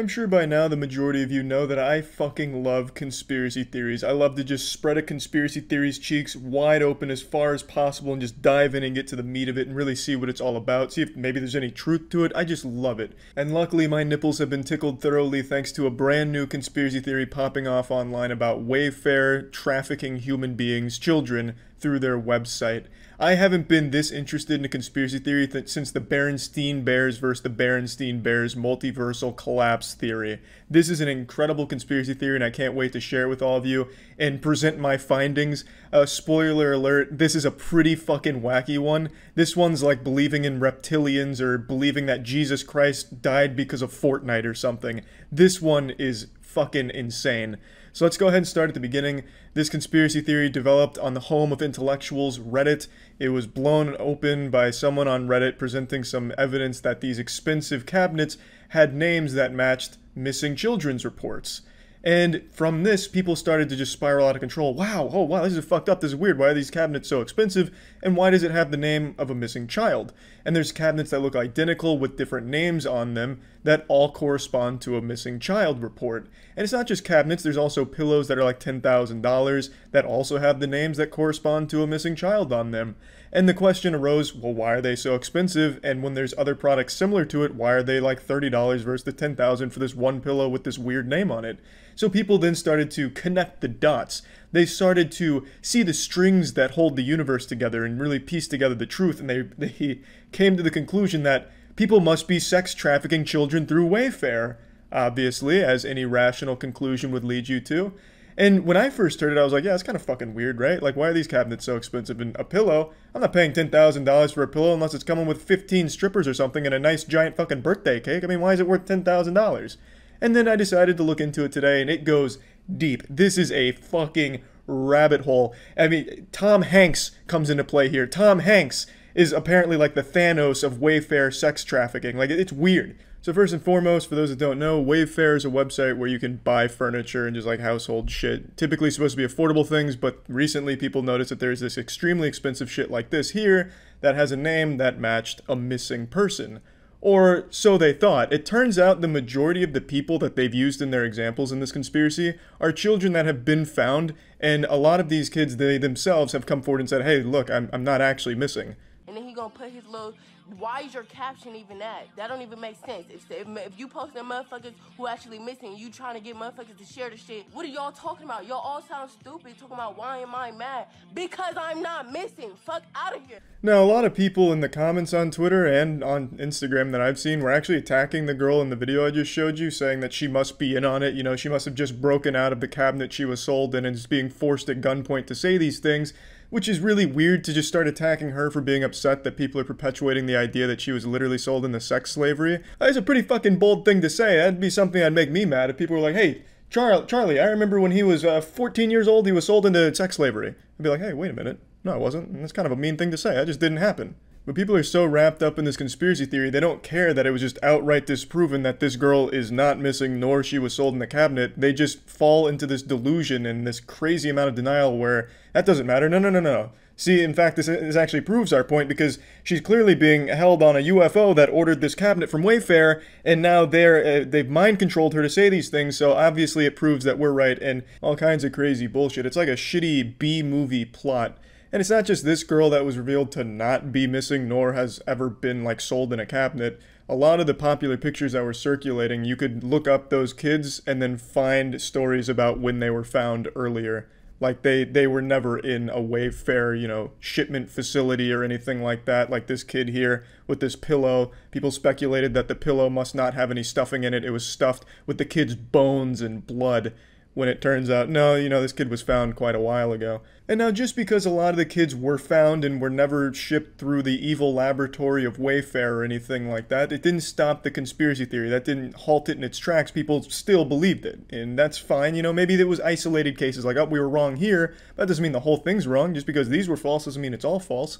I'm sure by now the majority of you know that I fucking love conspiracy theories. I love to just spread a conspiracy theory's cheeks wide open as far as possible and just dive in and get to the meat of it and really see what it's all about. See if maybe there's any truth to it. I just love it. And luckily my nipples have been tickled thoroughly thanks to a brand new conspiracy theory popping off online about Wayfair trafficking human beings, children, through their website. I haven't been this interested in a conspiracy theory since the Berenstein Bears versus the Berenstein Bears multiversal collapse theory. This is an incredible conspiracy theory and I can't wait to share it with all of you and present my findings. Spoiler alert, this is a pretty fucking wacky one. This one's like believing in reptilians or believing that Jesus Christ died because of Fortnite or something. This one is fucking insane. So let's go ahead and start at the beginning. This conspiracy theory developed on the home of intellectuals, Reddit. It was blown open by someone on Reddit presenting some evidence that these expensive cabinets had names that matched missing children's reports. And from this, people started to just spiral out of control. Wow, oh wow, this is fucked up, this is weird. Why are these cabinets so expensive? And why does it have the name of a missing child? And there's cabinets that look identical with different names on them that all correspond to a missing child report. And it's not just cabinets, there's also pillows that are like $10,000 that also have the names that correspond to a missing child on them. And the question arose, well, why are they so expensive? And when there's other products similar to it, why are they like $30 versus the $10,000 for this one pillow with this weird name on it? So people then started to connect the dots. They started to see the strings that hold the universe together and really piece together the truth. And they came to the conclusion that people must be sex trafficking children through Wayfair, obviously, as any rational conclusion would lead you to. And when I first heard it, I was like, yeah, it's kind of fucking weird, right? Like, why are these cabinets so expensive? And a pillow, I'm not paying $10,000 for a pillow unless it's coming with 15 strippers or something and a nice giant fucking birthday cake. I mean, why is it worth $10,000? And then I decided to look into it today, and it goes deep. This is a fucking rabbit hole. I mean, Tom Hanks comes into play here. Tom Hanks is apparently like the Thanos of Wayfair sex trafficking. Like, it's weird. So first and foremost, for those that don't know, Wayfair is a website where you can buy furniture and just like household shit. Typically supposed to be affordable things, but recently people noticed that there's this extremely expensive shit like this here that has a name that matched a missing person. Or so they thought. It turns out the majority of the people that they've used in their examples in this conspiracy are children that have been found, and a lot of these kids, they themselves have come forward and said, hey, look, I'm not actually missing. And then he gonna put his little, why is your caption even that? That don't even make sense. If you posting motherfuckers who actually missing, you trying to get motherfuckers to share the shit, what are y'all talking about? Y'all all sound stupid talking about why am I mad? Because I'm not missing. Fuck out of here. Now, a lot of people in the comments on Twitter and on Instagram that I've seen were actually attacking the girl in the video I just showed you, saying that she must be in on it. You know, she must have just broken out of the cabinet she was sold in and is being forced at gunpoint to say these things. Which is really weird to just start attacking her for being upset that people are perpetuating the idea that she was literally sold into sex slavery. That's a pretty fucking bold thing to say. That'd be something that'd make me mad if people were like, hey, Charlie, I remember when he was 14 years old, he was sold into sex slavery. I'd be like, hey, wait a minute. No, I wasn't. And that's kind of a mean thing to say. That just didn't happen. But people are so wrapped up in this conspiracy theory, they don't care that it was just outright disproven that this girl is not missing nor she was sold in the cabinet. They just fall into this delusion and this crazy amount of denial where that doesn't matter. No. See, in fact, this actually proves our point because she's clearly being held on a UFO that ordered this cabinet from Wayfair, and now they've mind-controlled her to say these things, so obviously it proves that we're right and all kinds of crazy bullshit. It's like a shitty B-movie plot. And it's not just this girl that was revealed to not be missing nor has ever been like sold in a cabinet. A lot of the popular pictures that were circulating, you could look up those kids and then find stories about when they were found earlier. Like they were never in a Wayfair, you know, shipment facility or anything like that. Like this kid here with this pillow. People speculated that the pillow must not have any stuffing in it. It was stuffed with the kid's bones and blood. When it turns out, no, you know, this kid was found quite a while ago. And now just because a lot of the kids were found and were never shipped through the evil laboratory of Wayfair or anything like that, it didn't stop the conspiracy theory. That didn't halt it in its tracks. People still believed it. And that's fine. You know, maybe there was isolated cases like, oh, we were wrong here. But that doesn't mean the whole thing's wrong. Just because these were false doesn't mean it's all false.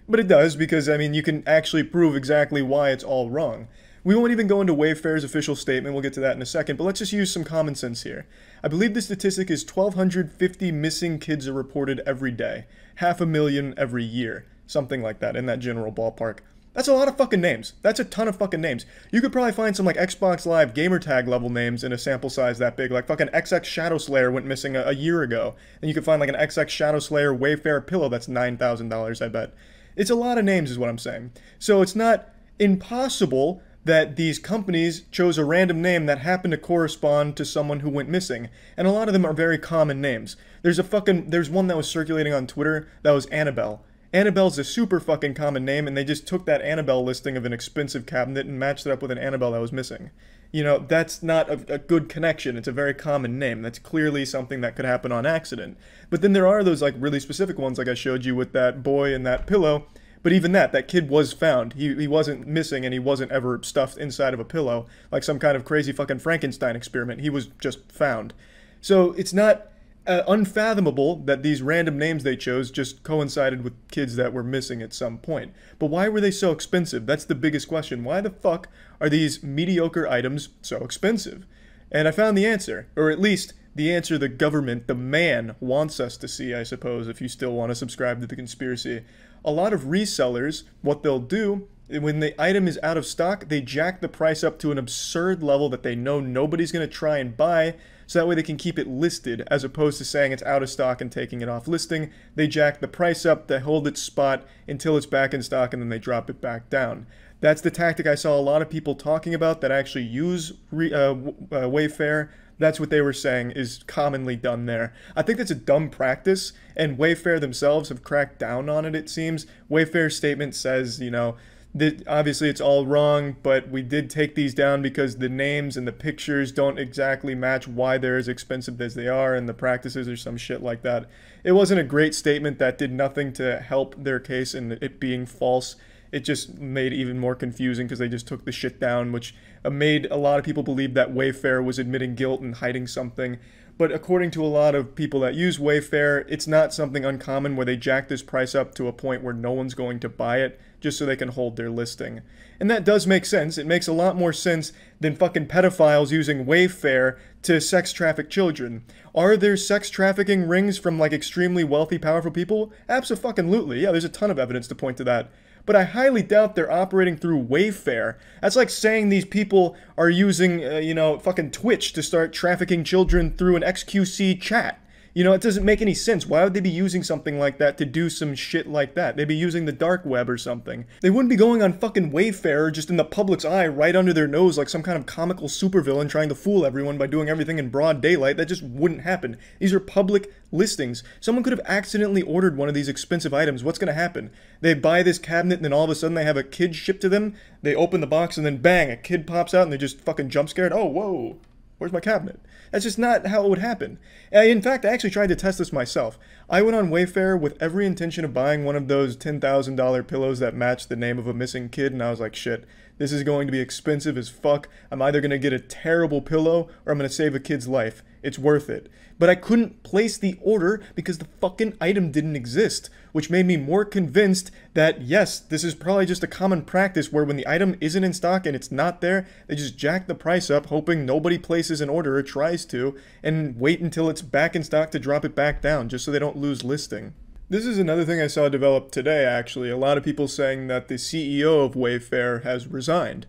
But it does because, I mean, you can actually prove exactly why it's all wrong. We won't even go into Wayfair's official statement, we'll get to that in a second, but let's just use some common sense here. I believe the statistic is 1,250 missing kids are reported every day, 500,000 every year, something like that, in that general ballpark. That's a lot of fucking names. That's a ton of fucking names. You could probably find some like Xbox Live gamertag level names in a sample size that big. Like fucking XX Shadow Slayer went missing a year ago. And you could find like an XX Shadow Slayer Wayfair pillow that's $9,000, I bet. It's a lot of names is what I'm saying. So it's not impossible that these companies chose a random name that happened to correspond to someone who went missing. And a lot of them are very common names. There's one that was circulating on Twitter that was Annabelle. Annabelle's a super fucking common name, and they just took that Annabelle listing of an expensive cabinet and matched it up with an Annabelle that was missing. You know, that's not a good connection. It's a very common name. That's clearly something that could happen on accident. But then there are those like really specific ones like I showed you with that boy and that pillow. But even that kid was found. He wasn't missing and he wasn't ever stuffed inside of a pillow like some kind of crazy fucking Frankenstein experiment. He was just found. So it's not unfathomable that these random names they chose just coincided with kids that were missing at some point. But why were they so expensive? That's the biggest question. Why the fuck are these mediocre items so expensive? And I found the answer, or at least the answer the government, the man, wants us to see, I suppose, if you still want to subscribe to the conspiracy. A lot of resellers, what they'll do, when the item is out of stock, they jack the price up to an absurd level that they know nobody's going to try and buy, so that way they can keep it listed, as opposed to saying it's out of stock and taking it off listing. They jack the price up to hold its spot until it's back in stock, and then they drop it back down. That's the tactic I saw a lot of people talking about that actually use Wayfair. That's what they were saying is commonly done there. I think that's a dumb practice, and Wayfair themselves have cracked down on it, it seems. Wayfair's statement says, you know, that obviously it's all wrong, but we did take these down because the names and the pictures don't exactly match why they're as expensive as they are, and the practices or some shit like that. It wasn't a great statement that did nothing to help their case in it being false. It just made it even more confusing because they just took the shit down, which made a lot of people believe that Wayfair was admitting guilt and hiding something. But according to a lot of people that use Wayfair, it's not something uncommon where they jack this price up to a point where no one's going to buy it just so they can hold their listing. And that does make sense. It makes a lot more sense than fucking pedophiles using Wayfair to sex traffic children. Are there sex trafficking rings from like extremely wealthy, powerful people? Abso-fucking-lutely. Yeah, there's a ton of evidence to point to that. But I highly doubt they're operating through Wayfair. That's like saying these people are using, fucking Twitch to start trafficking children through an XQC chat. You know, it doesn't make any sense. Why would they be using something like that to do some shit like that? They'd be using the dark web or something. They wouldn't be going on fucking Wayfair just in the public's eye right under their nose like some kind of comical supervillain trying to fool everyone by doing everything in broad daylight. That just wouldn't happen. These are public listings. Someone could have accidentally ordered one of these expensive items. What's going to happen? They buy this cabinet and then all of a sudden they have a kid shipped to them. They open the box and then bang, a kid pops out and they're just fucking jump scared. Oh, whoa. Where's my cabinet? That's just not how it would happen. In fact, I actually tried to test this myself. I went on Wayfair with every intention of buying one of those $10,000 pillows that matched the name of a missing kid, and I was like, shit, this is going to be expensive as fuck. I'm either going to get a terrible pillow or I'm going to save a kid's life. It's worth it. But I couldn't place the order because the fucking item didn't exist, which made me more convinced that, yes, this is probably just a common practice where when the item isn't in stock and it's not there, they just jack the price up, hoping nobody places an order or tries to, and wait until it's back in stock to drop it back down, just so they don't lose listing. This is another thing I saw develop today, actually. A lot of people saying that the CEO of Wayfair has resigned.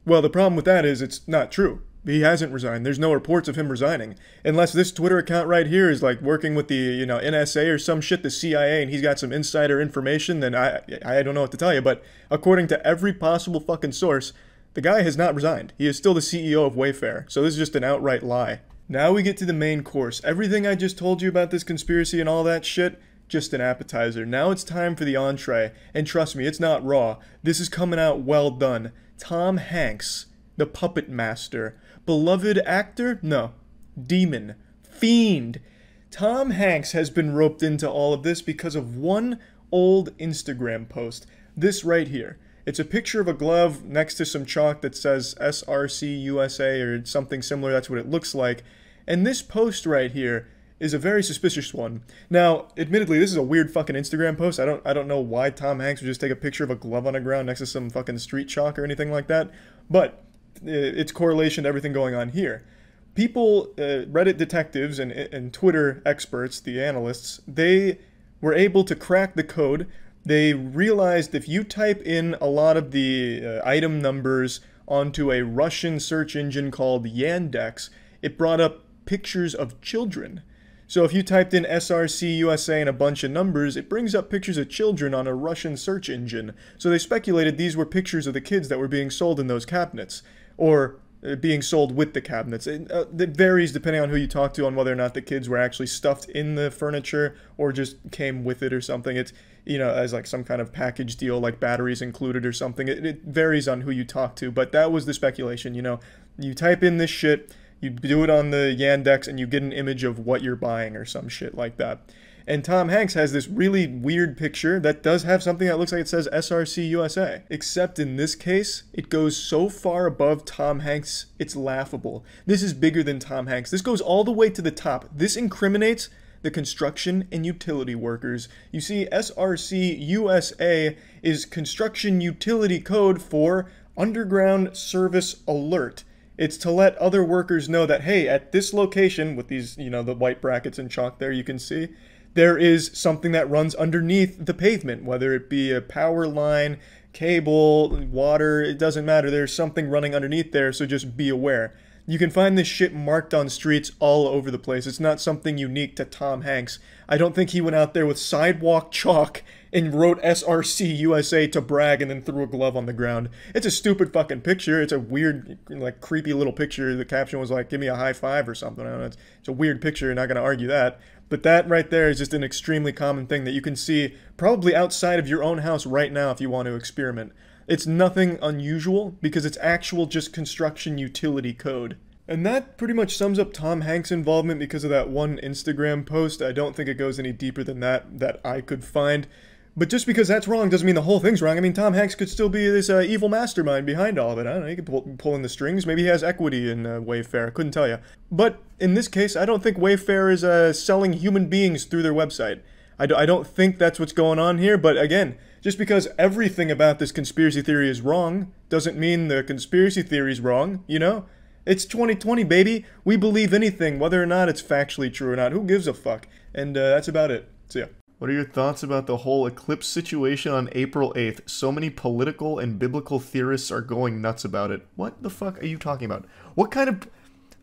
Well, the problem with that is it's not true. He hasn't resigned. There's no reports of him resigning. Unless this Twitter account right here is like working with the, NSA or some shit, the CIA, and he's got some insider information, then I don't know what to tell you. But according to every possible fucking source, the guy has not resigned. He is still the CEO of Wayfair. So this is just an outright lie. Now we get to the main course. Everything I just told you about this conspiracy and all that shit, just an appetizer. Now it's time for the entree. And trust me, it's not raw. This is coming out well done. Tom Hanks, the puppet master. Beloved actor? No. Demon. Fiend. Tom Hanks has been roped into all of this because of one old Instagram post. This right here. It's a picture of a glove next to some chalk that says SRC USA or something similar. That's what it looks like. And this post right here is a very suspicious one. Now, admittedly, this is a weird fucking Instagram post. I don't know why Tom Hanks would just take a picture of a glove on the ground next to some fucking street chalk or anything like that. But it's correlation to everything going on here. People, Reddit detectives and Twitter experts, the analysts, they were able to crack the code They realized if you type in a lot of the item numbers onto a Russian search engine called Yandex, it brought up pictures of children. So if you typed in SRC USA and a bunch of numbers, it brings up pictures of children on a Russian search engine. So they speculated these were pictures of the kids that were being sold in those cabinets, or being sold with the cabinets. It varies depending on who you talk to on whether or not the kids were actually stuffed in the furniture or just came with it or something. It's, you know, as like some kind of package deal, like batteries included or something. It varies on who you talk to, but that was the speculation. You know, you type in this shit, you do it on the Yandex, and you get an image of what you're buying or some shit like that. And Tom Hanks has this really weird picture that does have something that looks like it says SRC USA. Except in this case, it goes so far above Tom Hanks, it's laughable. This is bigger than Tom Hanks. This goes all the way to the top. This incriminates the construction and utility workers. You see, SRC USA is construction utility code for Underground Service Alert. It's to let other workers know that, hey, at this location, with these, you know, the white brackets in chalk there you can see, there is something that runs underneath the pavement, whether it be a power line, cable, water, it doesn't matter. There's something running underneath there, so just be aware. You can find this shit marked on streets all over the place. It's not something unique to Tom Hanks. I don't think he went out there with sidewalk chalk and wrote SRC USA to brag and then threw a glove on the ground. It's a stupid fucking picture. It's a weird, like, creepy little picture. The caption was like, give me a high five or something. I don't know. It's a weird picture. You're not going to argue that. But that right there is just an extremely common thing that you can see probably outside of your own house right now if you want to experiment. It's nothing unusual because it's actual just construction utility code. And that pretty much sums up Tom Hanks' involvement because of that one Instagram post. I don't think it goes any deeper than that I could find. But just because that's wrong doesn't mean the whole thing's wrong. I mean, Tom Hanks could still be this evil mastermind behind all of it. I don't know, he could pull in the strings. Maybe he has equity in Wayfair. I couldn't tell you. But in this case, I don't think Wayfair is selling human beings through their website. I don't think that's what's going on here. But again, just because everything about this conspiracy theory is wrong doesn't mean the conspiracy theory is wrong, you know? It's 2020, baby. We believe anything, whether or not it's factually true or not. Who gives a fuck? And that's about it. See ya. What are your thoughts about the whole Eclipse situation on April 8th? So many political and biblical theorists are going nuts about it. What the fuck are you talking about? What kind of...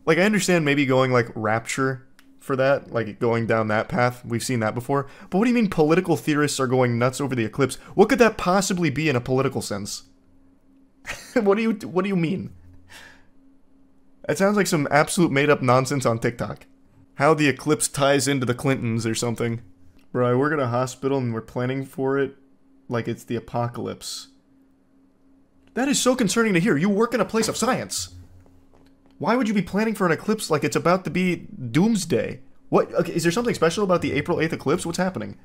Like, I understand maybe going, like, rapture for that, like, going down that path. We've seen that before. But what do you mean political theorists are going nuts over the eclipse? What could that possibly be in a political sense? What do you mean? That sounds like some absolute made-up nonsense on TikTok. How the eclipse ties into the Clintons or something. Bro, I work at a hospital and we're planning for it like it's the apocalypse. That is so concerning to hear. You work in a place of science. Why would you be planning for an eclipse like it's about to be doomsday? What? Okay, is there something special about the April 8th eclipse? What's happening?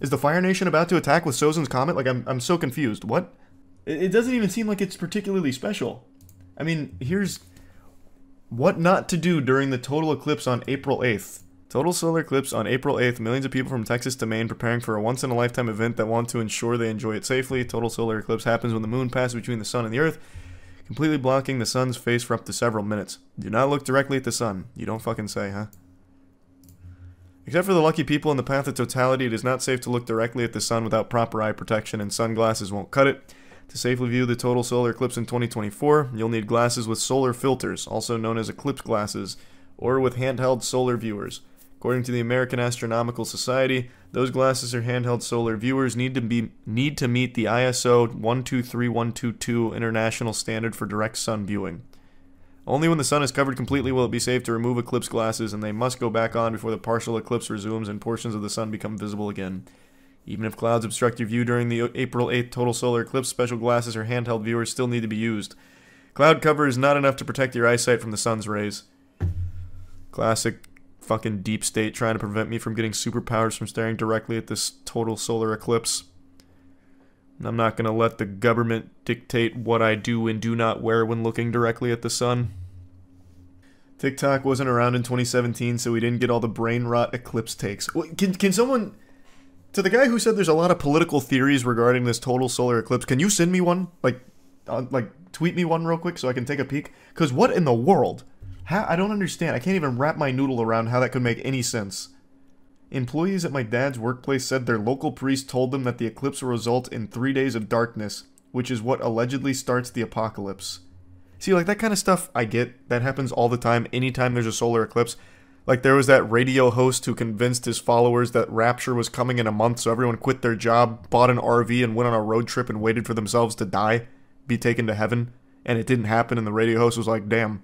Is the Fire Nation about to attack with Sozin's Comet? Like, I'm so confused. What? It doesn't even seem like it's particularly special. I mean, here's what not to do during the total eclipse on April 8th. Total solar eclipse on April 8th. Millions of people from Texas to Maine preparing for a once-in-a-lifetime event that want to ensure they enjoy it safely. Total solar eclipse happens when the moon passes between the sun and the earth, completely blocking the sun's face for up to several minutes. Do not look directly at the sun. You don't fucking say, huh? Except for the lucky people in the path of totality, it is not safe to look directly at the sun without proper eye protection, and sunglasses won't cut it. To safely view the total solar eclipse in 2024, you'll need glasses with solar filters, also known as eclipse glasses, or with handheld solar viewers. According to the American Astronomical Society, those glasses or handheld solar viewers need to meet the ISO 123122 international standard for direct sun viewing. Only when the sun is covered completely will it be safe to remove eclipse glasses, and they must go back on before the partial eclipse resumes and portions of the sun become visible again. Even if clouds obstruct your view during the April 8th total solar eclipse, special glasses or handheld viewers still need to be used. Cloud cover is not enough to protect your eyesight from the sun's rays. Classic fucking deep state trying to prevent me from getting superpowers from staring directly at this total solar eclipse. I'm not going to let the government dictate what I do and do not wear when looking directly at the sun. TikTok wasn't around in 2017, so we didn't get all the brain rot eclipse takes. Can someone... To the guy who said there's a lot of political theories regarding this total solar eclipse, can you send me one? Like tweet me one real quick so I can take a peek? Because what in the world? I don't understand. I can't even wrap my noodle around how that could make any sense. Employees at my dad's workplace said their local priest told them that the eclipse will result in 3 days of darkness, which is what allegedly starts the apocalypse. See, like, that kind of stuff I get. That happens all the time, anytime there's a solar eclipse. Like, there was that radio host who convinced his followers that rapture was coming in a month, so everyone quit their job, bought an RV, and went on a road trip and waited for themselves to die, be taken to heaven. And it didn't happen, and the radio host was like, damn.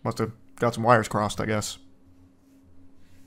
Must have got some wires crossed, I guess.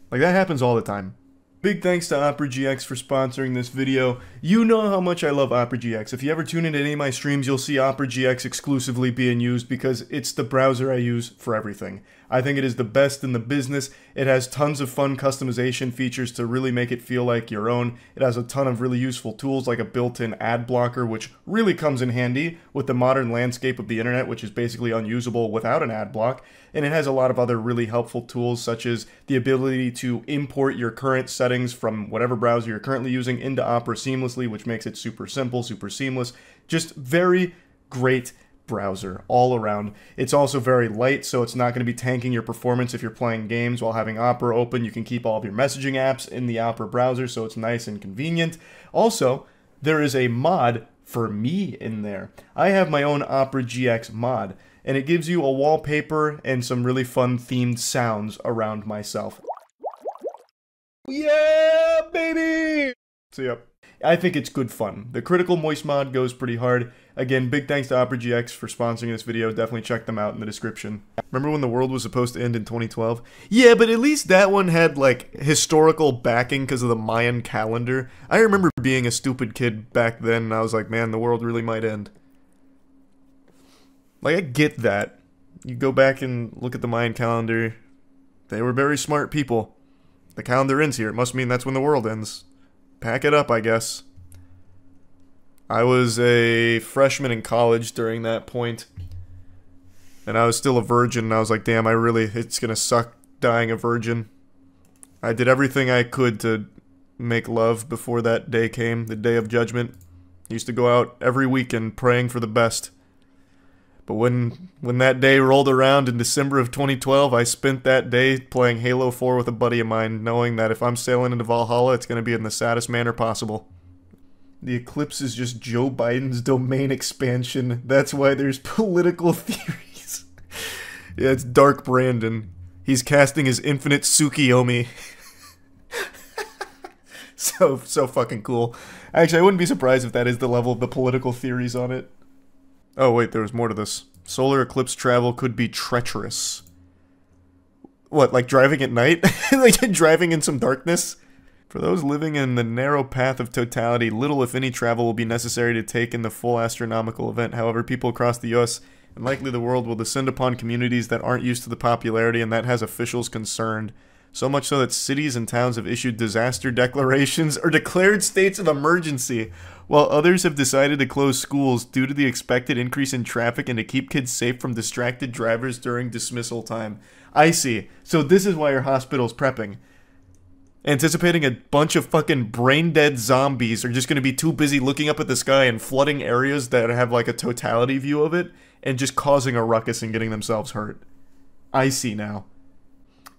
Like, that happens all the time. Big thanks to Opera GX for sponsoring this video. You know how much I love Opera GX. If you ever tune into any of my streams, you'll see Opera GX exclusively being used because it's the browser I use for everything. I think it is the best in the business. It has tons of fun customization features to really make it feel like your own. It has a ton of really useful tools like a built-in ad blocker, which really comes in handy with the modern landscape of the internet, which is basically unusable without an ad block. And it has a lot of other really helpful tools, such as the ability to import your current settings from whatever browser you're currently using into Opera seamlessly, which makes it super simple, super seamless. Just very great browser all around. It's also very light, so it's not going to be tanking your performance if you're playing games while having Opera open. You can keep all of your messaging apps in the Opera browser, so it's nice and convenient. Also, there is a mod for me in there. I have my own Opera GX mod, and it gives you a wallpaper and some really fun themed sounds around myself. Yeah, baby! So yep, I think it's good fun. The Critical Moist mod goes pretty hard. Again, big thanks to Opera GX for sponsoring this video. Definitely check them out in the description. Remember when the world was supposed to end in 2012? Yeah, but at least that one had, like, historical backing because of the Mayan calendar. I remember being a stupid kid back then, and I was like, man, the world really might end. Like, I get that. You go back and look at the Mayan calendar. They were very smart people. The calendar ends here. It must mean that's when the world ends. Pack it up, I guess. I was a freshman in college during that point, and I was still a virgin, and I was like, damn, it's gonna suck dying a virgin. I did everything I could to make love before that day came, the day of judgment. I used to go out every weekend praying for the best. But when that day rolled around in December of 2012, I spent that day playing Halo 4 with a buddy of mine, knowing that if I'm sailing into Valhalla, it's gonna be in the saddest manner possible. The eclipse is just Joe Biden's domain expansion. That's why there's political theories. Yeah, it's Dark Brandon. He's casting his infinite Tsukiyomi. So fucking cool. Actually, I wouldn't be surprised if that is the level of the political theories on it. Oh wait, there was more to this. Solar eclipse travel could be treacherous. What, like driving at night? Like driving in some darkness? For those living in the narrow path of totality, little if any travel will be necessary to take in the full astronomical event. However, people across the US and likely the world will descend upon communities that aren't used to the popularity, and that has officials concerned. So much so that cities and towns have issued disaster declarations or declared states of emergency, while others have decided to close schools due to the expected increase in traffic and to keep kids safe from distracted drivers during dismissal time. I see. So this is why your hospital's prepping. Anticipating a bunch of fucking brain-dead zombies are just going to be too busy looking up at the sky and flooding areas that have like a totality view of it and just causing a ruckus and getting themselves hurt. I see now.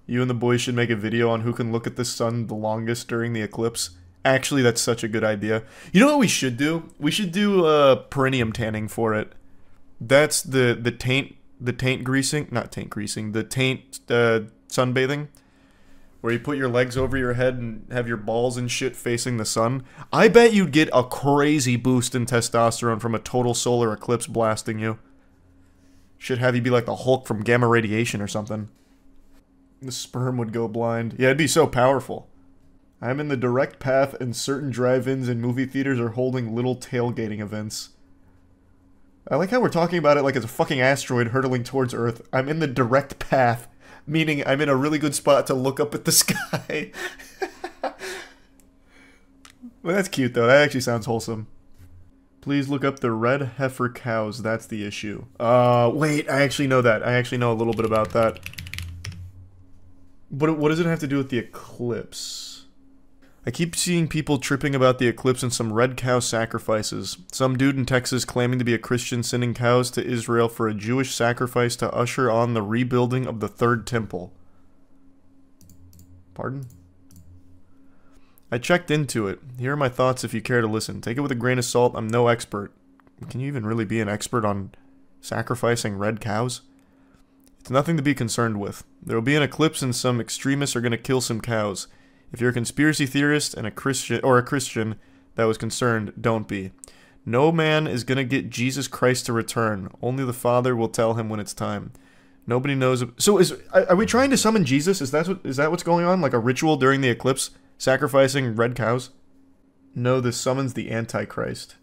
You and the boys should make a video on who can look at the sun the longest during the eclipse. Actually, that's such a good idea. You know what we should do? We should do perineum tanning for it. That's the taint greasing, not taint greasing, the taint sunbathing. Where you put your legs over your head and have your balls and shit facing the sun. I bet you'd get a crazy boost in testosterone from a total solar eclipse blasting you. Should have you be like the Hulk from gamma radiation or something. The sperm would go blind. Yeah, it'd be so powerful. I'm in the direct path, and certain drive-ins and movie theaters are holding little tailgating events. I like how we're talking about it like it's a fucking asteroid hurtling towards Earth. I'm in the direct path. Meaning I'm in a really good spot to look up at the sky. Well, that's cute, though. That actually sounds wholesome. Please look up the red heifer cows. That's the issue. Wait, I actually know that. I actually know a little bit about that. But what does it have to do with the eclipse? I keep seeing people tripping about the eclipse and some red cow sacrifices. Some dude in Texas claiming to be a Christian sending cows to Israel for a Jewish sacrifice to usher on the rebuilding of the Third Temple. Pardon? I checked into it. Here are my thoughts if you care to listen. Take it with a grain of salt. I'm no expert. Can you even really be an expert on sacrificing red cows? It's nothing to be concerned with. There will be an eclipse and some extremists are going to kill some cows. If you're a conspiracy theorist and a Christian that was concerned, don't be. No man is going to get Jesus Christ to return. Only the Father will tell him when it's time. Nobody knows. So are we trying to summon Jesus? Is that what's going on? Like a ritual during the eclipse? Sacrificing red cows? No, this summons the Antichrist.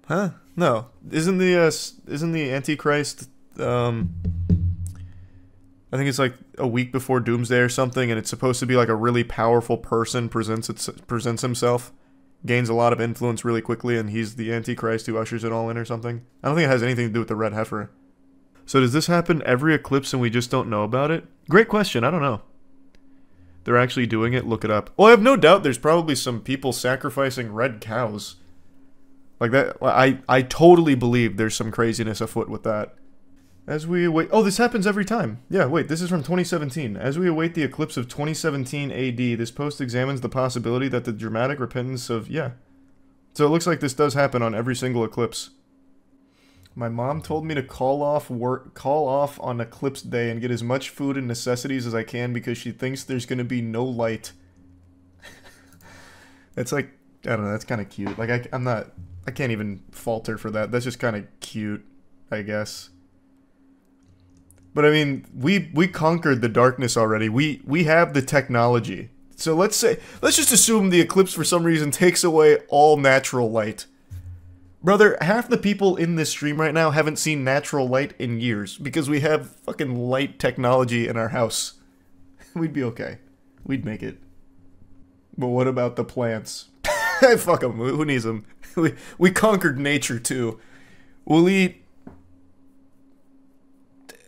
Huh? No. Isn't the Antichrist, I think it's like a week before Doomsday or something, and it's supposed to be like a really powerful person presents himself, gains a lot of influence really quickly, and he's the Antichrist who ushers it all in or something. I don't think it has anything to do with the red heifer. So does this happen every eclipse and we just don't know about it? Great question, I don't know. They're actually doing it, look it up. Well, I have no doubt there's probably some people sacrificing red cows. Like that, I totally believe there's some craziness afoot with that. As we await... Oh, this happens every time. Yeah, wait, this is from 2017. As we await the eclipse of 2017 AD, this post examines the possibility that the dramatic repentance of... Yeah. So it looks like this does happen on every single eclipse. My mom told me to call off on eclipse day and get as much food and necessities as I can because she thinks there's going to be no light. It's like, I don't know, that's kind of cute. Like, I can't even fault her for that. That's just kind of cute, I guess. But I mean, we conquered the darkness already. We have the technology. So let's just assume the eclipse for some reason takes away all natural light. Brother, half the people in this stream right now haven't seen natural light in years because we have fucking light technology in our house. We'd be okay. We'd make it. But what about the plants? Fuck them. Who needs them? We conquered nature too. We'll eat.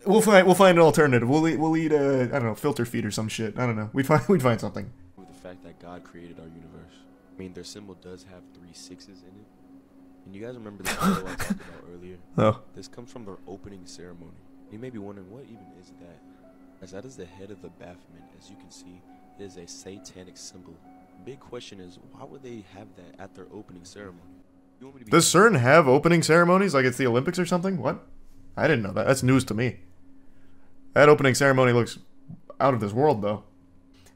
We'll find an alternative. We'll eat I don't know, filter feed or some shit. I don't know. We'd find something. With the fact that God created our universe, I mean, their symbol does have 3 sixes in it. And you guys remember the photo I talked about earlier? Oh. This comes from their opening ceremony. You may be wondering, what even is that? As that is the head of the Baphomet. As you can see, it is a satanic symbol. The big question is, why would they have that at their opening ceremony? Does CERN have opening ceremonies like it's the Olympics or something? What? I didn't know that. That's news to me. That opening ceremony looks out of this world, though.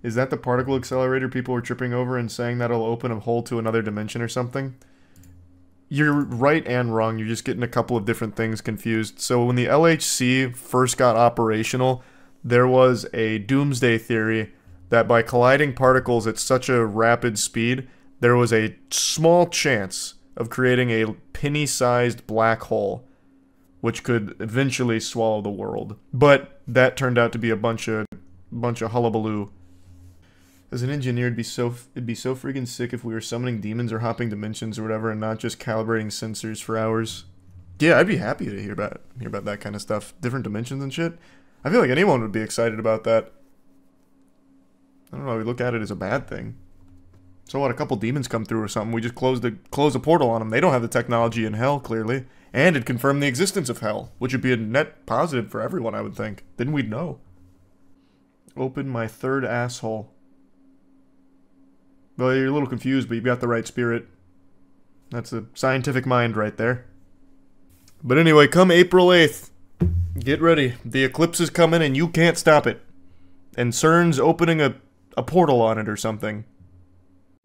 Is that the particle accelerator people were tripping over and saying that'll open a hole to another dimension or something? You're right and wrong. You're just getting a couple of different things confused. So when the LHC first got operational, there was a doomsday theory that by colliding particles at such a rapid speed, there was a small chance of creating a penny-sized black hole, which could eventually swallow the world. But that turned out to be a bunch of hullabaloo. As an engineer, it'd be so freaking sick if we were summoning demons or hopping dimensions or whatever, and not just calibrating sensors for hours. Yeah, I'd be happy to hear about that kind of stuff, different dimensions and shit. I feel like anyone would be excited about that. I don't know. We look at it as a bad thing. So what? A couple demons come through or something. We just close a portal on them. They don't have the technology in hell, clearly. And it confirmed the existence of hell, which would be a net positive for everyone, I would think. Then we'd know. Open my third asshole. Well, you're a little confused, but you've got the right spirit. That's a scientific mind right there. But anyway, come April 8th, get ready. The eclipse is coming and you can't stop it. And CERN's opening a portal on it or something.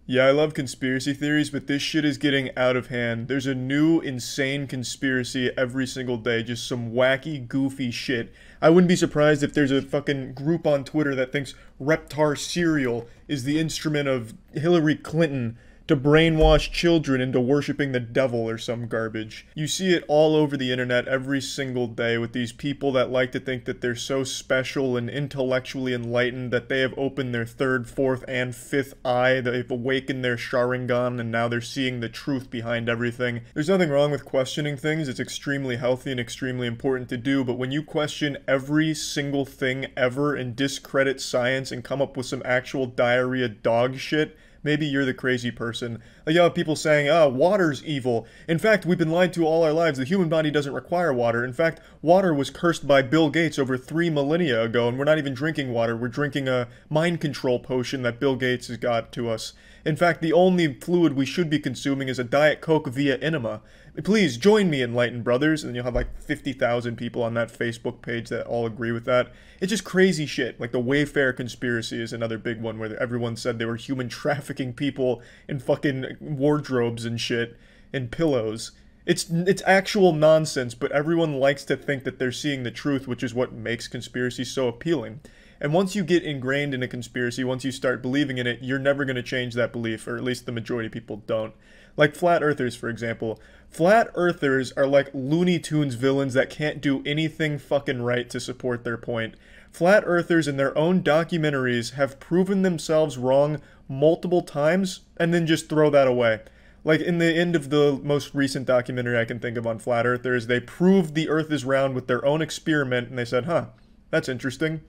Yeah, I love conspiracy theories, but this shit is getting out of hand. There's a new, insane conspiracy every single day. Just some wacky, goofy shit. I wouldn't be surprised if there's a fucking group on Twitter that thinks Reptar cereal is the instrument of Hillary Clinton to brainwash children into worshiping the devil or some garbage. You see it all over the internet every single day with these people that like to think that they're so special and intellectually enlightened that they have opened their third, fourth, and fifth eye, they've awakened their Sharingan, and now they're seeing the truth behind everything. There's nothing wrong with questioning things. It's extremely healthy and extremely important to do, but when you question every single thing ever and discredit science and come up with some actual diarrhea dog shit, Maybe you're the crazy person. Like, you have people saying, water's evil. In fact, we've been lied to all our lives. The human body doesn't require water. In fact, water was cursed by Bill Gates over 3 millennia ago, and we're not even drinking water. We're drinking a mind control potion that Bill Gates has got to us. In fact, the only fluid we should be consuming is a Diet Coke via enema. Please, join me, enlightened brothers. And you'll have like 50,000 people on that Facebook page that all agree with that. It's just crazy shit. Like the Wayfair conspiracy is another big one where everyone said they were human trafficking people in fucking wardrobes and shit and pillows. It's actual nonsense, but everyone likes to think that they're seeing the truth, which is what makes conspiracies so appealing. And once you get ingrained in a conspiracy, once you start believing in it, you're never going to change that belief, or at least the majority of people don't. Like flat earthers, for example. Flat earthers are like Looney Tunes villains that can't do anything fucking right to support their point. Flat earthers in their own documentaries have proven themselves wrong multiple times, and then just throw that away. Like in the end of the most recent documentary I can think of on flat earthers, they proved the earth is round with their own experiment, and they said, huh, that's interesting.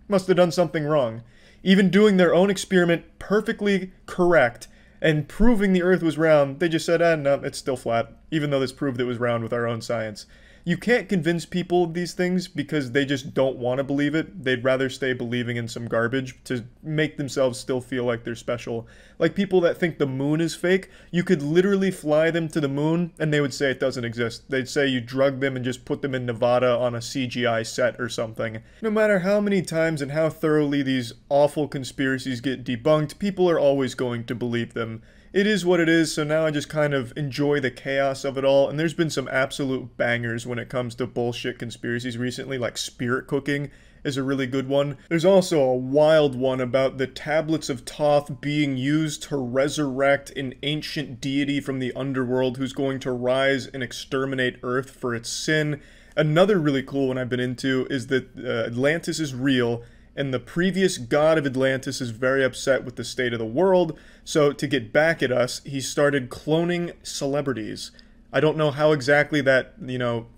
Must have done something wrong. Even doing their own experiment perfectly correct and proving the earth was round, they just said, no, it's still flat, even though this proved it was round with our own science. You can't convince people of these things because they just don't want to believe it. They'd rather stay believing in some garbage to make themselves still feel like they're special. Like people that think the moon is fake, you could literally fly them to the moon and they would say it doesn't exist. They'd say you drug them and just put them in Nevada on a CGI set or something. No matter how many times and how thoroughly these awful conspiracies get debunked, people are always going to believe them. It is what it is, so now I just kind of enjoy the chaos of it all, and there's been some absolute bangers when it comes to bullshit conspiracies recently, like spirit cooking is a really good one. There's also a wild one about the tablets of Thoth being used to resurrect an ancient deity from the underworld who's going to rise and exterminate Earth for its sin. Another really cool one I've been into is that Atlantis is real, and the previous god of Atlantis is very upset with the state of the world, so to get back at us, he started cloning celebrities. I don't know how exactly that,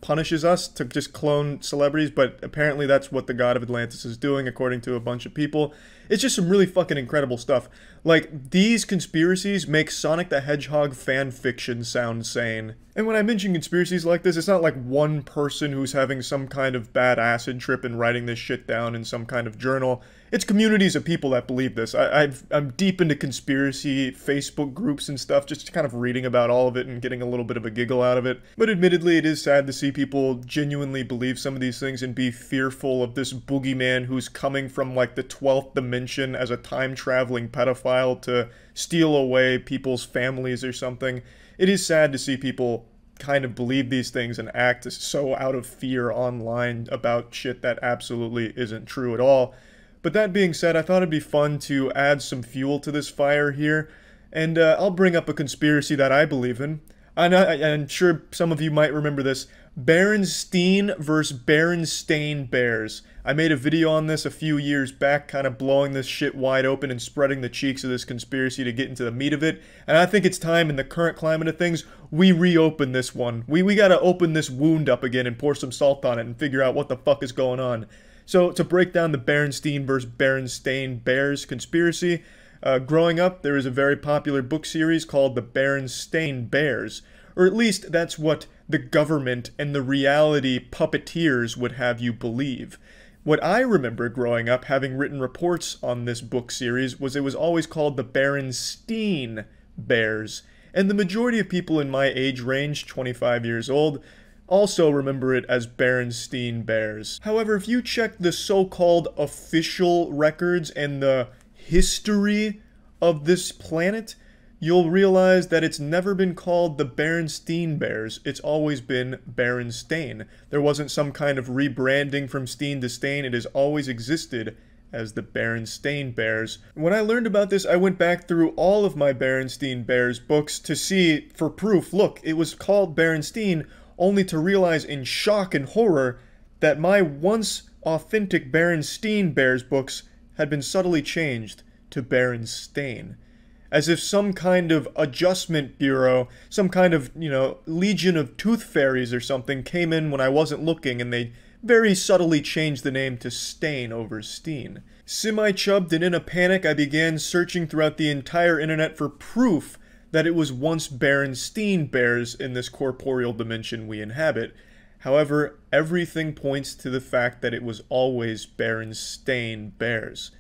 punishes us to just clone celebrities, but apparently that's what the god of Atlantis is doing, according to a bunch of people. It's just some really fucking incredible stuff. Like, these conspiracies make Sonic the Hedgehog fan fiction sound sane. And when I mention conspiracies like this, it's not like one person who's having some kind of bad acid trip and writing this shit down in some kind of journal. It's communities of people that believe this. I'm deep into conspiracy Facebook groups and stuff, just kind of reading about all of it and getting a little bit of a giggle out of it. But admittedly, it is sad to see people genuinely believe some of these things and be fearful of this boogeyman who's coming from like the 12th dimension as a time-traveling pedophile to steal away people's families or something. It is sad to see people kind of believe these things and act so out of fear online about shit that absolutely isn't true at all. But that being said, I thought it'd be fun to add some fuel to this fire here, and I'll bring up a conspiracy that I believe in. I'm sure some of you might remember this. Berenstein versus Berenstein Bears. I made a video on this a few years back, kind of blowing this shit wide open and spreading the cheeks of this conspiracy to get into the meat of it. And I think it's time, in the current climate of things, we reopen this one. We gotta open this wound up again and pour some salt on it and figure out what the fuck is going on. So, to break down the Berenstein versus Berenstein Bears conspiracy, growing up, there was a very popular book series called the Berenstein Bears. Or at least that's what the government and the reality puppeteers would have you believe. What I remember growing up, having written reports on this book series, was it was always called the Berenstein Bears. And the majority of people in my age range, 25 years old, also remember it as Berenstein Bears. However, if you check the so-called official records and the history of this planet, you'll realize that it's never been called the Berenstein Bears. It's always been Berenstain. There wasn't some kind of rebranding from Steen to Stain. It has always existed as the Berenstein Bears. When I learned about this, I went back through all of my Berenstein Bears books to see, for proof, look, it was called Berenstein, only to realize in shock and horror that my once authentic Berenstein Bears books had been subtly changed to Berenstain. As if some kind of adjustment bureau, some kind of, legion of tooth fairies or something came in when I wasn't looking and they very subtly changed the name to Stain over Steen. Semi-chubbed and in a panic, I began searching throughout the entire internet for proof that it was once Berenstein Bears in this corporeal dimension we inhabit. However, everything points to the fact that it was always Berenstein Bears.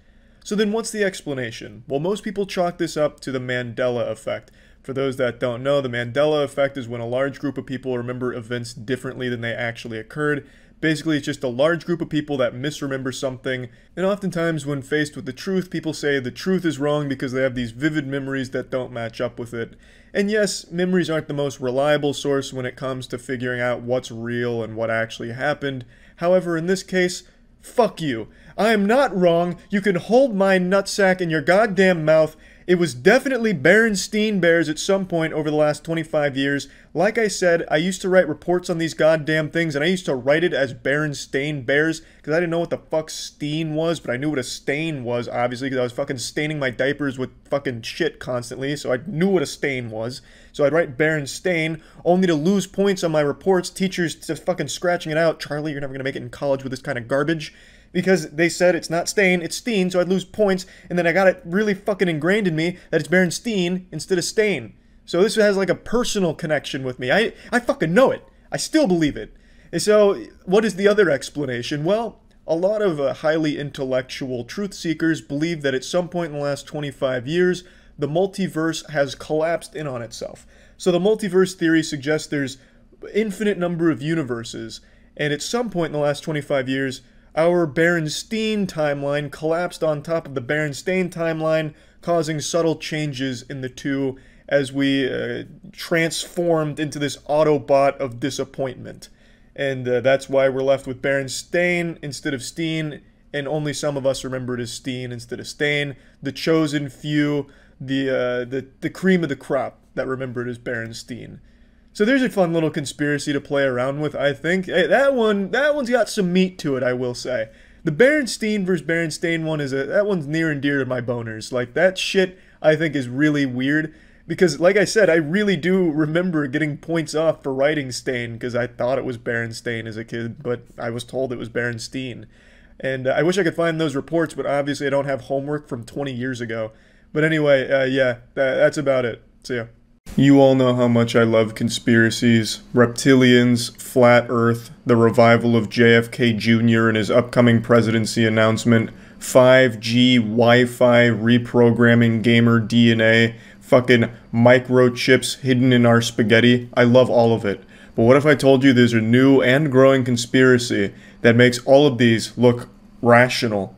So then what's the explanation? Well, most people chalk this up to the Mandela effect. For those that don't know, the Mandela effect is when a large group of people remember events differently than they actually occurred. Basically, it's just a large group of people that misremember something, and oftentimes when faced with the truth, people say the truth is wrong because they have these vivid memories that don't match up with it. And yes, memories aren't the most reliable source when it comes to figuring out what's real and what actually happened. However, in this case, fuck you. I am not wrong. You can hold my nutsack in your goddamn mouth. It was definitely Berenstein Bears at some point over the last 25 years. Like I said, I used to write reports on these goddamn things, and I used to write it as Berenstein Bears, because I didn't know what the fuck steen was, but I knew what a stain was, obviously, because I was fucking staining my diapers with fucking shit constantly, so I knew what a stain was. So I'd write Berenstain, only to lose points on my reports, teachers just fucking scratching it out. Charlie, you're never gonna make it in college with this kind of garbage. Because they said it's not Stain, it's Steen, so I'd lose points, and then I got it really fucking ingrained in me that it's Berenstein instead of Stain. So this has like a personal connection with me. I fucking know it. I still believe it. And so, what is the other explanation? Well, a lot of highly intellectual truth seekers believe that at some point in the last 25 years, the multiverse has collapsed in on itself. So the multiverse theory suggests there's infinite number of universes, and at some point in the last 25 years, our Berenstein timeline collapsed on top of the Berenstein timeline, causing subtle changes in the two as we transformed into this Autobot of disappointment. And that's why we're left with Berenstain instead of Steen, and only some of us remember it as Steen instead of Stain. The chosen few, the cream of the crop that remember it as Berenstein. So there's a fun little conspiracy to play around with, I think. Hey, that one's got some meat to it, I will say. The Berenstein versus Berenstain one that one's near and dear to my boners. Like, that shit, I think, is really weird. Because, like I said, I really do remember getting points off for writing Stain, because I thought it was Berenstain as a kid, but I was told it was Berenstein. And I wish I could find those reports, but obviously I don't have homework from 20 years ago. But anyway, yeah, that's about it. See ya. You all know how much I love conspiracies, reptilians, flat earth, the revival of JFK Jr. and his upcoming presidency announcement, 5G, Wi-Fi, reprogramming gamer DNA, fucking microchips hidden in our spaghetti. I love all of it. But what if I told you there's a new and growing conspiracy that makes all of these look rational?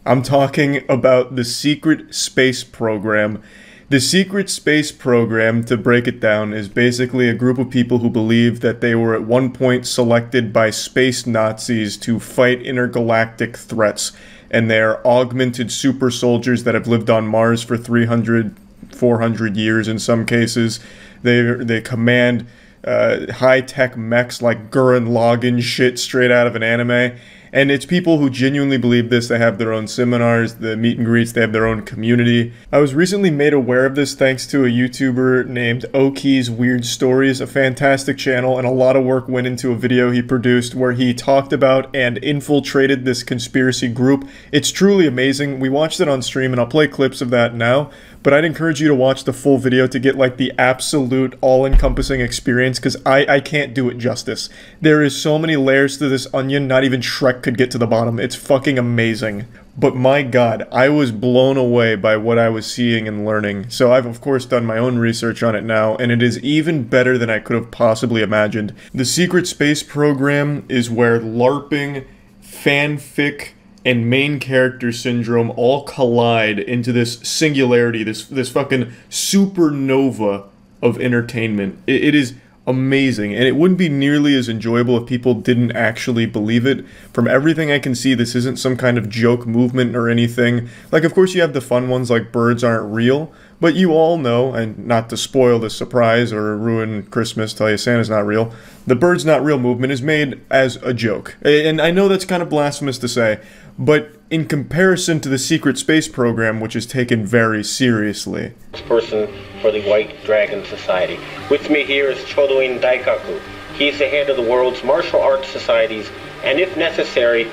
I'm talking about the secret space program. The secret space program, to break it down, is basically a group of people who believe that they were at one point selected by space Nazis to fight intergalactic threats, and they are augmented super soldiers that have lived on Mars for 300, 400 years in some cases. They command high-tech mechs like Gurren Lagann shit straight out of an anime. And it's people who genuinely believe this. They have their own seminars, the meet and greets, they have their own community. I was recently made aware of this thanks to a YouTuber named Oki's Weird Stories, a fantastic channel, and a lot of work went into a video he produced where he talked about and infiltrated this conspiracy group. It's truly amazing. We watched it on stream, and I'll play clips of that now. But I'd encourage you to watch the full video to get like the absolute all-encompassing experience, because I can't do it justice. There is so many layers to this onion, not even Shrek could get to the bottom. It's fucking amazing. But my god, I was blown away by what I was seeing and learning. So I've of course done my own research on it now, and it is even better than I could have possibly imagined. The secret space program is where LARPing, fanfic, and main character syndrome all collide into this singularity, this fucking supernova of entertainment. It is amazing, and it wouldn't be nearly as enjoyable if people didn't actually believe it. From everything I can see, this isn't some kind of joke movement or anything. Like, of course you have the fun ones like birds aren't real, but you all know, and not to spoil the surprise or ruin Christmas, tell you Santa's not real, the birds not real movement is made as a joke. And I know that's kind of blasphemous to say, but in comparison to the secret space program, which is taken very seriously. Person for the White Dragon Society. With me here is Chodoin Daikaku. He's the head of the world's martial arts society's And if necessary,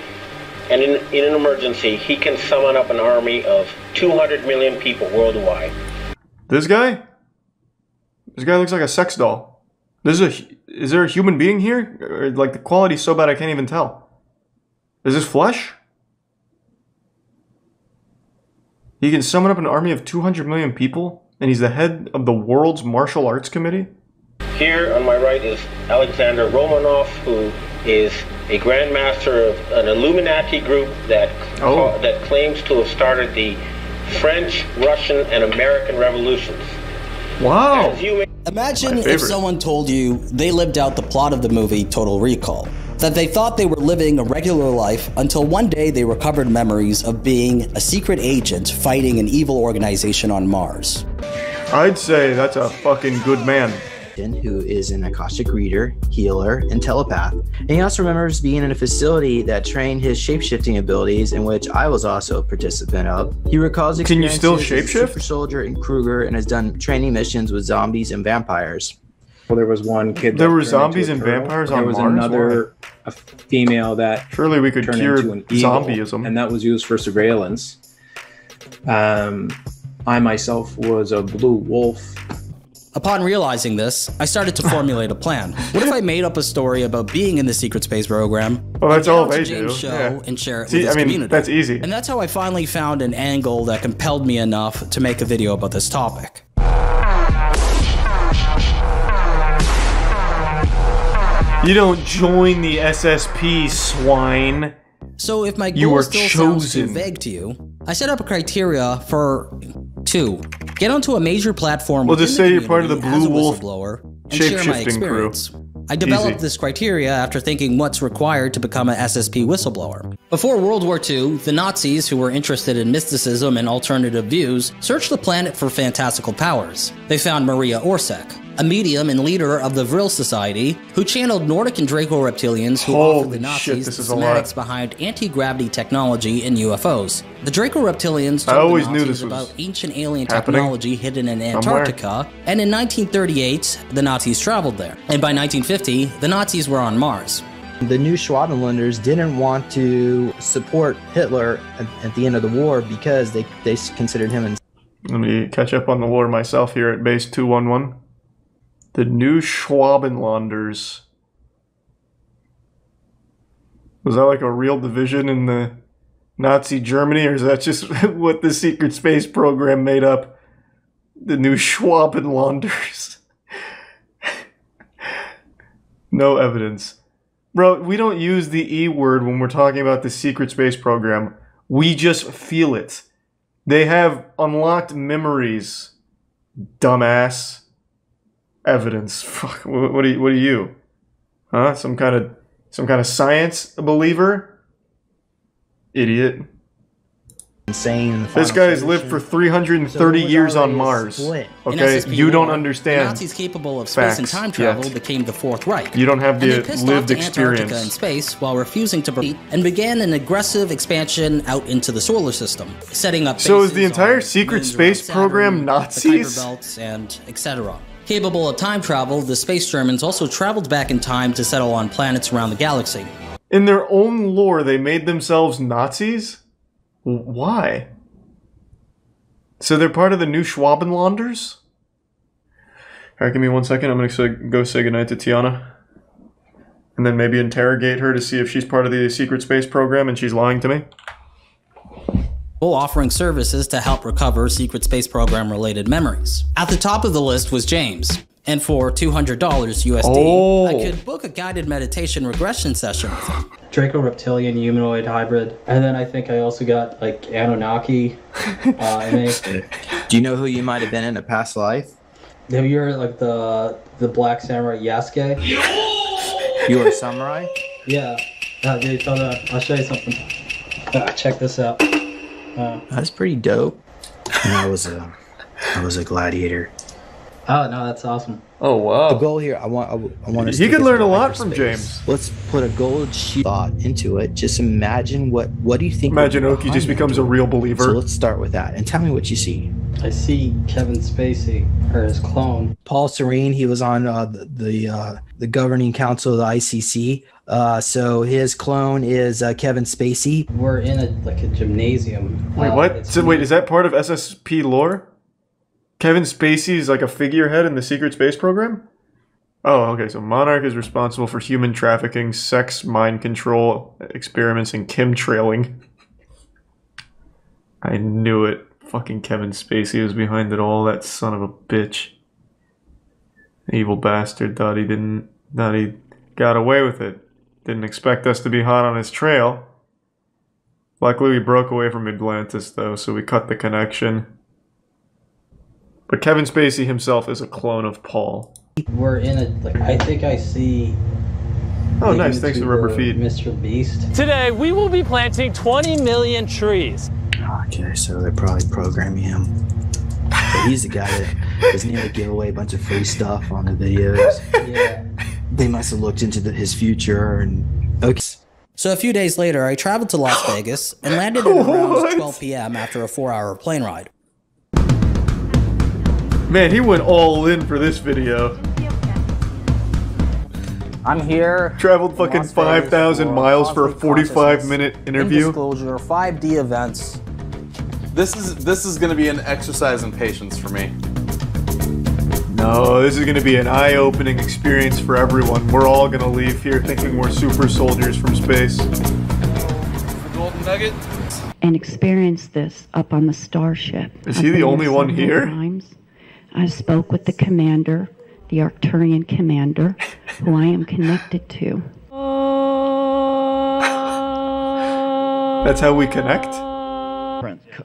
and in an emergency, he can summon up an army of 200 million people worldwide. This guy? This guy looks like a sex doll. Is there a human being here? Or, like, the quality's so bad I can't even tell. Is this flesh? He can summon up an army of 200 million people, and he's the head of the world's martial arts committee? Here on my right is Alexander Romanov, who is a grandmaster of an Illuminati group that claims to have started the French, Russian, and American revolutions. Wow. Imagine if someone told you they lived out the plot of the movie Total Recall. That they thought they were living a regular life until one day they recovered memories of being a secret agent fighting an evil organization on Mars. I'd say that's a fucking good man. Who is an Akashic reader, healer, and telepath. And he also remembers being in a facility that trained his shapeshifting abilities, in which I was also a participant of. He recalls experiences Can you still as a shapeshift? super soldier in Kruger and has done training missions with zombies and vampires. Well, there was one kid. There were zombies and vampires on Mars? There was another a female that surely we could turned cure into an eagle, zombieism, and that was used for surveillance. I myself was a blue wolf. Upon realizing this, I started to formulate a plan. What if I made up a story about being in the secret space program? Well, that's all they James' do. show Yeah. and share it See, with his I mean, community. that's easy. And that's how I finally found an angle that compelled me enough to make a video about this topic. You don't join the SSP, swine. So if my You goal are still sounds too chosen. vague to you, I set up a criteria for 2. Get onto a major platform. Well, just within say the you're part of the community as Blue a Wolf whistleblower and share my shape-shifting crew. experience. I developed Easy. this criteria after thinking what's required to become an SSP whistleblower. Before World War II, the Nazis, who were interested in mysticism and alternative views, searched the planet for fantastical powers. They found Maria Orsak, a medium and leader of the Vril Society, who channeled Nordic and Draco reptilians who offered the Holy Nazis shit, this the is a lot. schematics behind anti-gravity technology and UFOs. The Draco reptilians I told always the knew Nazis this was about ancient alien happening technology hidden in somewhere. Antarctica, and in 1938, the Nazis traveled there. And by 1950, the Nazis were on Mars. The new Schwabenlanders didn't want to support Hitler at the end of the war because they considered him. Let me catch up on the lore myself here at base 211. The new Schwabenlanders. Was that like a real division in the Nazi Germany, or is that just what the secret space program made up? The new Schwabenlanders. No evidence. Bro, we don't use the E word when we're talking about the secret space program. We just feel it. They have unlocked memories, dumbass. Evidence. Fuck. What are you? Huh? Some kind of science believer? Idiot. Insane. This guy has lived for 330 years on Mars. Split. In Okay, SSP you don't lore, understand. The Nazis capable of space and facts time travel yet. became the Fourth Reich. You don't have And the they pissed lived off to Antarctica and experience. space while refusing to proceed, and began an aggressive expansion out into the solar system, setting up So is bases the entire on secret moons space around Saturn, program the Nazis? Kuiper belts, and etc. Capable of time travel, the space Germans also traveled back in time to settle on planets around the galaxy. In their own lore, they made themselves Nazis? Why? So they're part of the new Schwabenlanders? Alright, give me 1 second. I'm gonna go say goodnight to Tiana. And then maybe interrogate her to see if she's part of the secret space program and she's lying to me. Offering services to help recover secret space program related memories. At the top of the list was James, and for $200 USD, I could book a guided meditation regression session with him. Draco reptilian humanoid hybrid, and then I think I also got like Anunnaki. Do you know who you might have been in a past life? Have you heard like the Black Samurai Yasuke? You were a samurai? Yeah. Dude, hold on. I'll show you something. Check this out. That's pretty dope. And I was a gladiator. Oh no, that's awesome. Oh wow. The goal here, I want us You to could get learn to a lot from hyperspace. James. Let's put a gold sheet thought into it. Just imagine what do you think? Imagine would be Oki just behind becomes that a real door? believer. So let's start with that and tell me what you see. I see Kevin Spacey, or his clone. Paul Serene, he was on the governing council of the ICC. So his clone is Kevin Spacey. We're in a gymnasium. Wait, what? So wait, is that part of SSP lore? Kevin Spacey is like a figurehead in the secret space program? Oh, okay, so Monarch is responsible for human trafficking, sex, mind control, experiments, and chemtrailing. I knew it. Fucking Kevin Spacey was behind it all, that son of a bitch. Evil bastard, thought he got away with it. Didn't expect us to be hot on his trail. Luckily we broke away from Atlantis though, so we cut the connection. But Kevin Spacey himself is a clone of Paul. We're in I think I see... Oh nice, thanks for rubber feed. Mr. Beast. Today we will be planting 20 million trees. Okay, so they're probably programming him. But he's the guy that was near to give away a bunch of free stuff on the videos. Yeah. They must have looked into his future and... Okay. So a few days later, I traveled to Las Vegas and landed at around 12 p.m. after a 4-hour plane ride. Man, he went all in for this video. I'm here. Traveled fucking 5,000 miles for a 45-minute interview. Disclosure, 5D events. This is going to be an exercise in patience for me. No, this is going to be an eye-opening experience for everyone. We're all going to leave here thinking we're super soldiers from space. The golden nugget. And experience this up on the starship. Is he the only one here? Times. I spoke with the commander, the Arcturian commander, who I am connected to. That's how we connect?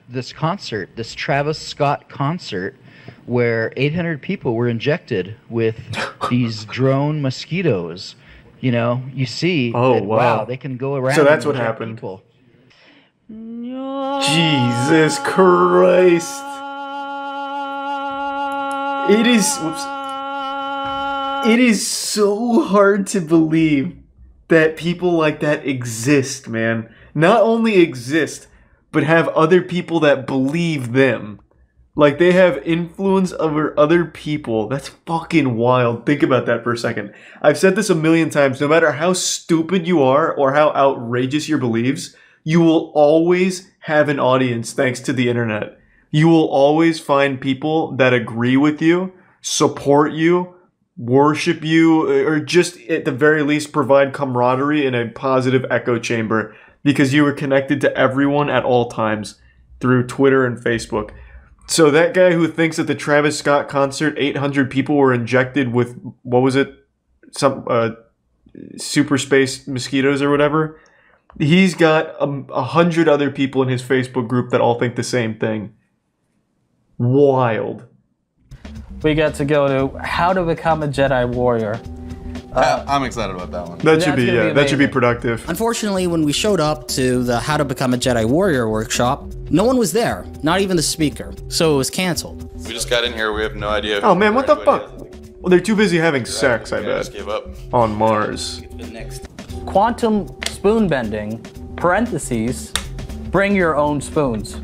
This concert, this Travis Scott concert, where 800 people were injected with these drone mosquitoes. You know, you see, that, wow, they can go around. So that's what happened. People. Jesus Christ. It is so hard to believe that people like that exist, man. Not only exist, but have other people that believe them. Like, they have influence over other people. That's fucking wild. Think about that for a second. I've said this a million times. No matter how stupid you are or how outrageous your beliefs, you will always have an audience thanks to the internet. You will always find people that agree with you, support you, worship you, or just at the very least provide camaraderie in a positive echo chamber because you are connected to everyone at all times through Twitter and Facebook. So that guy who thinks at the Travis Scott concert 800 people were injected with, what was it, some super space mosquitoes or whatever, he's got 100 other people in his Facebook group that all think the same thing. Wild. We get to go to How to Become a Jedi Warrior. I'm excited about that one. That should be, yeah, that should be productive. Unfortunately, when we showed up to the How to Become a Jedi Warrior workshop, no one was there, not even the speaker, so it was canceled. We just got in here, we have no idea. Oh man, what the fuck? Well, they're too busy having sex, I bet. Just give up. On Mars. Quantum spoon bending, parentheses, bring your own spoons,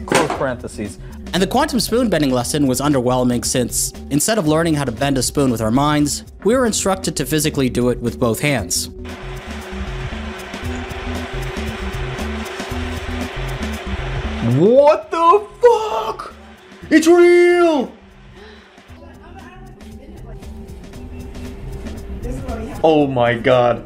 close parentheses. And the quantum spoon bending lesson was underwhelming since, instead of learning how to bend a spoon with our minds, we were instructed to physically do it with both hands. What the fuck? It's real! Oh my god.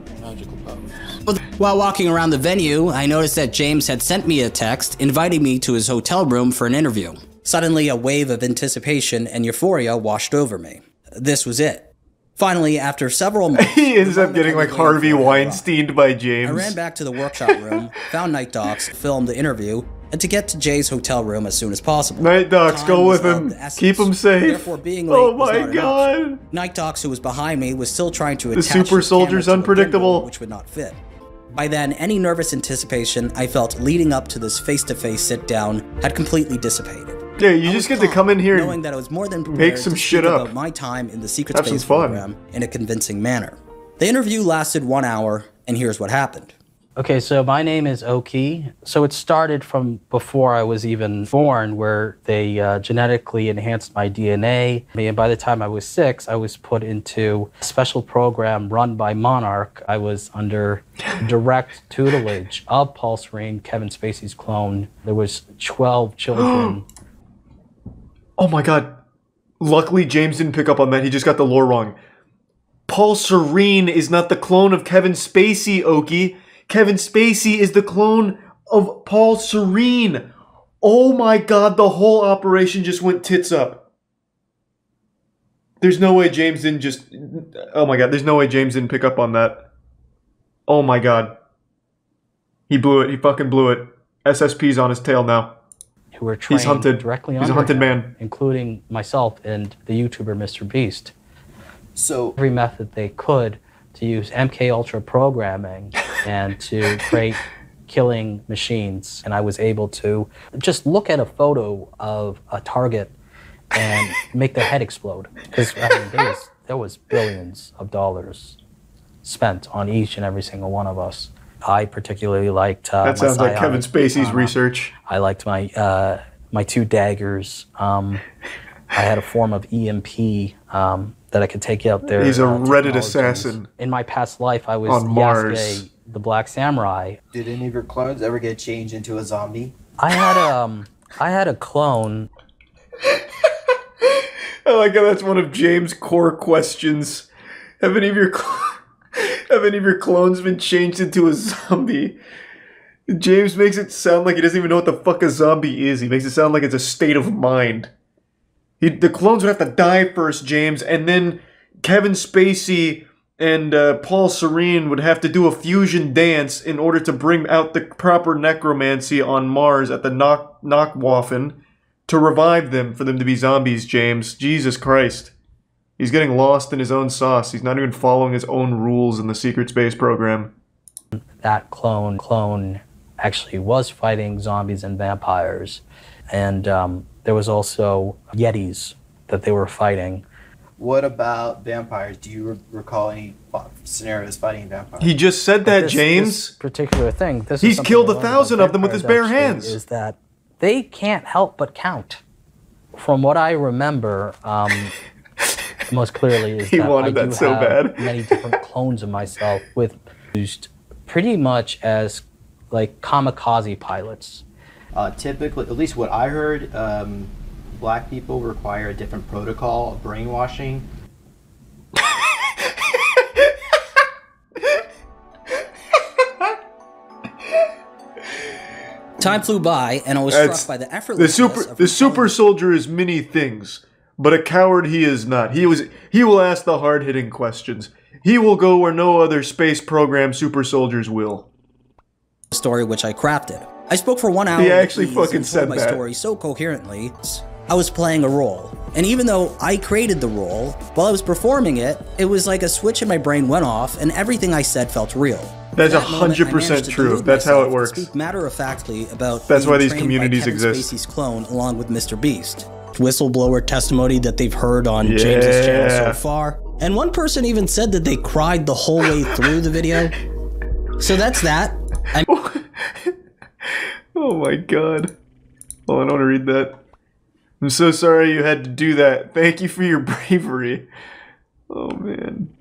While walking around the venue, I noticed that James had sent me a text inviting me to his hotel room for an interview. Suddenly, a wave of anticipation and euphoria washed over me. This was it. Finally, after several months... He ends up getting like Harvey Weinsteined by James. I ran back to the workshop room, found Night Docs, filmed the interview, and to get to Jay's hotel room as soon as possible. Night Docs, go with him. Keep him safe. Therefore, being late oh was my not god. enough. Night Docs, who was behind me, was still trying to attach the super soldier's unpredictable, which would not fit. By then, any nervous anticipation I felt leading up to this face-to-face sit-down had completely dissipated. Yeah, you just get to come in here knowing that I was more than prepared make some to shit speak up. About my time in the secret Have space program in a convincing manner. The interview lasted 1 hour, and here's what happened. Okay, so my name is Oki. So it started from before I was even born, where they genetically enhanced my DNA. And by the time I was 6, I was put into a special program run by Monarch. I was under direct tutelage of Paul Serene, Kevin Spacey's clone. There was 12 children. Oh my god. Luckily, James didn't pick up on that. He just got the lore wrong. Paul Serene is not the clone of Kevin Spacey, Oki. Kevin Spacey is the clone of Paul Serene. Oh my god, the whole operation just went tits up. There's no way James didn't just... Oh my god, there's no way James didn't pick up on that. Oh my god. He blew it. He fucking blew it. SSP's on his tail now. Who were trained He's hunted. directly He's a under hunted him, man. including myself and the YouTuber Mr. Beast. So every method they could to use MK Ultra programming and to create killing machines. And I was able to just look at a photo of a target and make their head explode. Because I mean, there was billions of dollars spent on each and every single one of us. I particularly liked that sounds like Kevin Spacey's research. I liked my my 2 daggers. I had a form of EMP that I could take out there. He's a Reddit assassin. In my past life, I was on Mars. Yasuke, the Black Samurai. Did any of your clones ever get changed into a zombie? I had a clone. I like how that's one of James' core questions. Have any of your clones been changed into a zombie? James makes it sound like he doesn't even know what the fuck a zombie is. He makes it sound like it's a state of mind. The clones would have to die first, James, and then Kevin Spacey and Paul Serene would have to do a fusion dance in order to bring out the proper necromancy on Mars at the Knockwaffen to revive them, for them to be zombies, James. Jesus Christ. He's getting lost in his own sauce. He's not even following his own rules in the secret space program. That clone actually was fighting zombies and vampires. And there was also Yetis that they were fighting. What about vampires? Do you recall any scenarios fighting vampires? He just said that, James. This particular thing. He's killed 1,000 of them with his bare hands. Is that they can't help but count. From what I remember, most clearly is that I do have many different clones of myself with used pretty much as like kamikaze pilots. Typically, at least what I heard, black people require a different protocol of brainwashing. Time flew by, and I was struck by the effortlessness. The super soldier is many things, but a coward he is not. He will ask the hard-hitting questions. He will go where no other space program super soldiers will. Story which I crafted. I spoke for 1 hour. He actually fucking said my that. Story so coherently. I was playing a role, and even though I created the role, while I was performing it, it was like a switch in my brain went off, and everything I said felt real. That's 100% true. That's how it works. Speak matter-of-factly about. That's why these communities exist. Spacey's clone, along with Mr. Beast. Whistleblower testimony that they've heard on James's channel so far, and one person even said that they cried the whole way through the video. So that's that. Oh my god. Hold on, I want to read that. I'm so sorry you had to do that. Thank you for your bravery. Oh man.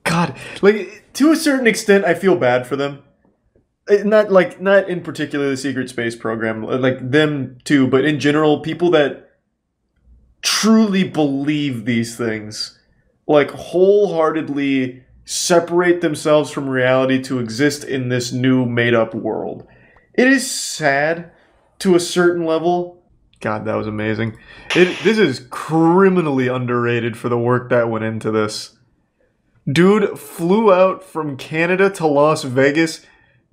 God, like, to a certain extent, I feel bad for them. Not in particular the secret space program, like them too, but in general, people that truly believe these things, like wholeheartedly separate themselves from reality to exist in this new made-up world. It is sad to a certain level. God, that was amazing. This is criminally underrated for the work that went into this. Dude flew out from Canada to Las Vegas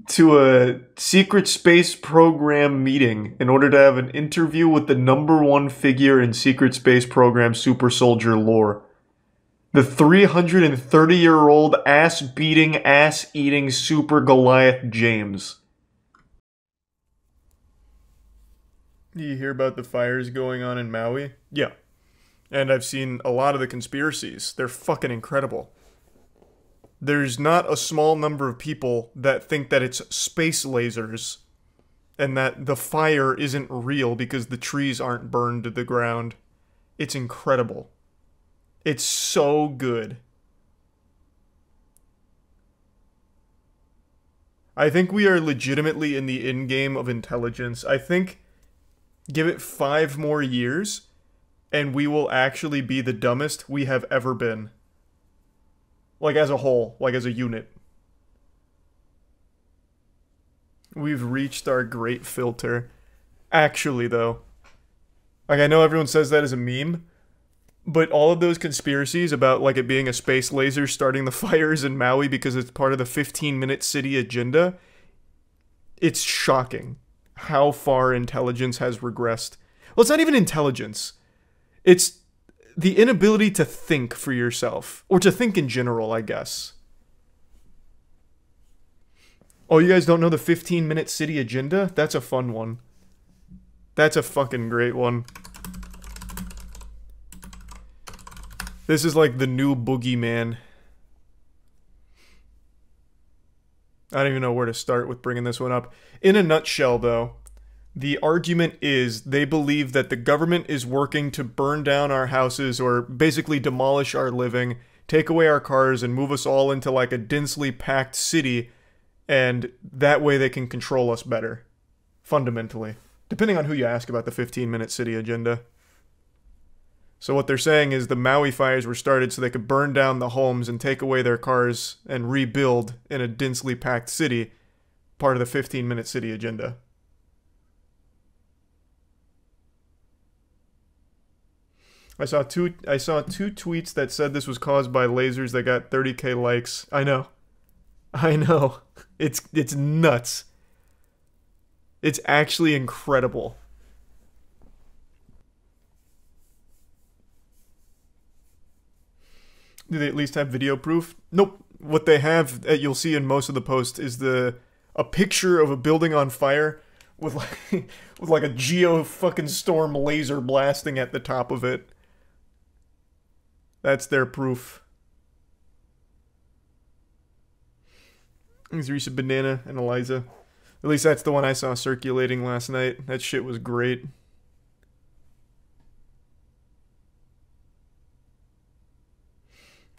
to a secret space program meeting in order to have an interview with the #1 figure in secret space program super soldier lore. The 330-year-old ass-beating, ass-eating super Goliath James. You hear about the fires going on in Maui? Yeah. And I've seen a lot of the conspiracies. They're fucking incredible. there's not a small number of people that think that it's space lasers and that the fire isn't real because the trees aren't burned to the ground. It's incredible. It's so good. I think we are legitimately in the end game of intelligence. I think give it 5 more years and we will actually be the dumbest we have ever been. Like as a whole, like as a unit. We've reached our great filter. Actually, though. Like, I know everyone says that as a meme, but all of those conspiracies about, like, it being a space laser starting the fires in Maui because it's part of the 15-minute city agenda, it's shocking how far intelligence has regressed. Well, it's not even intelligence. It's the inability to think for yourself. Or to think in general, I guess. Oh, you guys don't know the 15-minute city agenda? That's a fun one. That's a fucking great one. This is like the new boogeyman. I don't even know where to start with bringing this one up. In a nutshell, though, the argument is they believe that the government is working to burn down our houses or basically demolish our living, take away our cars, and move us all into like a densely packed city, and that way they can control us better. Fundamentally. Depending on who you ask about the 15-minute city agenda. So what they're saying is the Maui fires were started so they could burn down the homes and take away their cars and rebuild in a densely packed city, part of the 15-minute city agenda. I saw two tweets that said this was caused by lasers that got 30k likes. I know. It's nuts. It's actually incredible. Do they at least have video proof? Nope. What they have that you'll see in most of the posts is a picture of a building on fire with like a geo fucking storm laser blasting at the top of it. That's their proof. There's Risa Banana and Eliza. At least that's the one I saw circulating last night. That shit was great.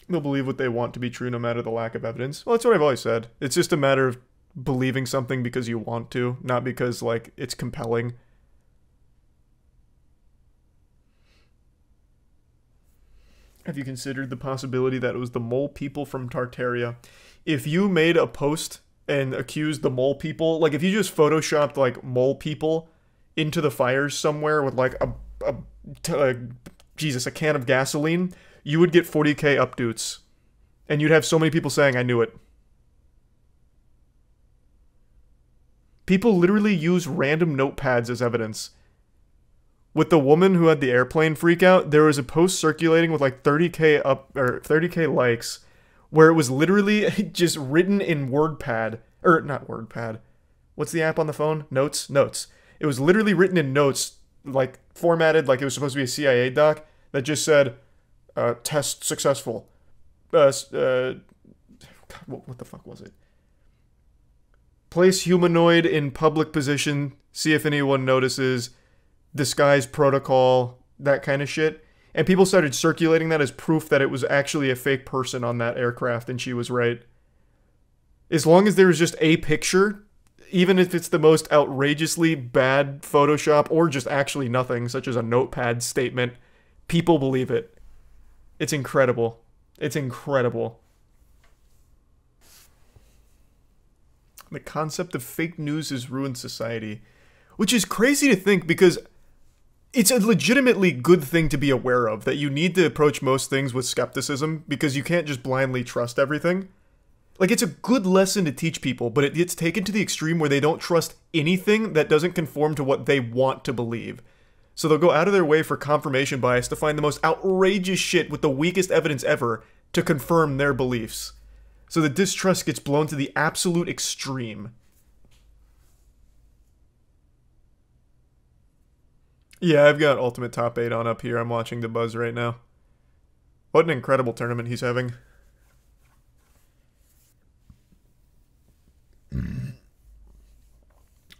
They'll believe what they want to be true no matter the lack of evidence. Well, that's what I've always said. It's just a matter of believing something because you want to, not because, like, it's compelling. Have you considered the possibility that it was the mole people from Tartaria? If you made a post and accused the mole people, like if you just photoshopped like mole people into the fires somewhere with like a can of gasoline, you would get 40k updates. And you'd have so many people saying, I knew it. People literally use random notepads as evidence. With the woman who had the airplane freak out, there was a post circulating with like 30k likes where it was literally just written in WordPad. Or, not WordPad. What's the app on the phone? Notes? Notes. It was literally written in notes, like, formatted like it was supposed to be a CIA doc, that just said, test successful. God, what the fuck was it? Place humanoid in public position, see if anyone notices, disguise protocol, that kind of shit. And people started circulating that as proof that it was actually a fake person on that aircraft, and she was right. As long as there was just a picture, even if it's the most outrageously bad Photoshop or just actually nothing, such as a notepad statement, people believe it. It's incredible. It's incredible. The concept of fake news has ruined society. Which is crazy to think because it's a legitimately good thing to be aware of, that you need to approach most things with skepticism because you can't just blindly trust everything. Like, it's a good lesson to teach people, but it gets taken to the extreme where they don't trust anything that doesn't conform to what they want to believe. So they'll go out of their way for confirmation bias to find the most outrageous shit with the weakest evidence ever to confirm their beliefs. So the distrust gets blown to the absolute extreme. Yeah, I've got Ultimate Top 8 on up here. I'm watching the Buzz right now. What an incredible tournament he's having.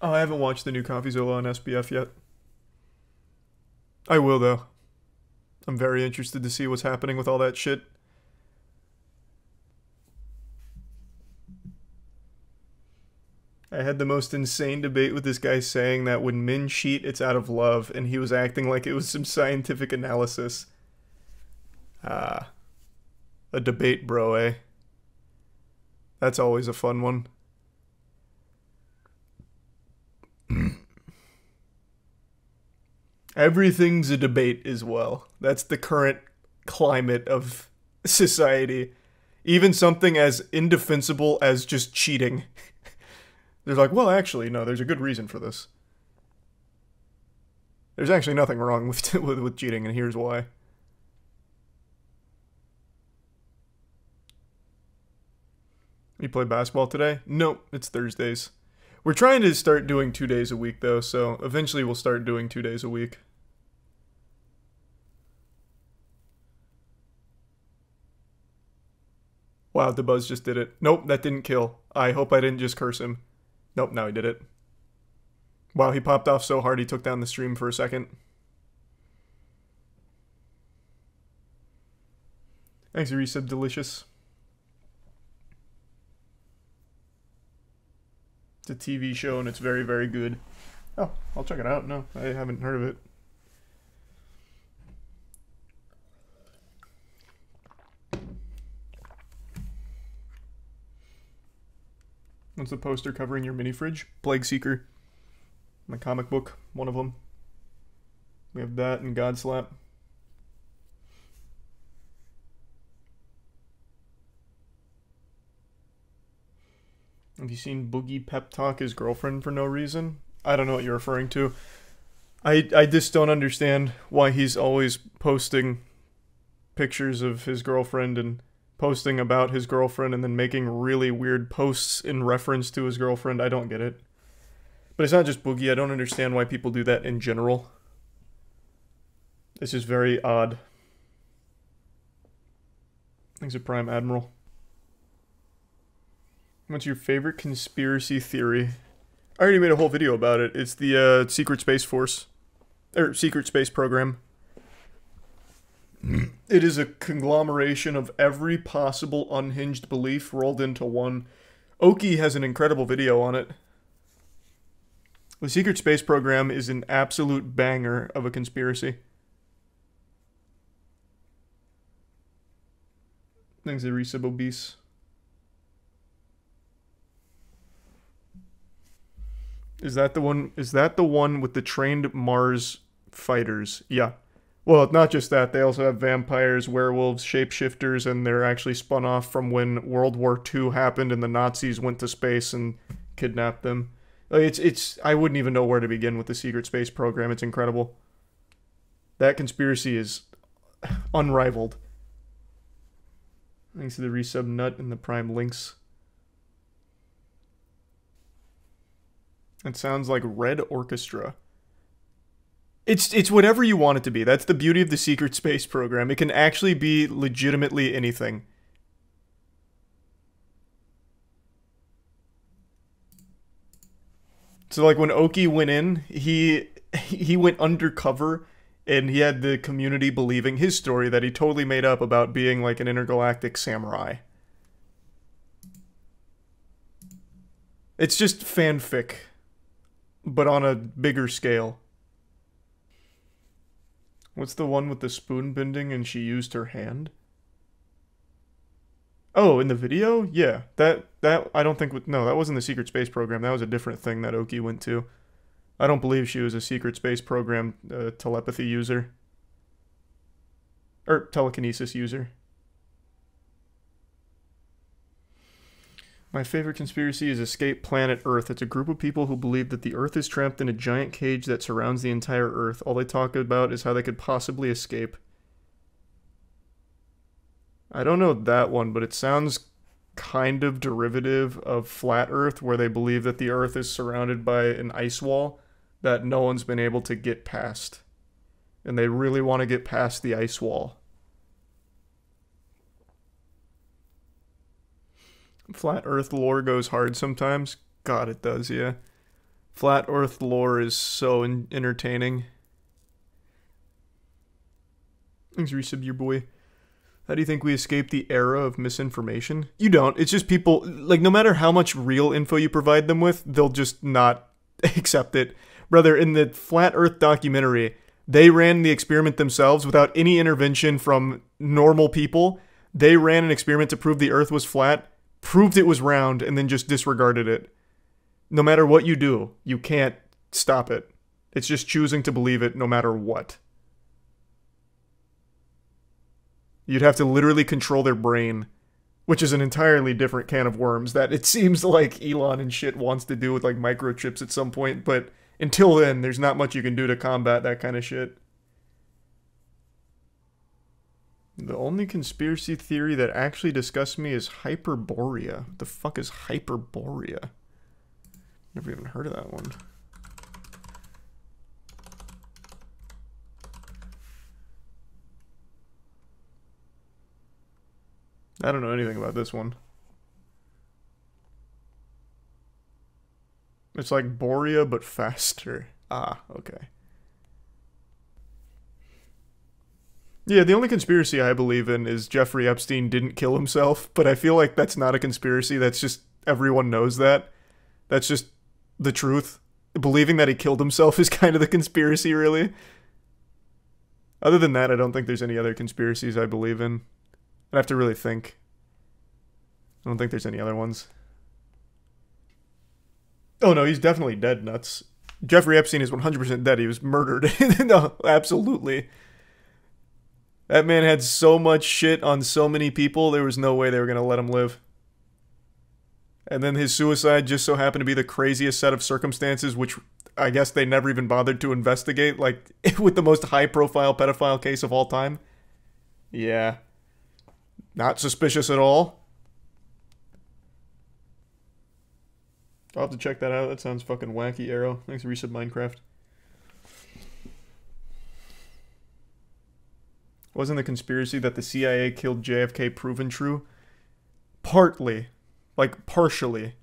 Oh, I haven't watched the new CoffeeZilla on SBF yet. I will, though. I'm very interested to see what's happening with all that shit. I had the most insane debate with this guy saying that when men cheat, it's out of love, and he was acting like it was some scientific analysis. Ah. A debate, bro, eh? That's always a fun one. Everything's a debate as well. That's the current climate of society. Even something as indefensible as just cheating. They're like, well, actually, no, there's a good reason for this. There's actually nothing wrong with with cheating, and here's why. You play basketball today? Nope, it's Thursdays. We're trying to start doing 2 days a week, though, so eventually we'll start doing 2 days a week. Wow, the buzz just did it. Nope, that didn't kill. I hope I didn't just curse him. Nope, now he did it. Wow, he popped off so hard he took down the stream for a second. Thanks, Resub Delicious. It's a TV show and it's very, very good. Oh, I'll check it out. No, I haven't heard of it. What's the poster covering your mini fridge? Plague Seeker. My comic book, one of them. We have that and Godslap. Have you seen Boogie pep talk his girlfriend for no reason? I don't know what you're referring to. I just don't understand why he's always posting pictures of his girlfriend and posting about his girlfriend and then making really weird posts in reference to his girlfriend. I don't get it. But it's not just Boogie. I don't understand why people do that in general. It's just very odd. Thanks a Prime Admiral. What's your favorite conspiracy theory? I already made a whole video about it. It's the Secret Space Force. Or Secret Space Program. It is a conglomeration of every possible unhinged belief rolled into one. Oki has an incredible video on it. The Secret Space Program is an absolute banger of a conspiracy. Thanks to Resub Obese. Is that the one with the trained Mars fighters? Yeah. Well, not just that, they also have vampires, werewolves, shapeshifters, and they're actually spun off from when World War II happened and the Nazis went to space and kidnapped them. I wouldn't even know where to begin with the Secret Space Program. It's incredible. That conspiracy is unrivaled. Thanks to the Resub Nut and the Prime Links. It sounds like Red Orchestra. It's whatever you want it to be. That's the beauty of the Secret Space Program. It can actually be legitimately anything. So like when Oki went in, he went undercover and he had the community believing his story that he totally made up about being like an intergalactic samurai. It's just fanfic, but on a bigger scale. What's the one with the spoon bending and she used her hand? Oh, in the video? Yeah, that I don't think, no, that wasn't the Secret Space Program. That was a different thing that Oki went to. I don't believe she was a Secret Space Program telepathy user. Or telekinesis user. My favorite conspiracy is Escape Planet Earth. It's a group of people who believe that the Earth is trapped in a giant cage that surrounds the entire Earth. All they talk about is how they could possibly escape. I don't know that one, but it sounds kind of derivative of Flat Earth, where they believe that the Earth is surrounded by an ice wall that no one's been able to get past. And they really want to get past the ice wall. Flat Earth lore goes hard sometimes. God, it does, yeah. Flat Earth lore is so entertaining. Thanks, resub your boy. How do you think we escape the era of misinformation? You don't. It's just people, like, no matter how much real info you provide them with, they'll just not accept it. Brother, in the Flat Earth documentary, they ran the experiment themselves without any intervention from normal people. They ran an experiment to prove the Earth was flat, proved it was round, and then just disregarded it. No matter what you do, you can't stop it. It's just choosing to believe it no matter what. You'd have to literally control their brain, which is an entirely different can of worms that it seems like Elon and shit wants to do with like microchips at some point, but until then, there's not much you can do to combat that kind of shit. The only conspiracy theory that actually disgusts me is Hyperborea. What the fuck is Hyperborea? Never even heard of that one. I don't know anything about this one. It's like Borea, but faster. Ah, okay. Yeah, the only conspiracy I believe in is Jeffrey Epstein didn't kill himself, but I feel like that's not a conspiracy. That's just, everyone knows that. That's just the truth. Believing that he killed himself is kind of the conspiracy, really. Other than that, I don't think there's any other conspiracies I believe in. I'd have to really think. I don't think there's any other ones. Oh no, he's definitely dead, nuts. Jeffrey Epstein is 100% dead. He was murdered. No, absolutely. That man had so much shit on so many people, there was no way they were going to let him live. And then his suicide just so happened to be the craziest set of circumstances, which I guess they never even bothered to investigate, like, with the most high-profile pedophile case of all time. Yeah. Not suspicious at all. I'll have to check that out. That sounds fucking wacky, Arrow. Thanks for resub Minecraft. Wasn't the conspiracy that the CIA killed JFK proven true? Partly. Like, partially.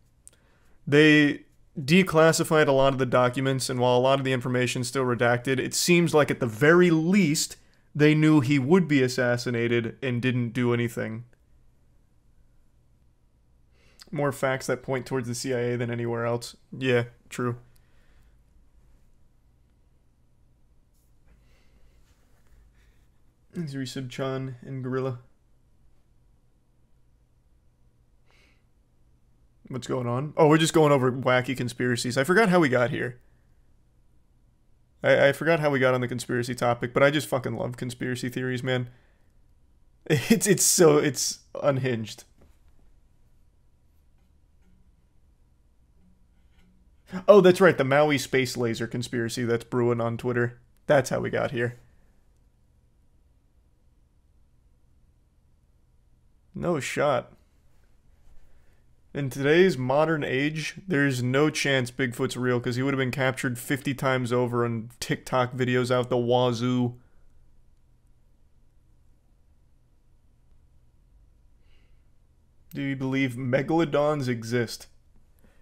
They declassified a lot of the documents, and while a lot of the information is still redacted, it seems like at the very least, they knew he would be assassinated and didn't do anything. More facts that point towards the CIA than anywhere else. Yeah, true. Thanks, resub Chan and Gorilla. What's going on? Oh, we're just going over wacky conspiracies. I forgot how we got here. I forgot how we got on the conspiracy topic, but I just fucking love conspiracy theories, man. It's unhinged. Oh, that's right, the Maui space laser conspiracy that's brewing on Twitter. That's how we got here. No shot. In today's modern age, there's no chance Bigfoot's real because he would have been captured 50 times over on TikTok videos out the wazoo. Do you believe megalodons exist?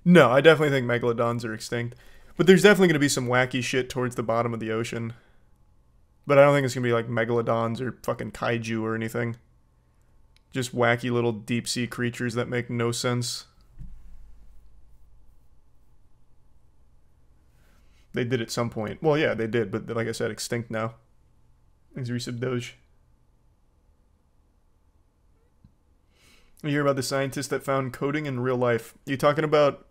No, I definitely think megalodons are extinct. But there's definitely going to be some wacky shit towards the bottom of the ocean. But I don't think it's going to be like megalodons or fucking kaiju or anything. Just wacky little deep-sea creatures that make no sense. They did at some point. Well, yeah, they did, but like I said, extinct now. Thanks, resub Doge. You hear about the scientist that found coding in real life. You talking about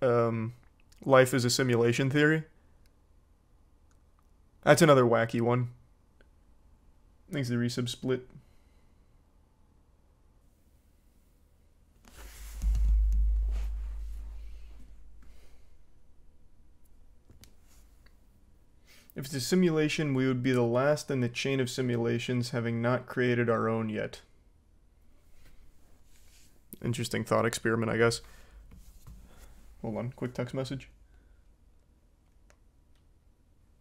life as a simulation theory? That's another wacky one. Thanks, the resub split. If it's a simulation, we would be the last in the chain of simulations, having not created our own yet. Interesting thought experiment, I guess. Hold on, quick text message.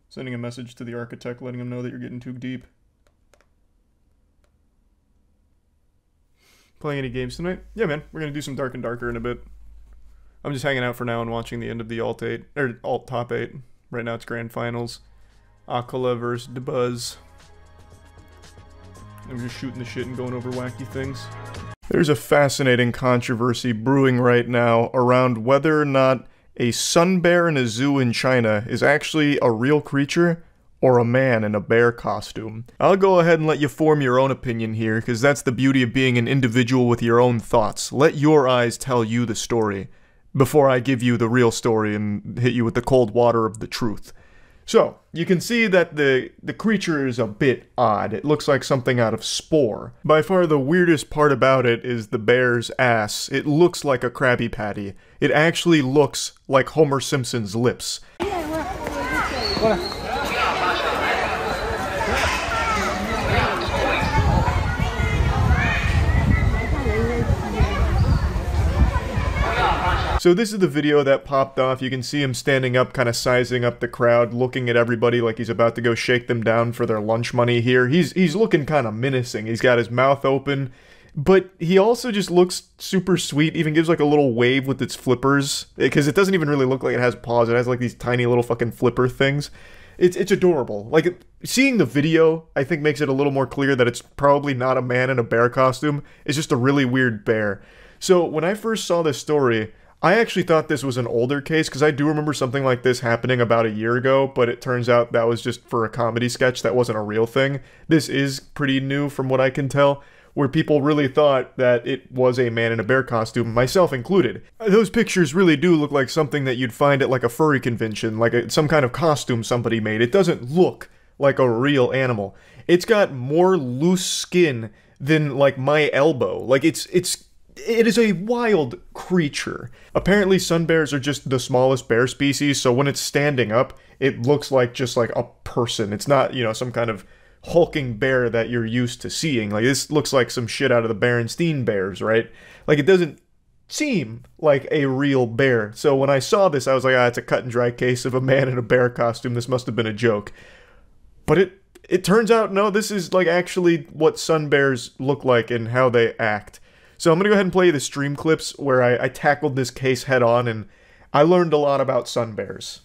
Sending a message to the architect, letting him know that you're getting too deep. Playing any games tonight? Yeah, man, we're gonna do some Dark and Darker in a bit. I'm just hanging out for now and watching the end of the Alt 8, or Alt Top 8. Right now it's Grand Finals. Akala versus DeBuzz. I'm just shooting the shit and going over wacky things. There's a fascinating controversy brewing right now around whether or not a sun bear in a zoo in China is actually a real creature or a man in a bear costume. I'll go ahead and let you form your own opinion here, because that's the beauty of being an individual with your own thoughts. Let your eyes tell you the story, before I give you the real story and hit you with the cold water of the truth. So, you can see that the creature is a bit odd. It looks like something out of Spore. By far the weirdest part about it is the bear's ass. It looks like a Krabby Patty. It actually looks like Homer Simpson's lips. So this is the video that popped off. You can see him standing up, kind of sizing up the crowd, looking at everybody like he's about to go shake them down for their lunch money here. He's looking kind of menacing. He's got his mouth open, but he also just looks super sweet, even gives like a little wave with its flippers, because it doesn't even really look like it has paws. It has like these tiny little fucking flipper things. It's adorable. Like, seeing the video, I think, makes it a little more clear that it's probably not a man in a bear costume. It's just a really weird bear. So when I first saw this story, I actually thought this was an older case, because I do remember something like this happening about a year ago, but it turns out that was just for a comedy sketch. That wasn't a real thing. This is pretty new from what I can tell, where people really thought that it was a man in a bear costume, myself included. Those pictures really do look like something that you'd find at like a furry convention, like some kind of costume somebody made. It doesn't look like a real animal. It's got more loose skin than like my elbow. Like it is a wild creature. Apparently sun bears are just the smallest bear species, so when it's standing up, it looks like just like a person. It's not, you know, some kind of hulking bear that you're used to seeing. Like, this looks like some shit out of the Berenstein Bears, right? Like, it doesn't seem like a real bear. So when I saw this, I was like, ah, it's a cut and dry case of a man in a bear costume. This must have been a joke. But it turns out, no, this is like actually what sun bears look like and how they act. So I'm going to go ahead and play the stream clips where I tackled this case head on, and I learned a lot about sun bears.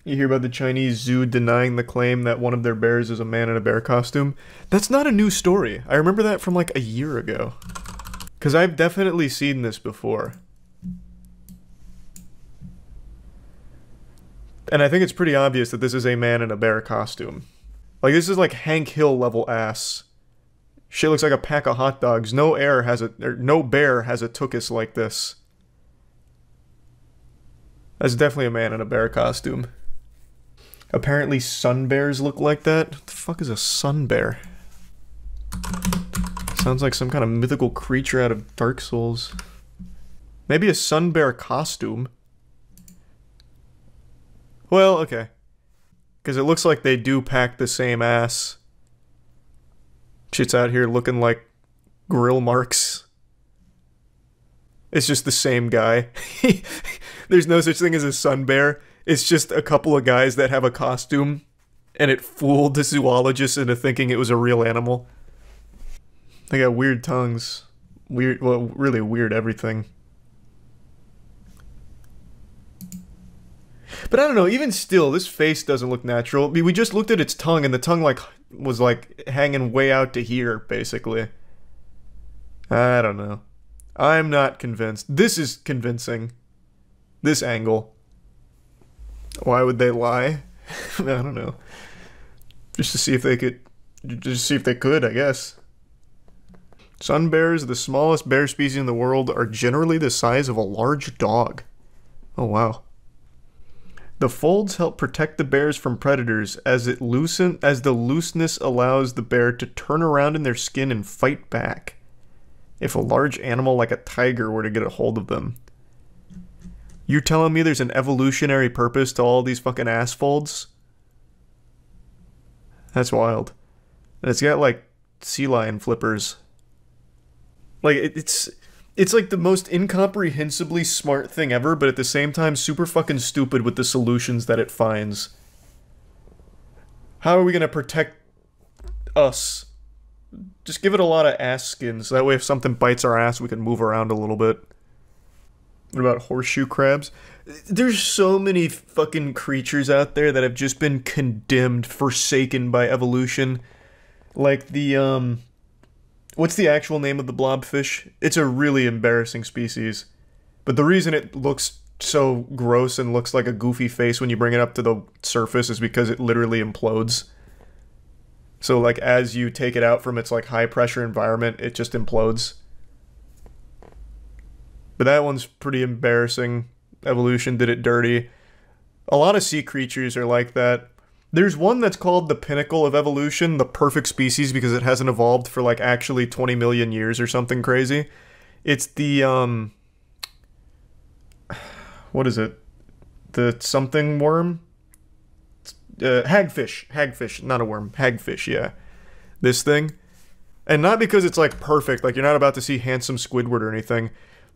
You hear about the Chinese zoo denying the claim that one of their bears is a man in a bear costume? That's not a new story. I remember that from like a year ago. Because I've definitely seen this before. And I think it's pretty obvious that this is a man in a bear costume. Like, this is like Hank Hill level ass. Shit looks like a pack of hot dogs. No bear has a tuchus like this. That's definitely a man in a bear costume. Apparently sun bears look like that. What the fuck is a sun bear? Sounds like some kind of mythical creature out of Dark Souls. Maybe a sun bear costume. Well, okay. Because it looks like they do pack the same ass. Shit's out here looking like grill marks. It's just the same guy. There's no such thing as a sun bear. It's just a couple of guys that have a costume, and it fooled the zoologists into thinking it was a real animal. They got weird tongues. Weird, well, really weird everything. But I don't know, even still, this face doesn't look natural. I mean, we just looked at its tongue, and the tongue, like, was, like, hanging way out to here, basically. I don't know. I'm not convinced. This is convincing. This angle. Why would they lie? I don't know. Just to see if they could... Just see if they could, I guess. Sun bears, the smallest bear species in the world, are generally the size of a large dog. Oh, wow. The folds help protect the bears from predators as the looseness allows the bear to turn around in their skin and fight back if a large animal like a tiger were to get a hold of them. You're telling me there's an evolutionary purpose to all these fucking ass folds? That's wild. And it's got like sea lion flippers. Like it's like the most incomprehensibly smart thing ever, but at the same time super fucking stupid with the solutions that it finds. How are we gonna protect us? Just give it a lot of ass skin, so that way if something bites our ass, we can move around a little bit. What about horseshoe crabs? There's so many fucking creatures out there that have just been condemned, forsaken by evolution. Like the, what's the actual name of the blobfish? It's a really embarrassing species. But the reason it looks so gross and looks like a goofy face when you bring it up to the surface is because it literally implodes. So, like, as you take it out from its, like, high-pressure environment, it just implodes. But that one's pretty embarrassing. Evolution did it dirty. A lot of sea creatures are like that. There's one that's called the pinnacle of evolution, the perfect species, because it hasn't evolved for, like, actually 20 million years or something crazy. It's the, what is it? The something worm? Hagfish, not a worm. Hagfish, yeah. This thing. And not because it's, like, perfect, like, you're not about to see handsome Squidward or anything.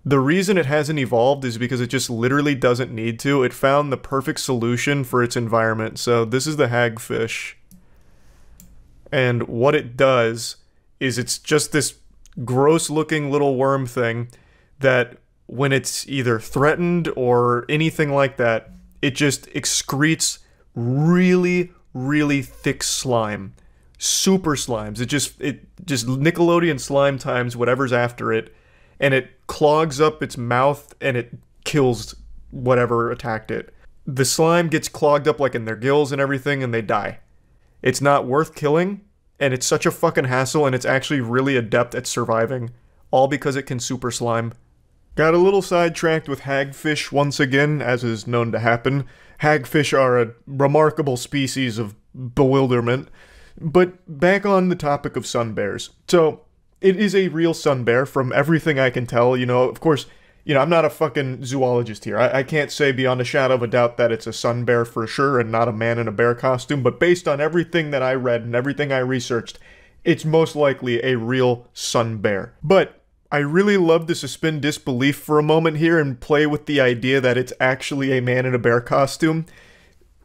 The reason it hasn't evolved is because it just literally doesn't need to. It found the perfect solution for its environment. So this is the hagfish. And what it does is it's just this gross-looking little worm thing that when it's either threatened or anything like that, it just excretes really, really thick slime. Super slimes. It just Nickelodeon slime times whatever's after it, and it clogs up its mouth and it kills whatever attacked it. The slime gets clogged up like in their gills and everything, and they die. It's not worth killing, and it's such a fucking hassle, and it's actually really adept at surviving, all because it can super slime. Got a little sidetracked with hagfish once again, as is known to happen. Hagfish are a remarkable species of bewilderment. But back on the topic of sun bears. So, it is a real sun bear from everything I can tell. You know, of course, you know, I'm not a fucking zoologist here. I can't say beyond a shadow of a doubt that it's a sun bear for sure and not a man in a bear costume. But based on everything that I read and everything I researched, it's most likely a real sun bear. But I really love to suspend disbelief for a moment here and play with the idea that it's actually a man in a bear costume.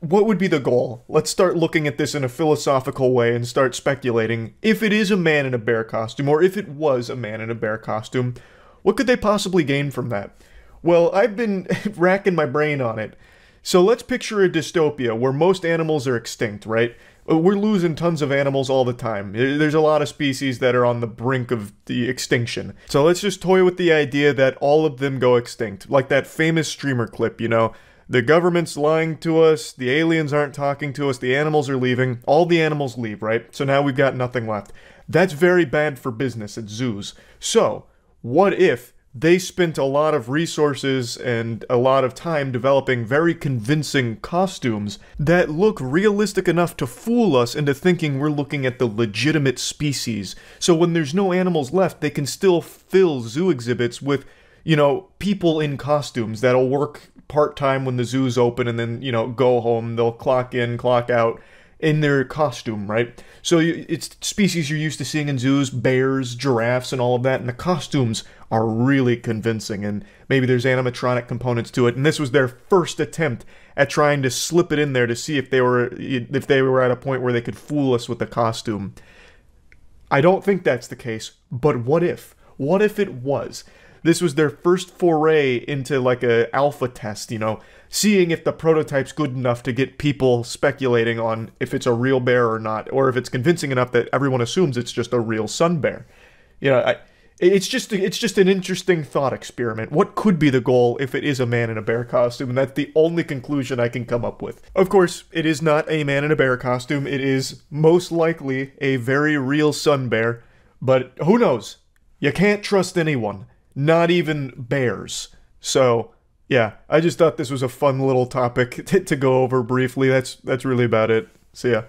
What would be the goal? Let's start looking at this in a philosophical way and start speculating. If it is a man in a bear costume, or if it was a man in a bear costume, what could they possibly gain from that? Well, I've been racking my brain on it. So let's picture a dystopia where most animals are extinct, right? We're losing tons of animals all the time. There's a lot of species that are on the brink of the extinction. So let's just toy with the idea that all of them go extinct. Like that famous streamer clip, you know? The government's lying to us, the aliens aren't talking to us, the animals are leaving. All the animals leave, right? So now we've got nothing left. That's very bad for business at zoos. So, what if they spent a lot of resources and a lot of time developing very convincing costumes that look realistic enough to fool us into thinking we're looking at the legitimate species. So when there's no animals left, they can still fill zoo exhibits with, you know, people in costumes that'll work part-time when the zoo's open and then, you know, go home. They'll clock in, clock out in their costume, right? So it's species you're used to seeing in zoos, bears, giraffes, and all of that, and the costumes are really convincing, and maybe there's animatronic components to it, and this was their first attempt at trying to slip it in there to see if they were at a point where they could fool us with the costume. I don't think that's the case, but what if? What if it was? This was their first foray into like a alpha test, you know, seeing if the prototype's good enough to get people speculating on if it's a real bear or not, or if it's convincing enough that everyone assumes it's just a real sun bear. You know, it's just an interesting thought experiment. What could be the goal if it is a man in a bear costume? And that's the only conclusion I can come up with. Of course, it is not a man in a bear costume. It is most likely a very real sun bear, but who knows? You can't trust anyone. Not even bears. So, yeah, I just thought this was a fun little topic to go over briefly. That's really about it. See ya.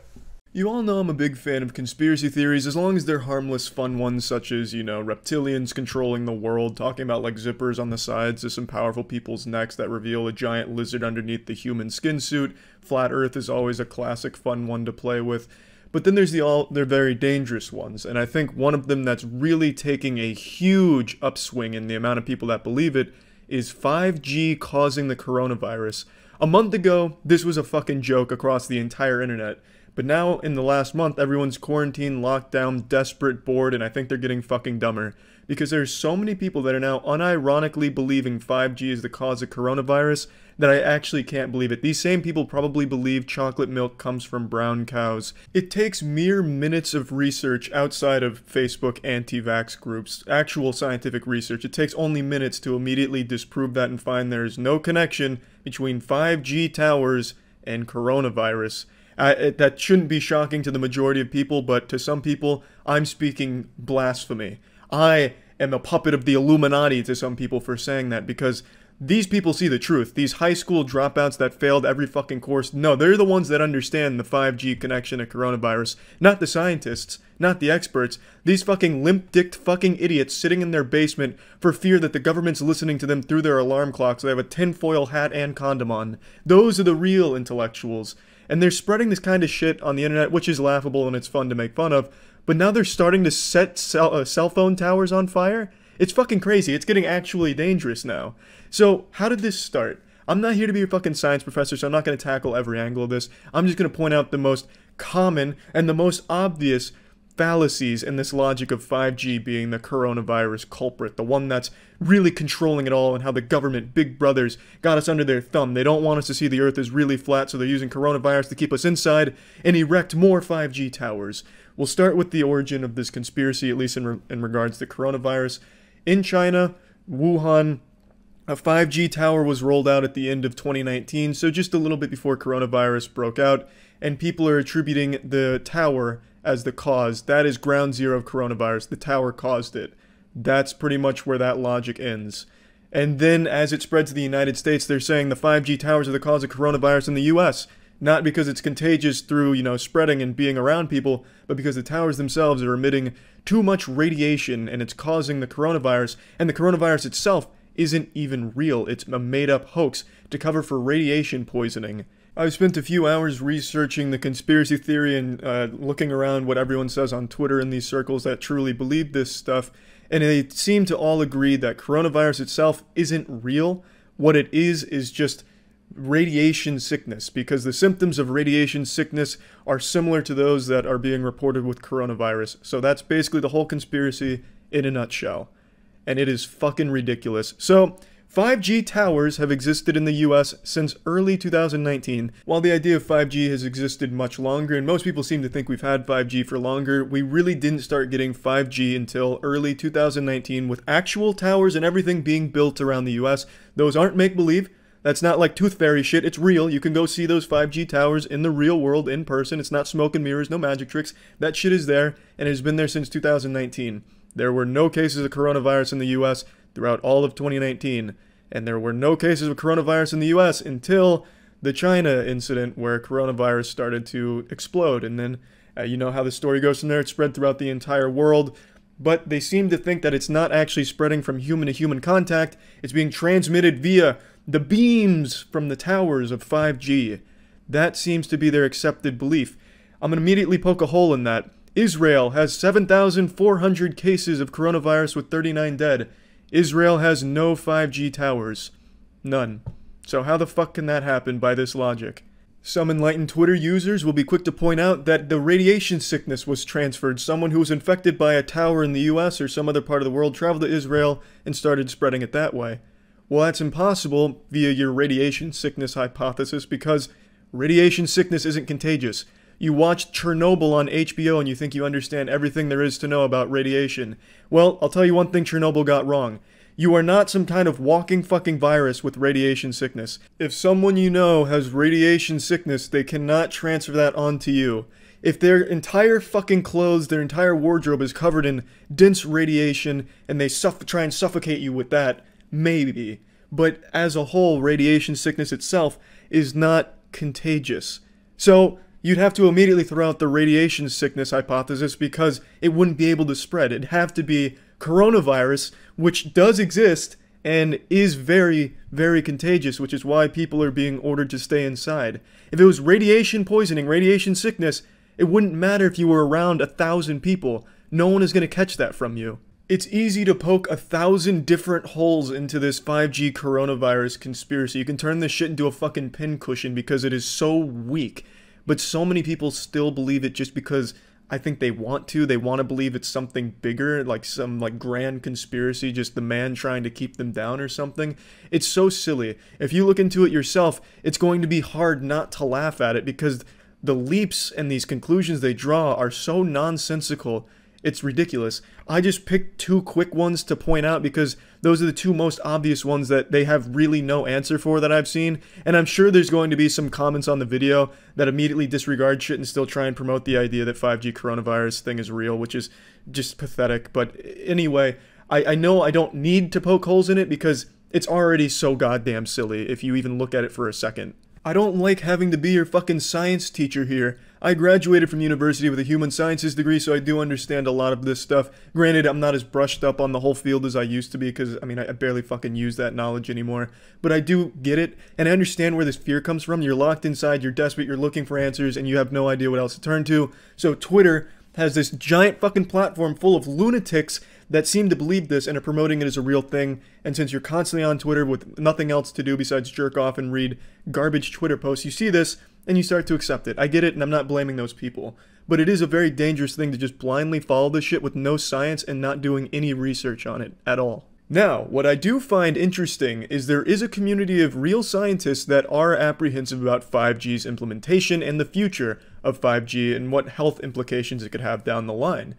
You all know I'm a big fan of conspiracy theories, as long as they're harmless, fun ones such as, you know, reptilians controlling the world, talking about like zippers on the sides of some powerful people's necks that reveal a giant lizard underneath the human skin suit. Flat Earth is always a classic fun one to play with. But then there's they're very dangerous ones, and I think one of them that's really taking a huge upswing in the amount of people that believe it is 5G causing the coronavirus. A month ago, this was a fucking joke across the entire internet, But now, in the last month, everyone's quarantined, locked down, desperate, bored, and I think they're getting fucking dumber. Because there's so many people that are now unironically believing 5G is the cause of coronavirus that I actually can't believe it. These same people probably believe chocolate milk comes from brown cows. It takes mere minutes of research outside of Facebook anti-vax groups, actual scientific research. It takes only minutes to immediately disprove that and find there's no connection between 5G towers and coronavirus. That shouldn't be shocking to the majority of people, but to some people, I'm speaking blasphemy. I am a puppet of the Illuminati to some people for saying that, because these people see the truth. These high school dropouts that failed every fucking course, no, they're the ones that understand the 5G connection to coronavirus. Not the scientists, not the experts. These fucking limp-dicked fucking idiots sitting in their basement for fear that the government's listening to them through their alarm clock so they have a tinfoil hat and condom on. Those are the real intellectuals. And they're spreading this kind of shit on the internet, which is laughable and it's fun to make fun of. But now they're starting to set cell phone towers on fire? It's fucking crazy. It's getting actually dangerous now. So, how did this start? I'm not here to be a fucking science professor, so I'm not going to tackle every angle of this. I'm just going to point out the most common and the most obvious fallacies in this logic of 5G being the coronavirus culprit, the one that's really controlling it all, and how the government, big brothers, got us under their thumb. They don't want us to see the earth is really flat, so they're using coronavirus to keep us inside and erect more 5G towers. We'll start with the origin of this conspiracy, at least in regards to coronavirus. In China, Wuhan, a 5G tower was rolled out at the end of 2019, so just a little bit before coronavirus broke out, and people are attributing the tower as the cause. That is ground zero of coronavirus. The tower caused it. That's pretty much where that logic ends. And then as it spread to the United States, they're saying the 5G towers are the cause of coronavirus in the US. Not because it's contagious through, spreading and being around people, but because the towers themselves are emitting too much radiation and it's causing the coronavirus, and the coronavirus itself isn't even real. It's a made-up hoax to cover for radiation poisoning. I've spent a few hours researching the conspiracy theory and looking around what everyone says on Twitter in these circles that truly believe this stuff, and they seem to all agree that coronavirus itself isn't real. What it is just radiation sickness, because the symptoms of radiation sickness are similar to those that are being reported with coronavirus. So that's basically the whole conspiracy in a nutshell. And it is fucking ridiculous. So, 5G towers have existed in the US since early 2019. While the idea of 5G has existed much longer, and most people seem to think we've had 5G for longer, we really didn't start getting 5G until early 2019 with actual towers and everything being built around the US. Those aren't make-believe. That's not like Tooth Fairy shit. It's real. You can go see those 5G towers in the real world, in person. It's not smoke and mirrors, no magic tricks. That shit is there, and it has been there since 2019. There were no cases of coronavirus in the US throughout all of 2019, and there were no cases of coronavirus in the US until the China incident where coronavirus started to explode, and then you know how the story goes from there. It spread throughout the entire world, but they seem to think that it's not actually spreading from human to human contact. It's being transmitted via the beams from the towers of 5G. That seems to be their accepted belief. I'm going to immediately poke a hole in that. Israel has 7,400 cases of coronavirus with 39 dead. Israel has no 5G towers. None. So how the fuck can that happen by this logic? Some enlightened Twitter users will be quick to point out that the radiation sickness was transferred. Someone who was infected by a tower in the US or some other part of the world traveled to Israel and started spreading it that way. Well, that's impossible via your radiation sickness hypothesis, because radiation sickness isn't contagious. You watched Chernobyl on HBO and you think you understand everything there is to know about radiation. Well, I'll tell you one thing Chernobyl got wrong. You are not some kind of walking fucking virus with radiation sickness. If someone you know has radiation sickness, they cannot transfer that onto you. If their entire fucking clothes, their entire wardrobe is covered in dense radiation and they try and suffocate you with that, maybe. But as a whole, radiation sickness itself is not contagious. So you'd have to immediately throw out the radiation sickness hypothesis because it wouldn't be able to spread. It'd have to be coronavirus, which does exist and is very, very contagious, which is why people are being ordered to stay inside. If it was radiation poisoning, radiation sickness, it wouldn't matter if you were around 1,000 people. No one is going to catch that from you. It's easy to poke 1,000 different holes into this 5G coronavirus conspiracy. You can turn this shit into a fucking pincushion because it is so weak. but so many people still believe it just because I think they want to. They want to believe it's something bigger, like some like grand conspiracy, just the man trying to keep them down or something. It's so silly. If you look into it yourself, it's going to be hard not to laugh at it because the leaps and these conclusions they draw are so nonsensical. It's ridiculous. I just picked two quick ones to point out because those are the two most obvious ones that they have really no answer for that I've seen. And I'm sure there's going to be some comments on the video that immediately disregard shit and still try and promote the idea that 5G coronavirus thing is real, which is just pathetic. But anyway, I know I don't need to poke holes in it because it's already so goddamn silly if you even look at it for a second. I don't like having to be your fucking science teacher here. I graduated from university with a human sciences degree, so I do understand a lot of this stuff. Granted, I'm not as brushed up on the whole field as I used to be, because, I mean, I barely fucking use that knowledge anymore. But I do get it, and I understand where this fear comes from. You're locked inside, you're desperate, you're looking for answers, and you have no idea what else to turn to. So Twitter has this giant fucking platform full of lunatics that seem to believe this and are promoting it as a real thing. And since you're constantly on Twitter with nothing else to do besides jerk off and read garbage Twitter posts, you see this and you start to accept it. I get it, and I'm not blaming those people. But it is a very dangerous thing to just blindly follow this shit with no science and not doing any research on it at all. Now, what I do find interesting is there is a community of real scientists that are apprehensive about 5G's implementation and the future of 5G and what health implications it could have down the line.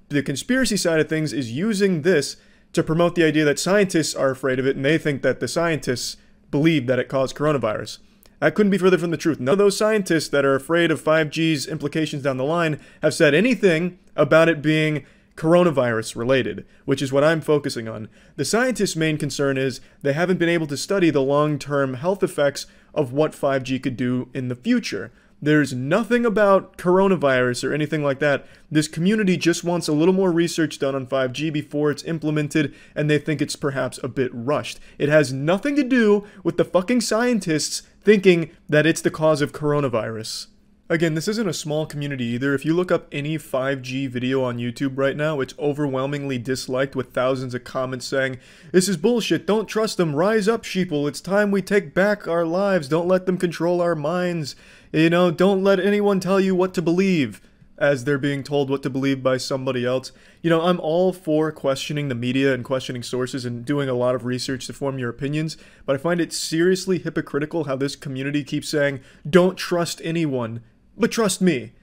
The conspiracy side of things is using this to promote the idea that scientists are afraid of it and they think that the scientists believe that it caused coronavirus. That couldn't be further from the truth. None of those scientists that are afraid of 5G's implications down the line have said anything about it being coronavirus related, which is what I'm focusing on. The scientists' main concern is they haven't been able to study the long-term health effects of what 5G could do in the future. There's nothing about coronavirus or anything like that. This community just wants a little more research done on 5G before it's implemented, and they think it's perhaps a bit rushed. It has nothing to do with the fucking scientists thinking that it's the cause of coronavirus. Again, this isn't a small community either. If you look up any 5G video on YouTube right now, it's overwhelmingly disliked with thousands of comments saying, "This is bullshit, don't trust them, rise up sheeple, it's time we take back our lives, don't let them control our minds, you know, don't let anyone tell you what to believe," as they're being told what to believe by somebody else. You know, I'm all for questioning the media and questioning sources and doing a lot of research to form your opinions, but I find it seriously hypocritical how this community keeps saying, "Don't trust anyone, but trust me."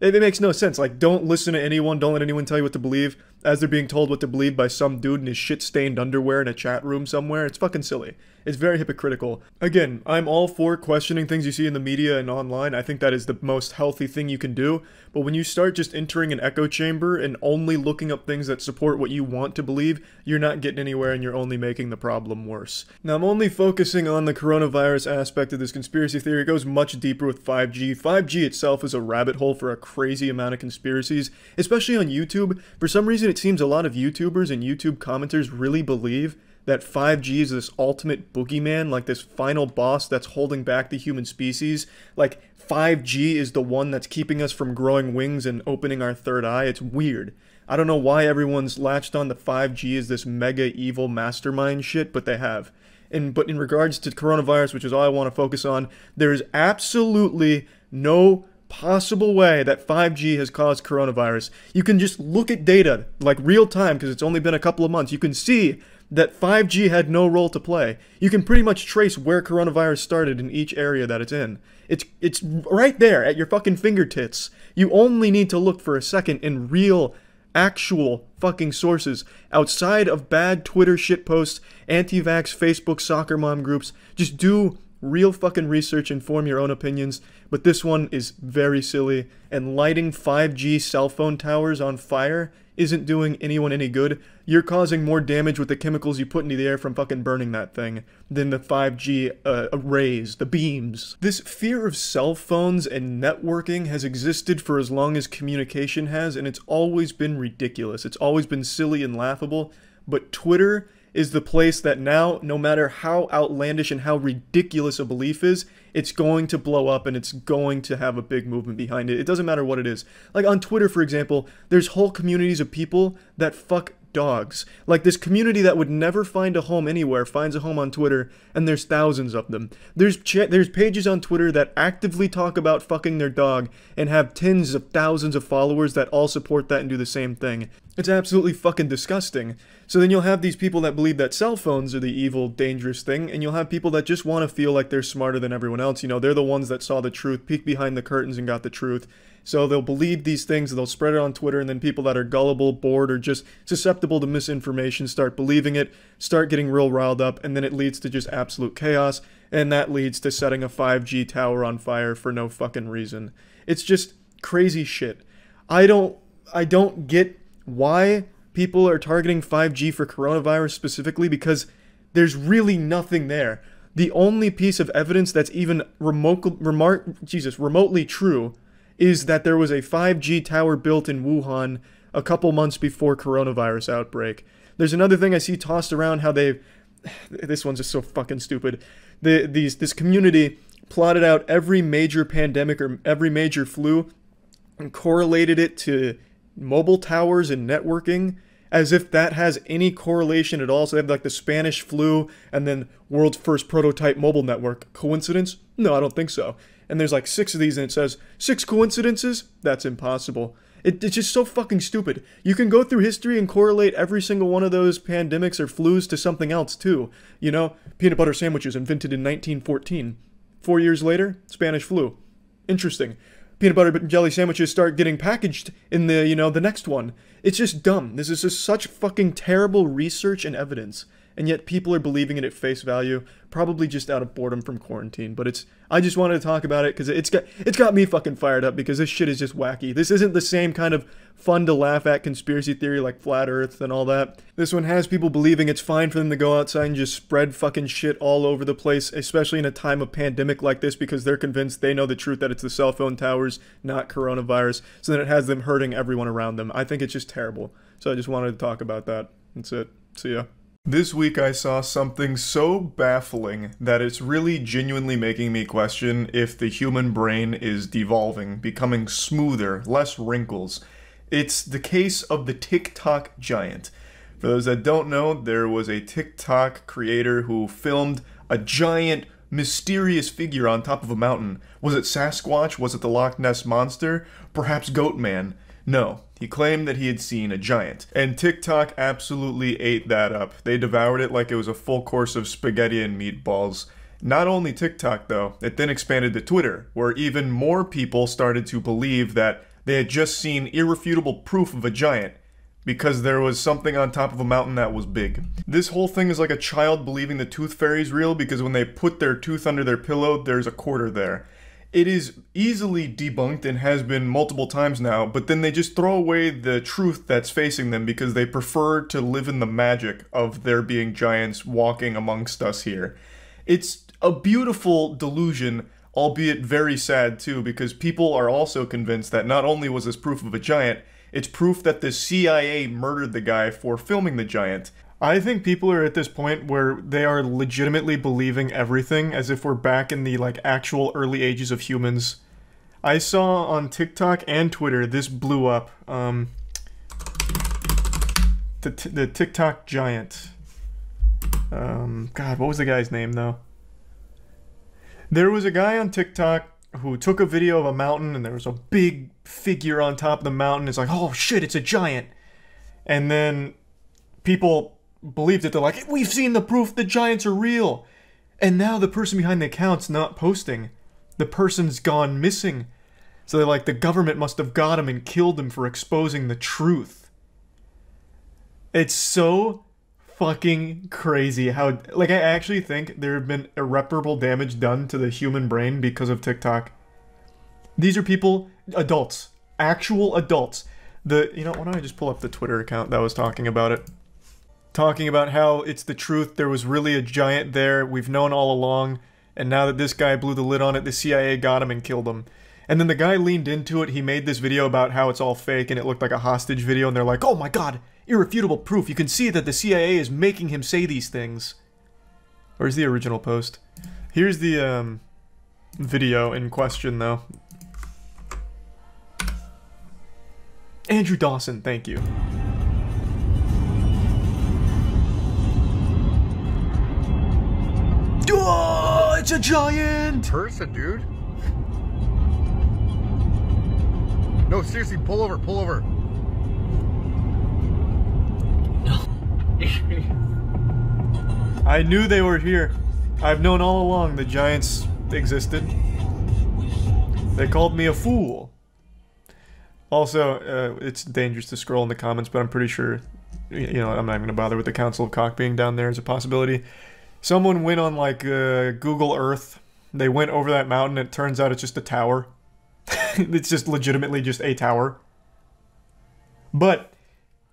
It makes no sense. Like, don't listen to anyone, don't let anyone tell you what to believe, as they're being told what to believe by some dude in his shit-stained underwear in a chat room somewhere. It's fucking silly. It's very hypocritical. Again, I'm all for questioning things you see in the media and online. I think that is the most healthy thing you can do. But when you start just entering an echo chamber and only looking up things that support what you want to believe, you're not getting anywhere and you're only making the problem worse. Now, I'm only focusing on the coronavirus aspect of this conspiracy theory. It goes much deeper with 5G. 5G itself is a rabbit hole for a crazy amount of conspiracies, especially on YouTube. For some reason, it seems a lot of YouTubers and YouTube commenters really believe that 5G is this ultimate boogeyman, like this final boss that's holding back the human species. Like, 5G is the one that's keeping us from growing wings and opening our third eye. It's weird. I don't know why everyone's latched on to 5G as this mega evil mastermind shit, but they have. But in regards to coronavirus, which is all I want to focus on, there is absolutely no possible way that 5G has caused coronavirus. You can just look at data, like real time, because it's only been a couple of months. You can see that 5G had no role to play. You can pretty much trace where coronavirus started in each area that it's in. It's right there at your fucking fingertips. You only need to look for a second in real, actual fucking sources outside of bad Twitter shitposts, anti-vax Facebook soccer mom groups. Just do real fucking research and form your own opinions. But this one is very silly, and lighting 5G cell phone towers on fire isn't doing anyone any good. You're causing more damage with the chemicals you put into the air from fucking burning that thing than the 5G arrays, the beams. This fear of cell phones and networking has existed for as long as communication has, and it's always been ridiculous. It's always been silly and laughable, but Twitter is the place that now, no matter how outlandish and how ridiculous a belief is, it's going to blow up and it's going to have a big movement behind it. It doesn't matter what it is. Like on Twitter, for example, there's whole communities of people that fuck dogs. Like, this community that would never find a home anywhere finds a home on Twitter, and there's thousands of them. There's pages on Twitter that actively talk about fucking their dog and have tens of thousands of followers that all support that and do the same thing. It's absolutely fucking disgusting. So then you'll have these people that believe that cell phones are the evil, dangerous thing, and you'll have people that just want to feel like they're smarter than everyone else. You know, they're the ones that saw the truth, peeked behind the curtains and got the truth. So they'll believe these things, they'll spread it on Twitter, and then people that are gullible, bored, or just susceptible to misinformation start believing it, start getting real riled up, and then it leads to just absolute chaos, and that leads to setting a 5G tower on fire for no fucking reason. It's just crazy shit. I don't get why people are targeting 5G for coronavirus specifically, because there's really nothing there. The only piece of evidence that's even remotely true is that there was a 5G tower built in Wuhan a couple months before coronavirus outbreak. There's another thing I see tossed around, how this one's just so fucking stupid. This community plotted out every major pandemic or every major flu and correlated it to mobile towers and networking, as if that has any correlation at all. So they have like the Spanish flu and then world's first prototype mobile network. Coincidence? No, I don't think so. And there's like 6 of these and it says 6 coincidences? That's impossible. It's just so fucking stupid. You can go through history and correlate every single one of those pandemics or flus to something else too. You know, peanut butter sandwiches invented in 1914. 4 years later, Spanish flu. Interesting. Peanut butter and jelly sandwiches start getting packaged in the, you know, the next one. It's just dumb. This is just such fucking terrible research and evidence. And yet people are believing it at face value, probably just out of boredom from quarantine. But I just wanted to talk about it because it's got me fucking fired up, because this shit is just wacky. This isn't the same kind of fun to laugh at conspiracy theory like flat earth and all that. This one has people believing it's fine for them to go outside and just spread fucking shit all over the place, especially in a time of pandemic like this, because they're convinced they know the truth that it's the cell phone towers, not coronavirus. So then it has them hurting everyone around them. I think it's just terrible. So I just wanted to talk about that. That's it. See ya. This week I saw something so baffling that it's really genuinely making me question if the human brain is devolving, becoming smoother, less wrinkles. It's the case of the TikTok giant. For those that don't know, there was a TikTok creator who filmed a giant, mysterious figure on top of a mountain. Was it Sasquatch? Was it the Loch Ness Monster? Perhaps Goatman? No. He claimed that he had seen a giant, and TikTok absolutely ate that up. They devoured it like it was a full course of spaghetti and meatballs. Not only TikTok though, it then expanded to Twitter, where even more people started to believe that they had just seen irrefutable proof of a giant, because there was something on top of a mountain that was big. This whole thing is like a child believing the tooth fairy's real because when they put their tooth under their pillow, there's a quarter there. It is easily debunked and has been multiple times now, but then they just throw away the truth that's facing them because they prefer to live in the magic of there being giants walking amongst us here. It's a beautiful delusion, albeit very sad too, because people are also convinced that not only was this proof of a giant, it's proof that the CIA murdered the guy for filming the giant. I think people are at this point where they are legitimately believing everything as if we're back in the like actual early ages of humans. I saw on TikTok and Twitter, this blew up, the TikTok giant. God, what was the guy's name though? There was a guy on TikTok who took a video of a mountain and there was a big figure on top of the mountain. It's like, oh shit, it's a giant. And then people believed it. They're like, we've seen the proof, the giants are real. And now the person behind the account's not posting. The person's gone missing. So they're like, the government must have got him and killed him for exposing the truth. It's so fucking crazy how, like, I actually think there have been irreparable damage done to the human brain because of TikTok. These are people, adults, actual adults. Why don't I just pull up the Twitter account that was talking about it? Talking about how it's the truth, there was really a giant there, we've known all along, and now that this guy blew the lid on it, the CIA got him and killed him. And then the guy leaned into it, he made this video about how it's all fake and it looked like a hostage video, and they're like, oh my god, irrefutable proof, you can see that the CIA is making him say these things. Where's the original post? Here's the video in question though. Andrew Dawson, thank you. That's a giant! Person, dude. No, seriously, pull over, pull over. I knew they were here. I've known all along the giants existed. They called me a fool. Also, it's dangerous to scroll in the comments, but I'm pretty sure, you know, I'm not even gonna bother with the Council of Cock being down there as a possibility. Someone went on, like, Google Earth. They went over that mountain, and it turns out it's just a tower. It's just legitimately just a tower. But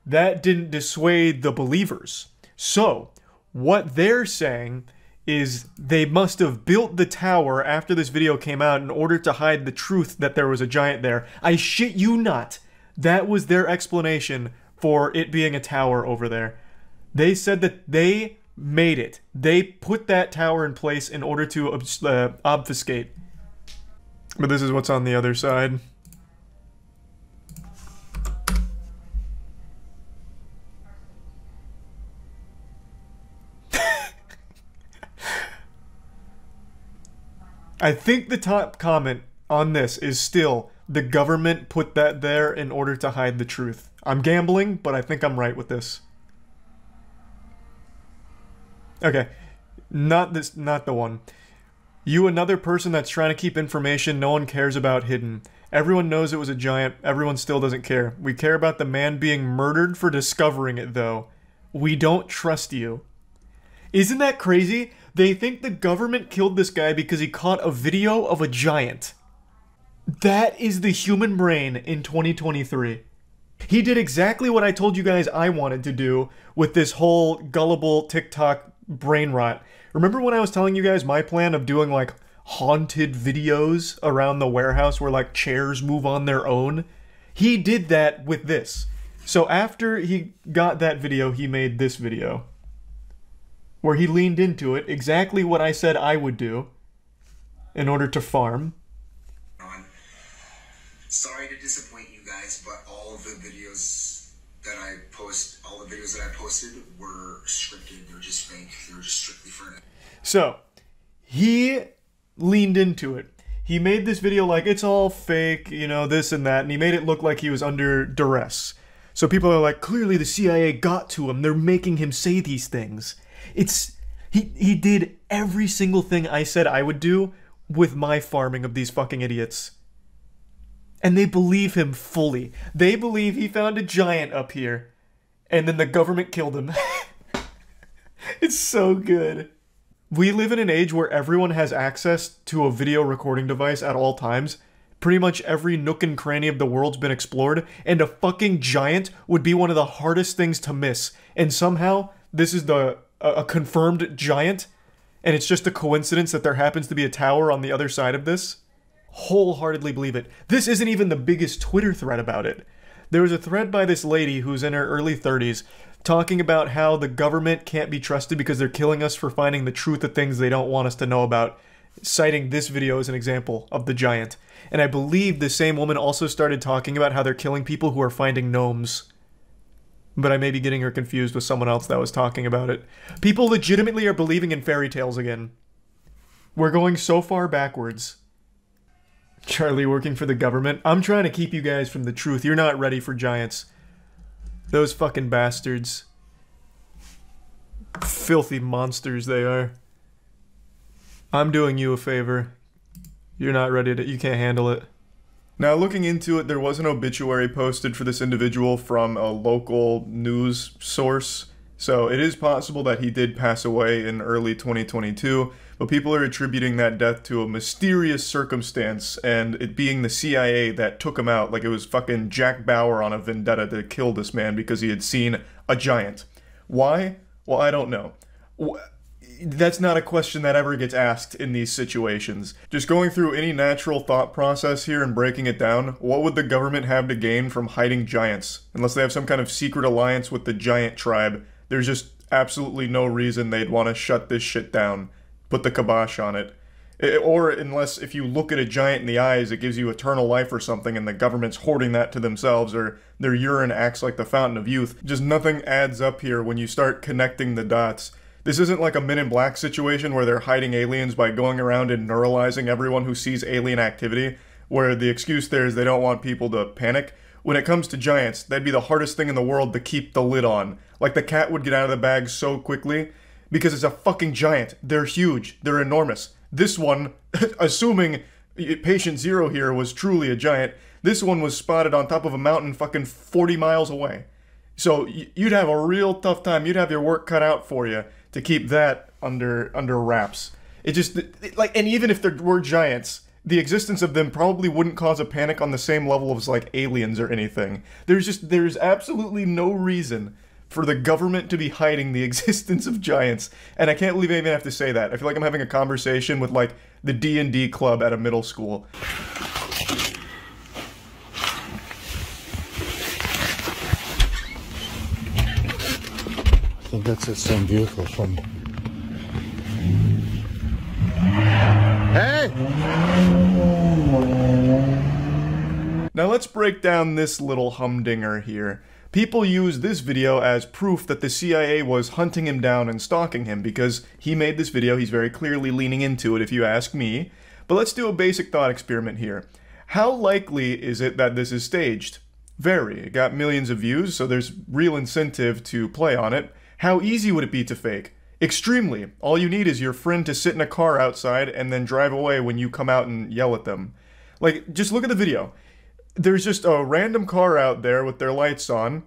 that didn't dissuade the believers. So, what they're saying is they must have built the tower after this video came out in order to hide the truth that there was a giant there. I shit you not. That was their explanation for it being a tower over there. They said that they made it. They put that tower in place in order to obfuscate. But this is what's on the other side. I think the top comment on this is still, the government put that there in order to hide the truth. I'm gambling, but I think I'm right with this. Okay, not the one. You, another person that's trying to keep information no one cares about hidden. Everyone knows it was a giant, everyone still doesn't care. We care about the man being murdered for discovering it, though. We don't trust you. Isn't that crazy? They think the government killed this guy because he caught a video of a giant. That is the human brain in 2023. He did exactly what I told you guys I wanted to do with this whole gullible TikTok brain rot. Remember when I was telling you guys my plan of doing like haunted videos around the warehouse where like chairs move on their own? He did that with this. So after he got that video, he made this video, where he leaned into it, exactly what I said I would do in order to farm. Sorry to disappoint you guys, but all of the videos that I posted were scripted. They were just fake. They were just strictly for it. So, he leaned into it. He made this video like, it's all fake, you know, this and that, and he made it look like he was under duress. So people are like, clearly the CIA got to him. They're making him say these things. He did every single thing I said I would do with my farming of these fucking idiots. And they believe him fully. They believe he found a giant up here, and then the government killed him. It's so good. We live in an age where everyone has access to a video recording device at all times. Pretty much every nook and cranny of the world's been explored, and a fucking giant would be one of the hardest things to miss. And somehow, this is a confirmed giant, and it's just a coincidence that there happens to be a tower on the other side of this. Wholeheartedly believe it. This isn't even the biggest Twitter thread about it. There was a thread by this lady who's in her early 30s talking about how the government can't be trusted because they're killing us for finding the truth of things they don't want us to know about, citing this video as an example of the giant. And I believe the same woman also started talking about how they're killing people who are finding gnomes. But I may be getting her confused with someone else that was talking about it. People legitimately are believing in fairy tales again. We're going so far backwards. Charlie working for the government. I'm trying to keep you guys from the truth. You're not ready for giants. Those fucking bastards. Filthy monsters they are. I'm doing you a favor. You're not ready to... You can't handle it. Now, looking into it, there was an obituary posted for this individual from a local news source. So it is possible that he did pass away in early 2022, but people are attributing that death to a mysterious circumstance, and it being the CIA that took him out, like it was fucking Jack Bauer on a vendetta to kill this man because he had seen a giant. Why? Well, I don't know. That's not a question that ever gets asked in these situations. Just going through any natural thought process here and breaking it down, what would the government have to gain from hiding giants? Unless they have some kind of secret alliance with the giant tribe, there's just absolutely no reason they'd want to shut this shit down, put the kibosh on it. Or unless if you look at a giant in the eyes, it gives you eternal life or something, and the government's hoarding that to themselves, or their urine acts like the fountain of youth. Just nothing adds up here when you start connecting the dots. This isn't like a Men in Black situation where they're hiding aliens by going around and neuralizing everyone who sees alien activity, where the excuse there is they don't want people to panic. When it comes to giants, that'd be the hardest thing in the world to keep the lid on. Like, the cat would get out of the bag so quickly because it's a fucking giant. They're huge. They're enormous. This one, assuming Patient Zero here was truly a giant, this one was spotted on top of a mountain fucking 40 miles away. So you'd have a real tough time. You'd have your work cut out for you to keep that under wraps. It just, like, and even if there were giants, the existence of them probably wouldn't cause a panic on the same level as, like, aliens or anything. There's absolutely no reason for the government to be hiding the existence of giants. And I can't believe I even have to say that. I feel like I'm having a conversation with, like, the D&D club at a middle school. I think that's the same vehicle from... Hey! Now let's break down this little humdinger here. People use this video as proof that the CIA was hunting him down and stalking him because he made this video. He's very clearly leaning into it, if you ask me. But let's do a basic thought experiment here. How likely is it that this is staged? Very. It got millions of views, so there's real incentive to play on it. How easy would it be to fake? Extremely. All you need is your friend to sit in a car outside and then drive away when you come out and yell at them. Like, just look at the video. There's just a random car out there with their lights on.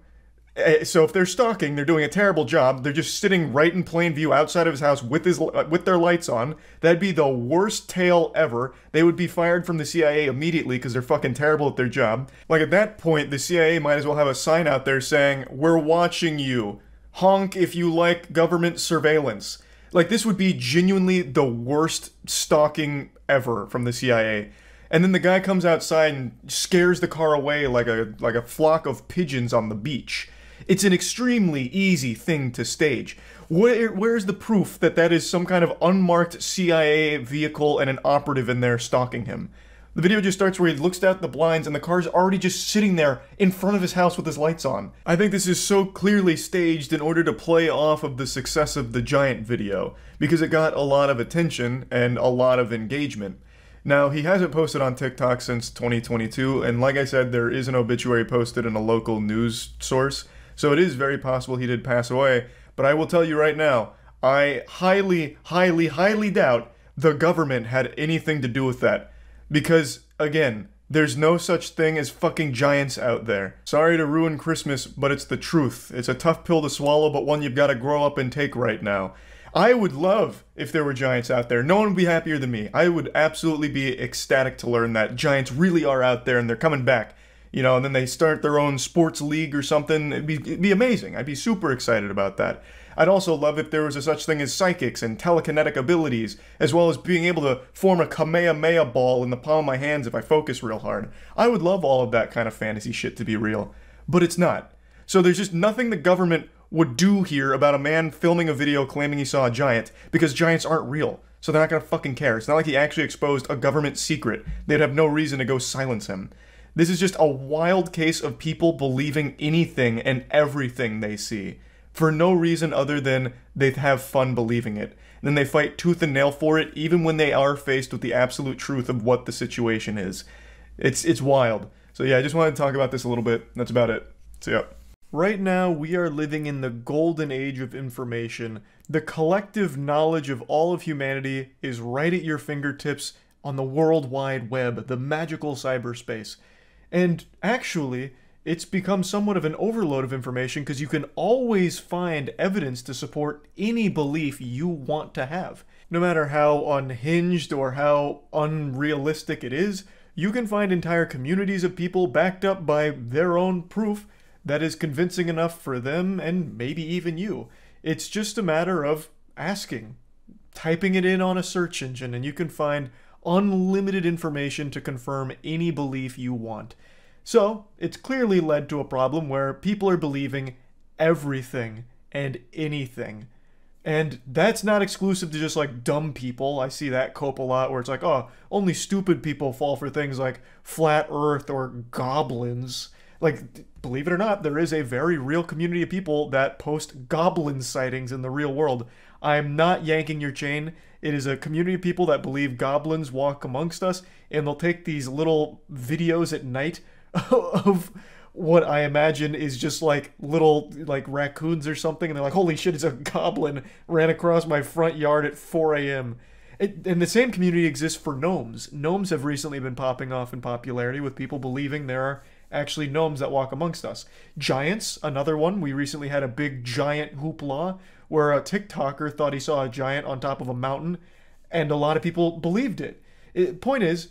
So if they're stalking, they're doing a terrible job. They're just sitting right in plain view outside of his house with their lights on. That'd be the worst tale ever. They would be fired from the CIA immediately because they're fucking terrible at their job. Like, at that point, the CIA might as well have a sign out there saying, "We're watching you. Honk if you like government surveillance." Like, this would be genuinely the worst stalking ever from the CIA. And then the guy comes outside and scares the car away like a flock of pigeons on the beach. It's an extremely easy thing to stage. Where's the proof that that is some kind of unmarked CIA vehicle and an operative in there stalking him? The video just starts where he looks out the blinds and the car's already just sitting there in front of his house with his lights on. I think this is so clearly staged in order to play off of the success of the giant video, because it got a lot of attention and a lot of engagement. Now, he hasn't posted on TikTok since 2022, and like I said, there is an obituary posted in a local news source, so it is very possible he did pass away, but I will tell you right now, I highly, highly, highly doubt the government had anything to do with that. Because, again, there's no such thing as fucking giants out there. Sorry to ruin Christmas, but it's the truth. It's a tough pill to swallow, but one you've got to grow up and take right now. I would love if there were giants out there. No one would be happier than me. I would absolutely be ecstatic to learn that giants really are out there and they're coming back. You know, and then they start their own sports league or something. It'd be amazing. I'd be super excited about that. I'd also love if there was a such thing as psychics and telekinetic abilities, as well as being able to form a Kamehameha ball in the palm of my hands if I focus real hard. I would love all of that kind of fantasy shit to be real. But it's not. So there's just nothing the government would do here about a man filming a video claiming he saw a giant, because giants aren't real. So they're not gonna fucking care. It's not like he actually exposed a government secret. They'd have no reason to go silence him. This is just a wild case of people believing anything and everything they see, for no reason other than they have fun believing it. And then they fight tooth and nail for it, even when they are faced with the absolute truth of what the situation is. It's wild. So yeah, I just wanted to talk about this a little bit. That's about it. So yeah. Right now, we are living in the golden age of information. The collective knowledge of all of humanity is right at your fingertips on the World Wide Web, the magical cyberspace. And actually, it's become somewhat of an overload of information because you can always find evidence to support any belief you want to have. No matter how unhinged or how unrealistic it is, you can find entire communities of people backed up by their own proof that is convincing enough for them and maybe even you. It's just a matter of asking, typing it in on a search engine, and you can find unlimited information to confirm any belief you want. So, it's clearly led to a problem where people are believing everything and anything. And that's not exclusive to just like dumb people. I see that cope a lot where it's like, oh, only stupid people fall for things like flat earth or goblins. Like, believe it or not, there is a very real community of people that post goblin sightings in the real world. I'm not yanking your chain. It is a community of people that believe goblins walk amongst us, and they'll take these little videos at night of what I imagine is just like little like raccoons or something, and they're like, holy shit, it's a goblin ran across my front yard at 4 a.m. And the same community exists for gnomes. Gnomes have recently been popping off in popularity with people believing there are actually gnomes that walk amongst us. Giants, another one. We recently had a big giant hoopla where a TikToker thought he saw a giant on top of a mountain, and a lot of people believed it. Point is,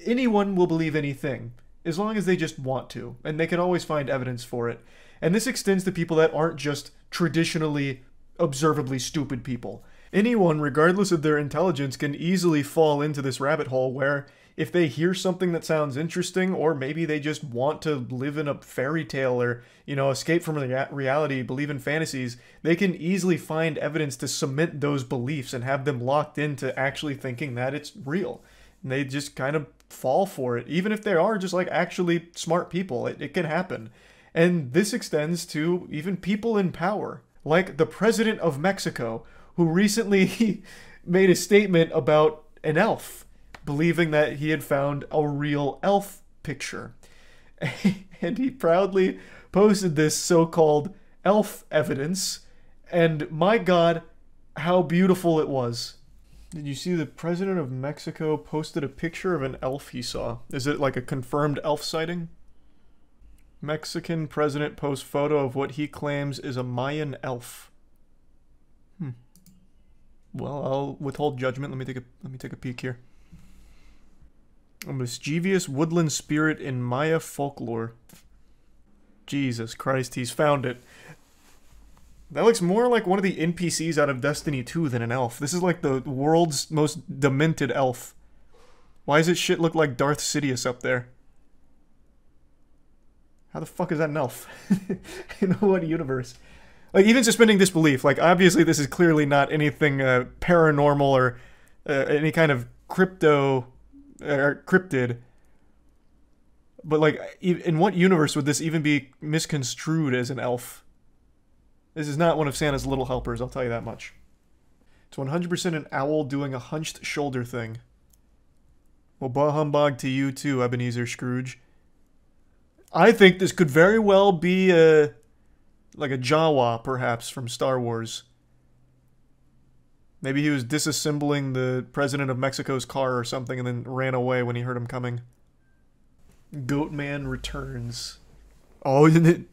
anyone will believe anything, as long as they just want to, and they can always find evidence for it. And this extends to people that aren't just traditionally, observably stupid people. Anyone, regardless of their intelligence, can easily fall into this rabbit hole where if they hear something that sounds interesting, or maybe they just want to live in a fairy tale or, you know, escape from reality, believe in fantasies, they can easily find evidence to cement those beliefs and have them locked into actually thinking that it's real. And they just kind of fall for it, even if they are just like actually smart people. It can happen. And this extends to even people in power, like the president of Mexico, who recently made a statement about an elf, believing that he had found a real elf picture. And he proudly posted this so-called elf evidence, and my God, how beautiful it was. Did you see the president of Mexico posted a picture of an elf he saw? Is it like a confirmed elf sighting? Mexican president posts photo of what he claims is a Mayan elf. Well, I'll withhold judgment. Let me take a peek here. A mischievous woodland spirit in Maya folklore. Jesus Christ, he's found it. That looks more like one of the NPCs out of Destiny 2 than an elf. This is like the world's most demented elf. Why does it shit look like Darth Sidious up there? How the fuck is that an elf? In what universe? Like, even suspending disbelief, like, obviously this is clearly not anything paranormal or any kind of cryptid. But, like, in what universe would this even be misconstrued as an elf? This is not one of Santa's little helpers, I'll tell you that much. It's 100% an owl doing a hunched shoulder thing. Well, bah humbug to you too, Ebenezer Scrooge. I think this could very well be like a Jawa, perhaps, from Star Wars. Maybe he was disassembling the president of Mexico's car or something and then ran away when he heard him coming. Goatman returns. Oh,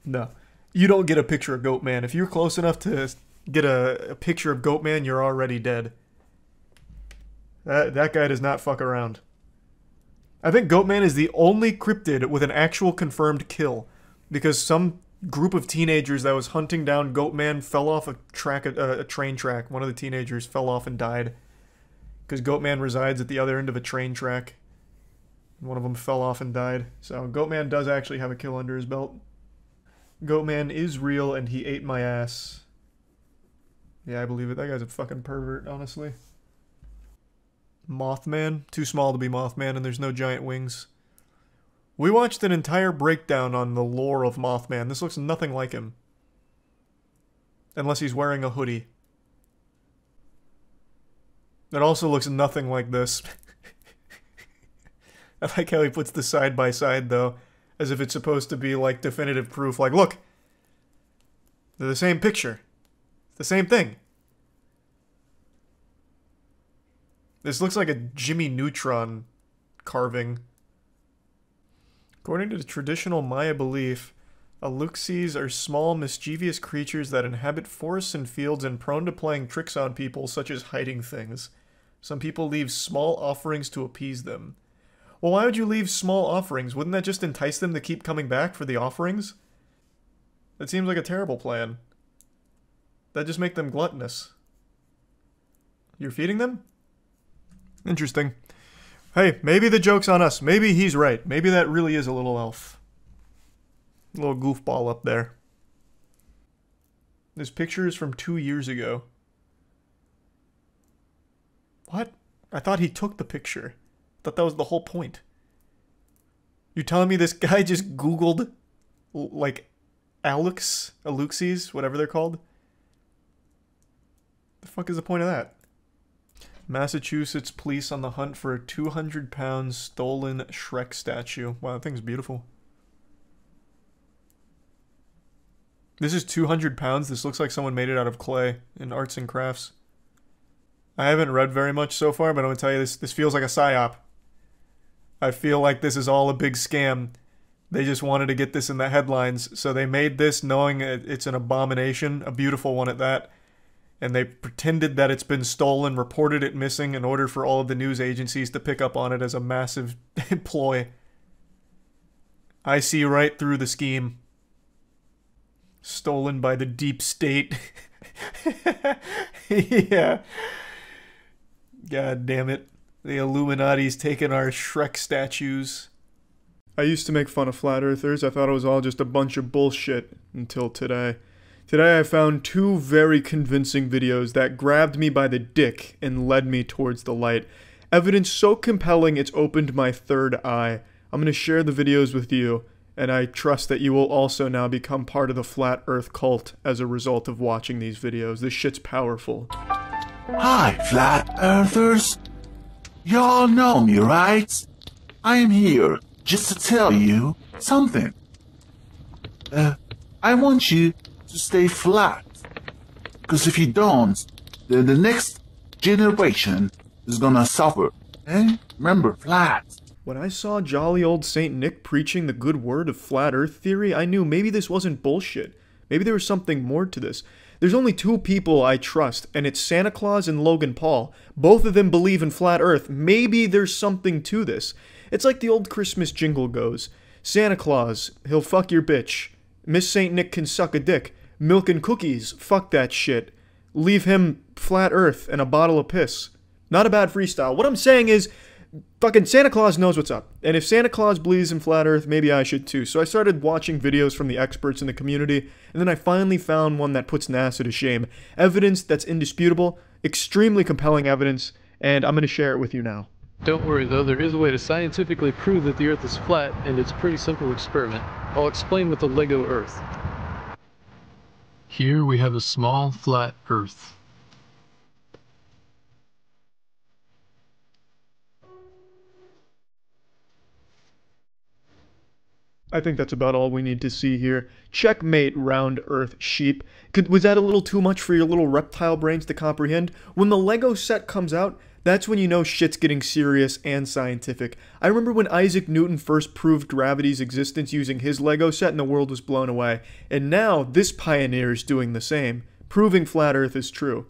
no. You don't get a picture of Goatman. If you're close enough to get a picture of Goatman, you're already dead. That guy does not fuck around. I think Goatman is the only cryptid with an actual confirmed kill, because some group of teenagers that was hunting down Goatman fell off a train track. One of the teenagers fell off and died because Goatman resides at the other end of a train track. One of them fell off and died. So Goatman does actually have a kill under his belt. Goatman is real and he ate my ass. Yeah, I believe it. That guy's a fucking pervert, honestly. Mothman. Too small to be Mothman, and there's no giant wings. We watched an entire breakdown on the lore of Mothman. This looks nothing like him. Unless he's wearing a hoodie. It also looks nothing like this. I like how he puts the side by side, though. As if it's supposed to be, like, definitive proof. Like, look! They're the same picture. It's the same thing. This looks like a Jimmy Neutron carving. According to the traditional Maya belief, Aluxes are small, mischievous creatures that inhabit forests and fields and prone to playing tricks on people, such as hiding things. Some people leave small offerings to appease them. Well, why would you leave small offerings? Wouldn't that just entice them to keep coming back for the offerings? That seems like a terrible plan. That'd just make them gluttonous. You're feeding them? Interesting. Hey, maybe the joke's on us. Maybe he's right. Maybe that really is a little elf. A little goofball up there. This picture is from 2 years ago. What? I thought he took the picture. I thought that was the whole point. You're telling me this guy just Googled, like, Aluxes, whatever they're called? The fuck is the point of that? Massachusetts police on the hunt for a 200-pound stolen Shrek statue. Wow, that thing's beautiful. This is 200 pounds. This looks like someone made it out of clay in arts and crafts. I haven't read very much so far, but I'm gonna tell you this feels like a psyop. I feel like this is all a big scam. They just wanted to get this in the headlines, so they made this knowing it's an abomination, a beautiful one at that. And they pretended that it's been stolen, reported it missing in order for all of the news agencies to pick up on it as a massive ploy. I see right through the scheme. Stolen by the deep state. Yeah. God damn it. The Illuminati's taking our Shrek statues. I used to make fun of flat earthers. I thought it was all just a bunch of bullshit until today. Today I found two very convincing videos that grabbed me by the dick and led me towards the light. Evidence so compelling it's opened my third eye. I'm going to share the videos with you, and I trust that you will also now become part of the flat earth cult as a result of watching these videos. This shit's powerful. Hi, flat earthers. Y'all know me, right? I am here just to tell you something. I want you to stay flat. Because if you don't, then the next generation is gonna suffer. Eh? Remember, flat. When I saw jolly old Saint Nick preaching the good word of flat earth theory, I knew maybe this wasn't bullshit. Maybe there was something more to this. There's only two people I trust, and it's Santa Claus and Logan Paul. Both of them believe in flat earth. Maybe there's something to this. It's like the old Christmas jingle goes. Santa Claus, he'll fuck your bitch. Miss Saint Nick can suck a dick. Milk and cookies, fuck that shit. Leave him flat earth and a bottle of piss. Not a bad freestyle. What I'm saying is, fucking Santa Claus knows what's up. And if Santa Claus believes in flat earth, maybe I should too. So I started watching videos from the experts in the community, and then I finally found one that puts NASA to shame. Evidence that's indisputable, extremely compelling evidence, and I'm going to share it with you now. Don't worry though, there is a way to scientifically prove that the Earth is flat, and it's a pretty simple experiment. I'll explain with the Lego Earth. Here we have a small flat Earth. I think that's about all we need to see here. Checkmate, round earth sheep. Was that a little too much for your little reptile brains to comprehend? When the Lego set comes out, that's when you know shit's getting serious and scientific. I remember when Isaac Newton first proved gravity's existence using his Lego set and the world was blown away. And now this pioneer is doing the same, proving flat earth is true.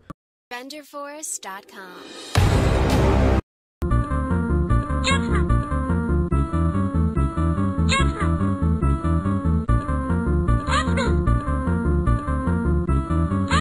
RenderForest.com.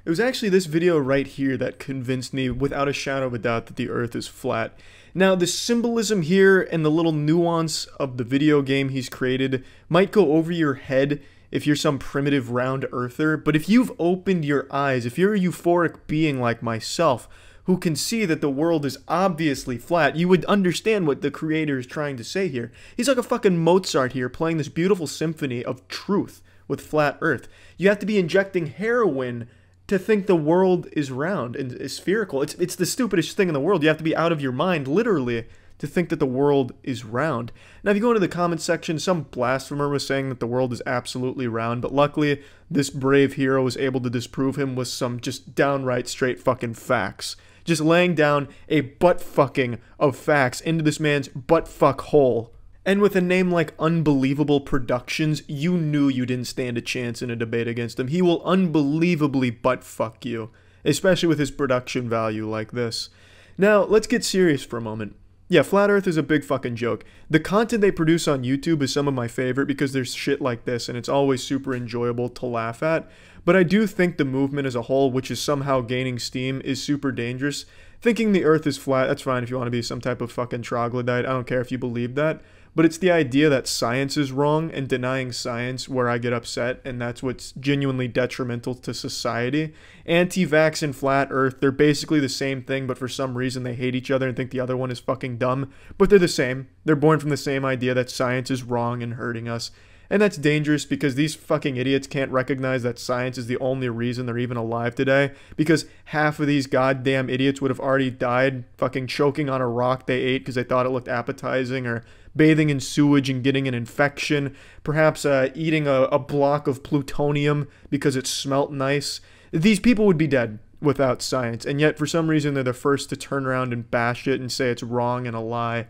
It was actually this video right here that convinced me without a shadow of a doubt that the earth is flat. Now, the symbolism here and the little nuance of the video game he's created might go over your head if you're some primitive round earther, but if you've opened your eyes, if you're a euphoric being like myself, who can see that the world is obviously flat, you would understand what the creator is trying to say here. He's like a fucking Mozart here playing this beautiful symphony of truth with flat earth. You have to be injecting heroin to think the world is round and is spherical. It's the stupidest thing in the world. You have to be out of your mind, literally, to think that the world is round. Now, if you go into the comments section, some blasphemer was saying that the world is absolutely round, but luckily, this brave hero was able to disprove him with some just downright straight fucking facts. Just laying down a butt-fucking of facts into this man's butt-fuck hole. And with a name like Unbelievable Productions, you knew you didn't stand a chance in a debate against him. He will unbelievably butt-fuck you, especially with his production value like this. Now, let's get serious for a moment. Yeah, Flat Earth is a big fucking joke. The content they produce on YouTube is some of my favorite because there's shit like this and it's always super enjoyable to laugh at. But I do think the movement as a whole, which is somehow gaining steam, is super dangerous. Thinking the Earth is flat, that's fine if you want to be some type of fucking troglodyte. I don't care if you believe that. But it's the idea that science is wrong and denying science where I get upset, and that's what's genuinely detrimental to society. Anti-vax and flat earth, they're basically the same thing, but for some reason they hate each other and think the other one is fucking dumb. But they're the same. They're born from the same idea that science is wrong and hurting us. And that's dangerous because these fucking idiots can't recognize that science is the only reason they're even alive today. Because half of these goddamn idiots would have already died fucking choking on a rock they ate because they thought it looked appetizing, or bathing in sewage and getting an infection. Perhaps eating a block of plutonium because it smelt nice. These people would be dead without science. And yet, for some reason, they're the first to turn around and bash it and say it's wrong and a lie.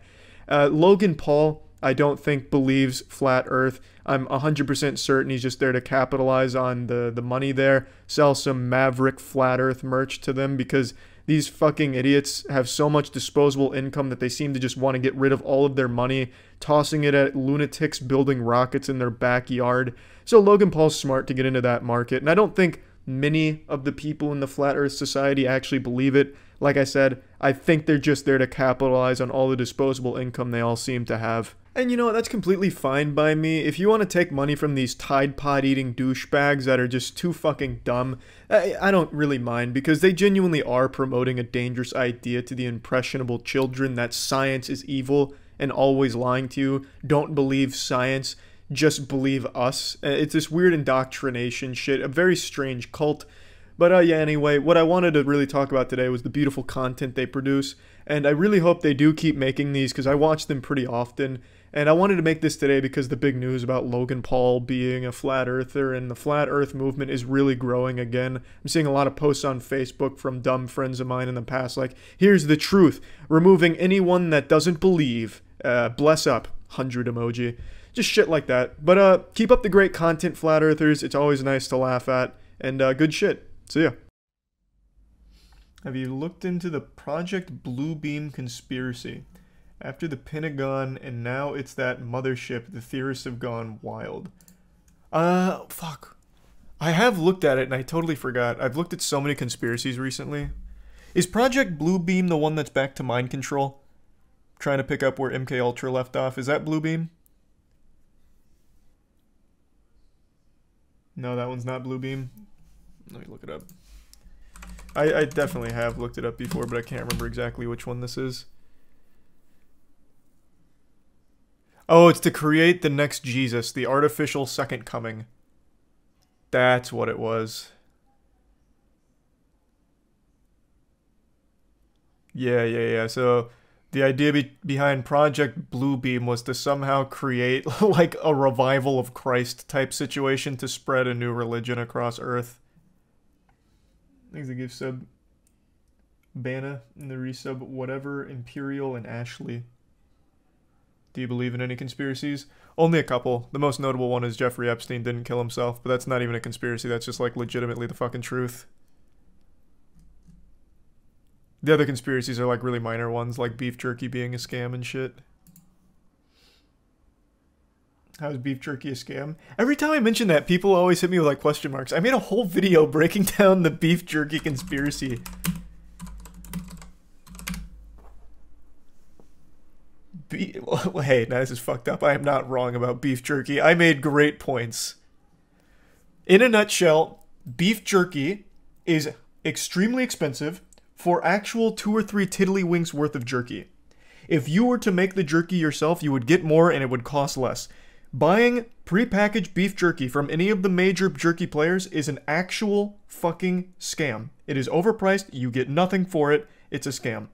Logan Paul, I don't think believes flat earth. I'm 100% certain he's just there to capitalize on the money there, sell some maverick flat earth merch to them, because these fucking idiots have so much disposable income that they seem to just want to get rid of all of their money, tossing it at lunatics building rockets in their backyard. So Logan Paul's smart to get into that market, and I don't think many of the people in the Flat Earth Society actually believe it. Like I said, I think they're just there to capitalize on all the disposable income they all seem to have. And you know what, that's completely fine by me. If you want to take money from these Tide Pod eating douchebags that are just too fucking dumb, I don't really mind, because they genuinely are promoting a dangerous idea to the impressionable children that science is evil and always lying to you. Don't believe science, just believe us. It's this weird indoctrination shit, a very strange cult. But yeah, anyway, what I wanted to really talk about today was the beautiful content they produce, and I really hope they do keep making these, because I watch them pretty often. And I wanted to make this today because the big news about Logan Paul being a flat earther and the flat earth movement is really growing again. I'm seeing a lot of posts on Facebook from dumb friends of mine in the past like, here's the truth, removing anyone that doesn't believe, bless up, 100 emoji. Just shit like that. But keep up the great content, flat earthers. It's always nice to laugh at. And good shit. See ya. Have you looked into the Project Bluebeam conspiracy? After the Pentagon, and now it's that mothership, the theorists have gone wild. Fuck. I have looked at it and I totally forgot. I've looked at so many conspiracies recently. Is Project Bluebeam the one that's back to mind control? Trying to pick up where MK Ultra left off. Is that Bluebeam? No, that one's not Bluebeam. Let me look it up. I definitely have looked it up before, but I can't remember exactly which one this is. Oh, it's to create the next Jesus, the artificial second coming. That's what it was. Yeah. So the idea behind Project Bluebeam was to somehow create like a revival of Christ type situation to spread a new religion across Earth. Thanks to give sub Bana and the resub whatever, Imperial and Ashley. Do you believe in any conspiracies? Only a couple. The most notable one is Jeffrey Epstein didn't kill himself, but that's not even a conspiracy. That's just like legitimately the fucking truth. The other conspiracies are like really minor ones, like beef jerky being a scam and shit. How is beef jerky a scam? Every time I mention that, people always hit me with like question marks. I made a whole video breaking down the beef jerky conspiracy. Hey, now this is fucked up. I am not wrong about beef jerky. I made great points. In a nutshell, beef jerky is extremely expensive for actual 2 or 3 tiddlywinks worth of jerky. If you were to make the jerky yourself, you would get more and it would cost less. Buying prepackaged beef jerky from any of the major jerky players is an actual fucking scam. It is overpriced. You get nothing for it. It's a scam.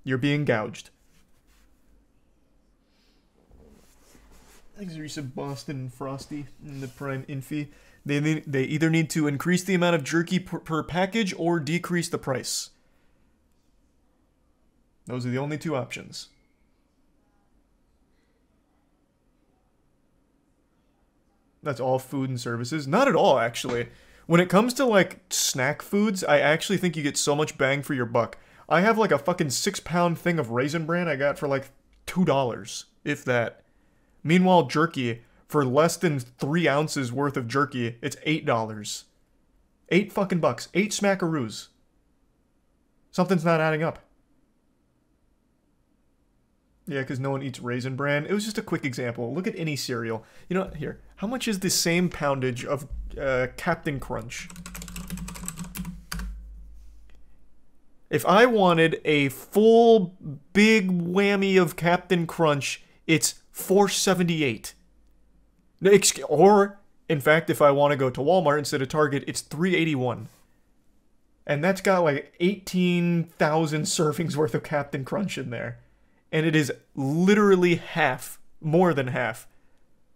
You're being gouged. Thanks, Risa, Boston, and Frosty, and the Prime Infi. They either need to increase the amount of jerky per package or decrease the price. Those are the only 2 options. That's all food and services? Not at all, actually. When it comes to, like, snack foods, I actually think you get so much bang for your buck. I have, like, a fucking 6-pound thing of Raisin Bran I got for, like, $2, if that. Meanwhile, jerky, for less than 3 ounces worth of jerky, it's $8. 8 fucking bucks. 8 smackaroos. Something's not adding up. Yeah, because no one eats Raisin Bran. It was just a quick example. Look at any cereal. You know, here. How much is the same poundage of Captain Crunch? If I wanted a full big whammy of Captain Crunch, it's $4.78. Or, in fact, if I want to go to Walmart instead of Target, it's $3.81. And that's got like 18,000 servings worth of Captain Crunch in there. And it is literally half, more than half.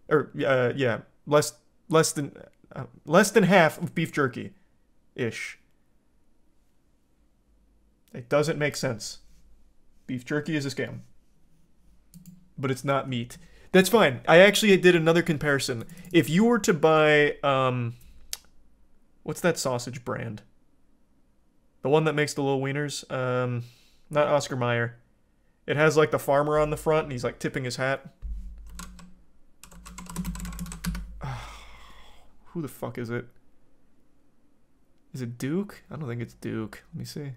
Or, yeah, less than half of beef jerky-ish. It doesn't make sense. Beef jerky is a scam. But it's not meat. That's fine. I actually did another comparison. If you were to buy, what's that sausage brand? The one that makes the little wieners? Not Oscar Mayer. It has like the farmer on the front and he's like tipping his hat. Who the fuck is it? Is it Duke? I don't think it's Duke. Let me see.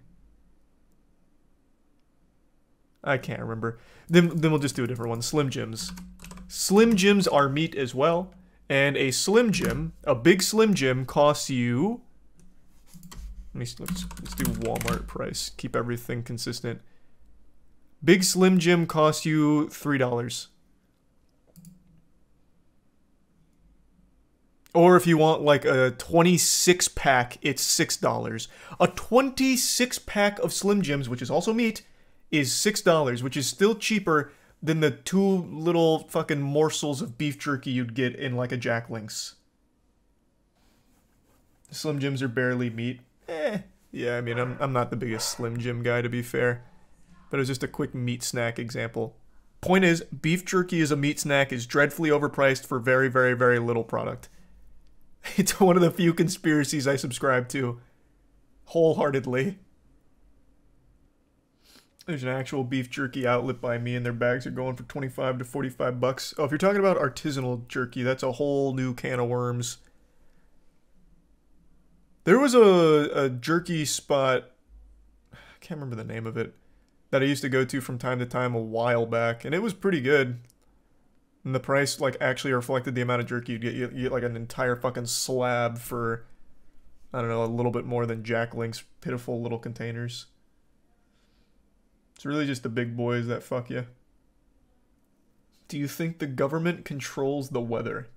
I can't remember. Then we'll just do a different one. Slim Jims. Slim Jims are meat as well. And a Slim Jim, a big Slim Jim costs you... let's do Walmart price. Keep everything consistent. Big Slim Jim costs you $3. Or if you want like a 26 pack, it's $6. A 26 pack of Slim Jims, which is also meat, is $6, which is still cheaper than the 2 little fucking morsels of beef jerky you'd get in like a Jack Link's. Slim Jims are barely meat. Yeah, I mean, I'm not the biggest Slim Jim guy, to be fair. But it was just a quick meat snack example. Point is, beef jerky as a meat snack is dreadfully overpriced for very, very, very little product. It's one of the few conspiracies I subscribe to. Wholeheartedly. There's an actual beef jerky outlet by me, and their bags are going for 25 to 45 bucks. Oh, if you're talking about artisanal jerky, that's a whole new can of worms. There was a jerky spot, I can't remember the name of it, that I used to go to from time to time a while back, and it was pretty good. And the price, like, actually reflected the amount of jerky you'd get. You get, like, an entire fucking slab for, I don't know, a little bit more than Jack Link's pitiful little containers. It's really just the big boys that fuck you. Do you think the government controls the weather?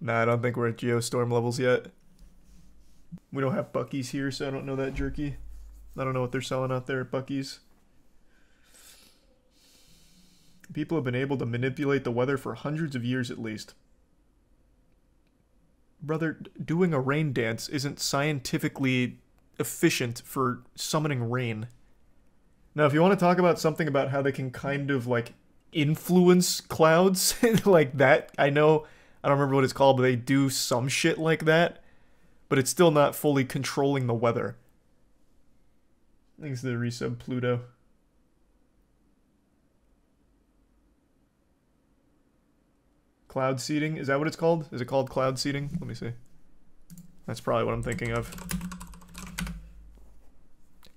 Nah, I don't think we're at Geostorm levels yet. We don't have Buc-ee's here, so I don't know that jerky. I don't know what they're selling out there at Buc-ee's. People have been able to manipulate the weather for hundreds of years at least. Brother, doing a rain dance isn't scientifically efficient for summoning rain. Now, if you want to talk about something about how they can kind of, like, influence clouds, like that, I know, I don't remember what it's called, but they do some shit like that, but it's still not fully controlling the weather. Thanks to the resub Pluto. Cloud seeding? Is that what it's called? Is it called cloud seeding? Let me see. That's probably what I'm thinking of.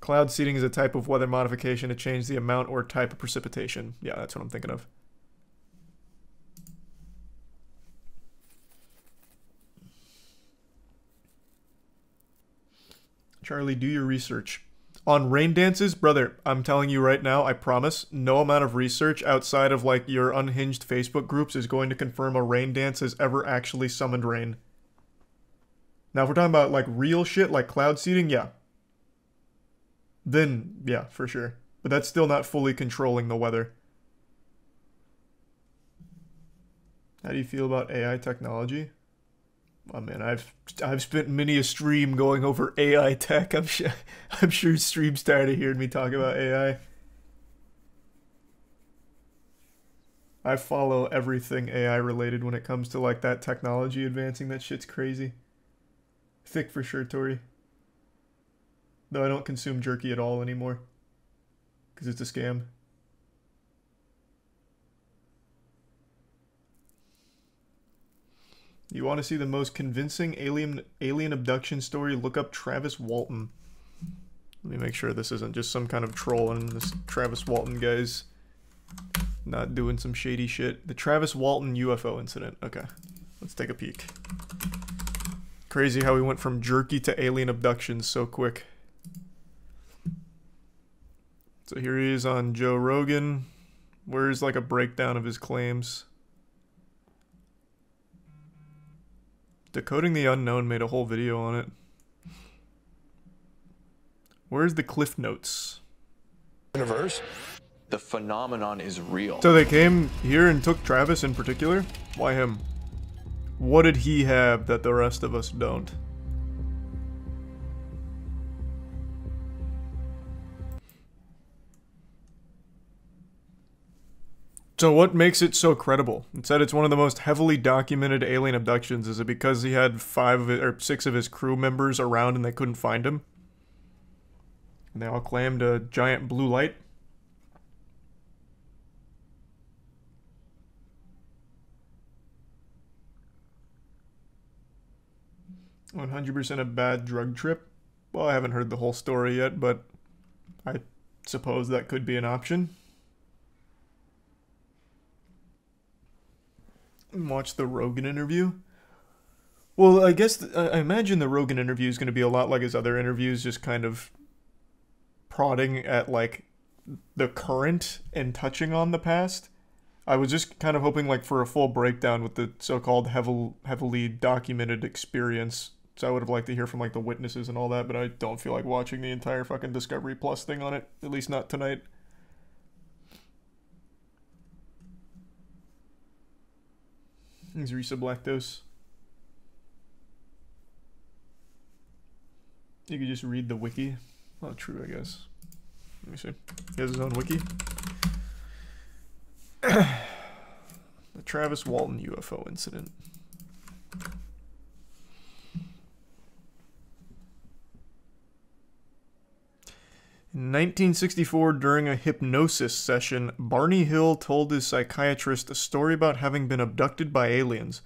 Cloud seeding is a type of weather modification to change the amount or type of precipitation. Yeah, that's what I'm thinking of. Charlie, do your research. On rain dances, brother, I'm telling you right now, I promise, no amount of research outside of, like, your unhinged Facebook groups is going to confirm a rain dance has ever actually summoned rain. Now, if we're talking about, like, real shit, like cloud seeding, yeah. Then, yeah, for sure. But that's still not fully controlling the weather. How do you feel about AI technology? Oh man, I've spent many a stream going over AI tech. I'm sure stream's tired of hearing me talk about AI. I follow everything AI related when it comes to like that technology advancing. That shit's crazy. Thick for sure, Tori. Though I don't consume jerky at all anymore. Because it's a scam. You want to see the most convincing alien abduction story? Look up Travis Walton. Let me make sure this isn't just some kind of troll and this Travis Walton guy's not doing some shady shit. The Travis Walton UFO incident. Okay, let's take a peek. Crazy how we went from jerky to alien abductions so quick. So here he is on Joe Rogan. Where's like a breakdown of his claims? Decoding the Unknown made a whole video on it. Where's the Cliff Notes? Universe, the phenomenon is real. So they came here and took Travis in particular? Why him? What did he have that the rest of us don't? So what makes it so credible? It said it's one of the most heavily documented alien abductions. Is it because he had 6 of his crew members around and they couldn't find him? And they all claimed a giant blue light? 100% a bad drug trip? Well, I haven't heard the whole story yet, but I suppose that could be an option. Watch the Rogan interview. Well, I guess, I imagine the Rogan interview is going to be a lot like his other interviews, just kind of prodding at, like, the current and touching on the past. I was just kind of hoping, like, for a full breakdown with the so-called heavily documented experience. So I would have liked to hear from, like, the witnesses and all that, but I don't feel like watching the entire fucking Discovery Plus thing on it. At least not tonight. Here's Risa Blackdose. You could just read the wiki. Oh, true, I guess. Let me see. He has his own wiki. The Travis Walton UFO incident. In 1964, during a hypnosis session, Barney Hill told his psychiatrist a story about having been abducted by aliens.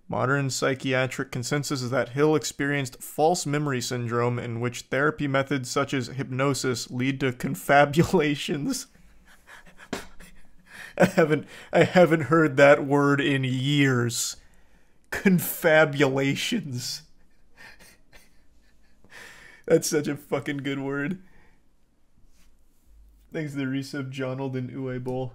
Modern psychiatric consensus is that Hill experienced false memory syndrome, in which therapy methods such as hypnosis lead to confabulations. I haven't heard that word in years. Confabulations. That's such a fucking good word. Thanks to the resub, Jonald and Uwe Bowl.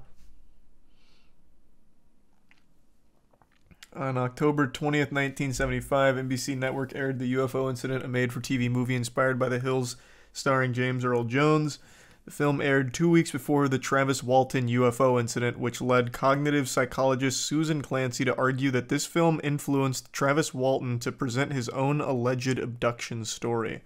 On October 20th, 1975, NBC Network aired The UFO Incident, a made-for-TV movie inspired by The Hills, starring James Earl Jones. The film aired 2 weeks before the Travis Walton UFO incident, which led cognitive psychologist Susan Clancy to argue that this film influenced Travis Walton to present his own alleged abduction story.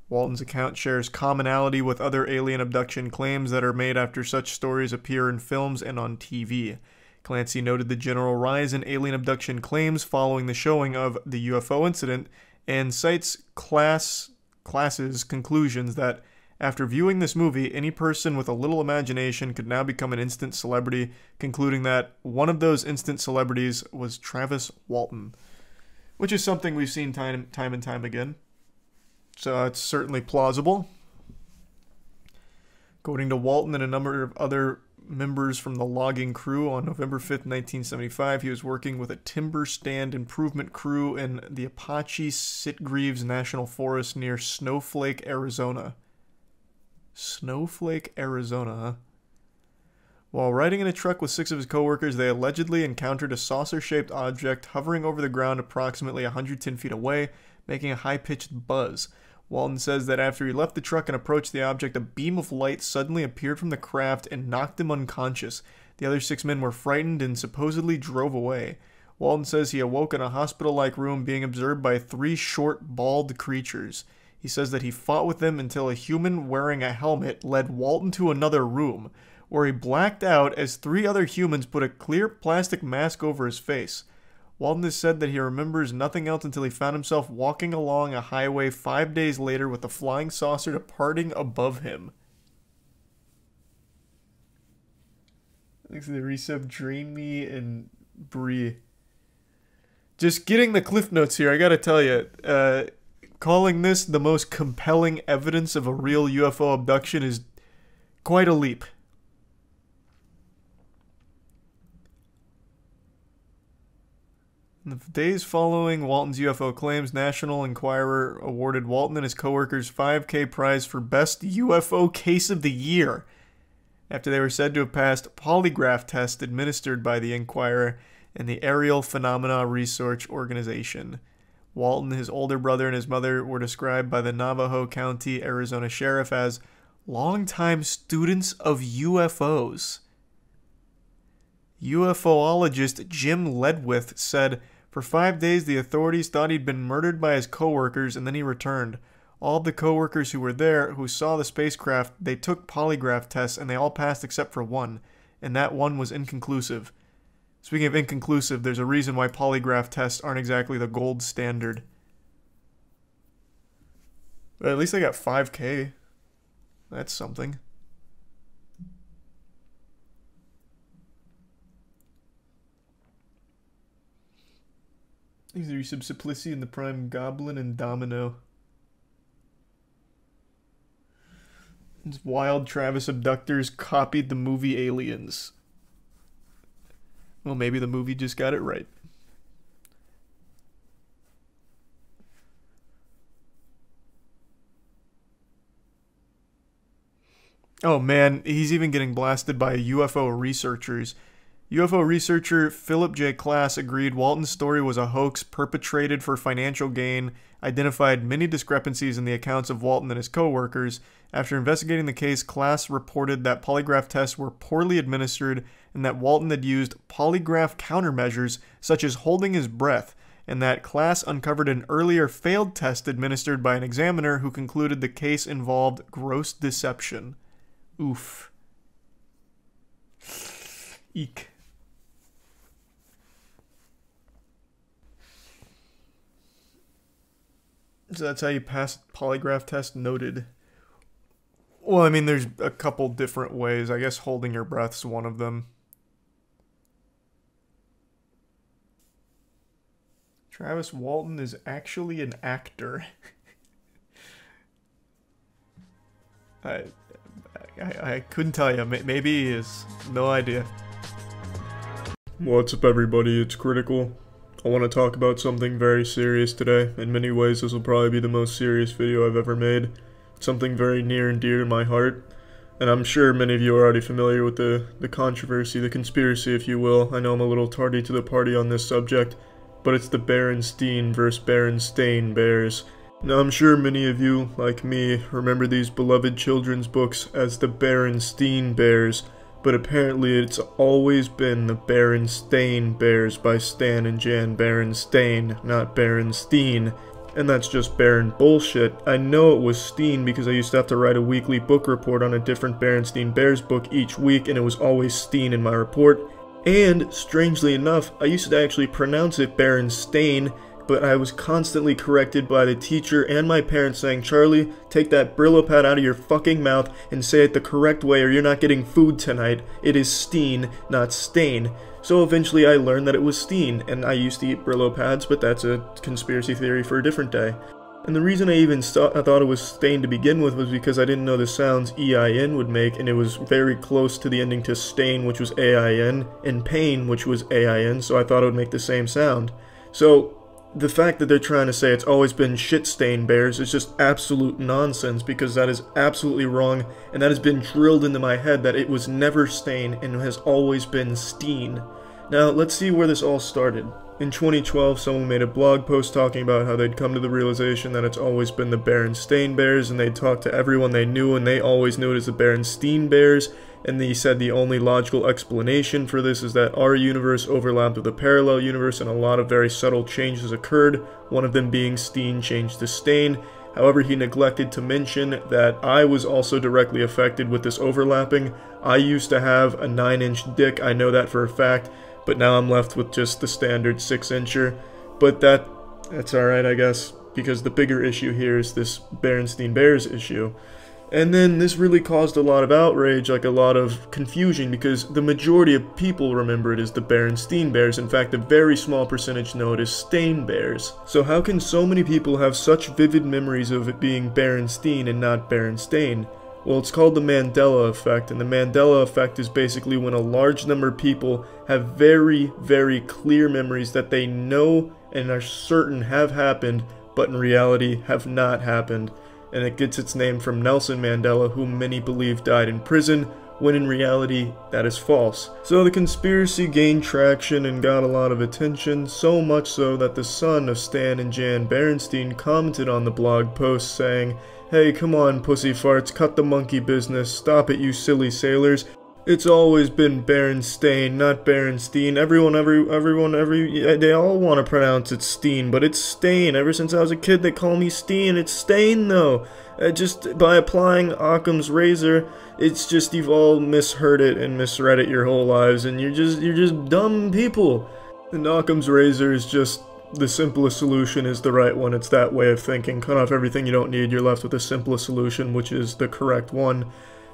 Walton's account shares commonality with other alien abduction claims that are made after such stories appear in films and on TV. Clancy noted the general rise in alien abduction claims following the showing of The UFO Incident and cites Class's conclusions that after viewing this movie, any person with a little imagination could now become an instant celebrity, concluding that one of those instant celebrities was Travis Walton, which is something we've seen time and time again. So it's certainly plausible. According to Walton and a number of other members from the logging crew, on November 5th, 1975, he was working with a timber stand improvement crew in the Apache Sitgreaves National Forest near Snowflake, Arizona. Snowflake, Arizona, huh? While riding in a truck with 6 of his coworkers, they allegedly encountered a saucer-shaped object hovering over the ground approximately 110 feet away, making a high-pitched buzz. Walton says that after he left the truck and approached the object, a beam of light suddenly appeared from the craft and knocked him unconscious. The other 6 men were frightened and supposedly drove away. Walton says he awoke in a hospital-like room being observed by 3 short, bald creatures. He says that he fought with them until a human wearing a helmet led Walton to another room, where he blacked out as 3 other humans put a clear plastic mask over his face. Walton has said that he remembers nothing else until he found himself walking along a highway 5 days later with a flying saucer departing above him. Thanks to the resub, Dream Me and Bree. Just getting the cliff notes here, I gotta tell you, calling this the most compelling evidence of a real UFO abduction is quite a leap. In the days following Walton's UFO claims, National Enquirer awarded Walton and his coworkers $5,000 prize for Best UFO Case of the Year, after they were said to have passed polygraph tests administered by the Enquirer and the Aerial Phenomena Research Organization. Walton, his older brother, and his mother were described by the Navajo County, Arizona sheriff as longtime students of UFOs. UFOologist Jim Ledwith said, "For 5 days the authorities thought he'd been murdered by his coworkers and then he returned. All of the coworkers who were there, who saw the spacecraft, they took polygraph tests and they all passed except for one, and that one was inconclusive." Speaking of inconclusive, there's a reason why polygraph tests aren't exactly the gold standard. But at least I got 5K. That's something. These are some Simplicity and the Prime Goblin and Domino. These wild Travis abductors copied the movie Aliens. Well, maybe the movie just got it right. Oh man, he's even getting blasted by UFO researchers. UFO researcher Philip J. Klass agreed Walton's story was a hoax perpetrated for financial gain, identified many discrepancies in the accounts of Walton and his co-workers. After investigating the case, Klass reported that polygraph tests were poorly administered and that Walton had used polygraph countermeasures such as holding his breath, and that Klass uncovered an earlier failed test administered by an examiner who concluded the case involved gross deception. Oof. Eek. So that's how you pass polygraph test, noted. Well, I mean, there's a couple different ways. I guess holding your breath's one of them. Travis Walton is actually an actor. I couldn't tell you. Maybe he is. No idea. What's up, everybody? It's Critical. I want to talk about something very serious today. In many ways, this will probably be the most serious video I've ever made. It's something very near and dear to my heart. And I'm sure many of you are already familiar with the controversy, the conspiracy, if you will. I know I'm a little tardy to the party on this subject, but it's the Berenstein versus Berenstein Bears. Now, I'm sure many of you, like me, remember these beloved children's books as the Berenstein Bears, but apparently it's always been the Berenstein Bears by Stan and Jan Berenstein, not Berenstein. And that's just barren bullshit. I know it was Steen because I used to have to write a weekly book report on a different Berenstein Bears book each week, and it was always Steen in my report. And, strangely enough, I used to actually pronounce it Berenstain, but I was constantly corrected by the teacher and my parents saying, "Charlie, take that Brillo pad out of your fucking mouth and say it the correct way or you're not getting food tonight. It is Steen, not Stain." So eventually I learned that it was Steen, and I used to eat Brillo pads, but that's a conspiracy theory for a different day. And the reason I even thought it was Stain to begin with was because I didn't know the sounds E-I-N would make, and it was very close to the ending to Stain, which was A-I-N, and Pain, which was A-I-N, so I thought it would make the same sound. So the fact that they're trying to say it's always been Shitstain Bears is just absolute nonsense, because that is absolutely wrong, and that has been drilled into my head that it was never Stain and has always been Steen. Now, let's see where this all started. In 2012, someone made a blog post talking about how they'd come to the realization that it's always been the Berenstein Bears, and they'd talked to everyone they knew, and they always knew it as the Berenstein Bears, and he said the only logical explanation for this is that our universe overlapped with a parallel universe, and a lot of very subtle changes occurred, one of them being Steen changed to Stain. However, he neglected to mention that I was also directly affected with this overlapping. I used to have a 9-inch dick, I know that for a fact, but now I'm left with just the standard 6-incher. But that's alright, I guess, because the bigger issue here is this Berenstein Bears issue. And then this really caused a lot of outrage, like a lot of confusion, because the majority of people remember it as the Berenstein Bears. In fact, a very small percentage know it as Stain Bears. So how can so many people have such vivid memories of it being Berenstein and not Berenstain? Well, it's called the Mandela effect, and the Mandela effect is basically when a large number of people have very, very clear memories that they know and are certain have happened, but in reality have not happened. And it gets its name from Nelson Mandela, whom many believe died in prison, when in reality, that is false. So the conspiracy gained traction and got a lot of attention, so much so that the son of Stan and Jan Berenstein commented on the blog post saying, "Hey, come on, pussy farts, cut the monkey business, stop it, you silly sailors. It's always been Berenstein, not Berenstein. They all want to pronounce it Steen, but it's Stain. Ever since I was a kid, they call me Steen. It's Stain, though. Just by applying Occam's razor, it's just you've all misheard it and misread it your whole lives, and you're just dumb people. And Occam's razor is just the simplest solution is the right one. It's that way of thinking. Cut off everything you don't need, you're left with the simplest solution, which is the correct one.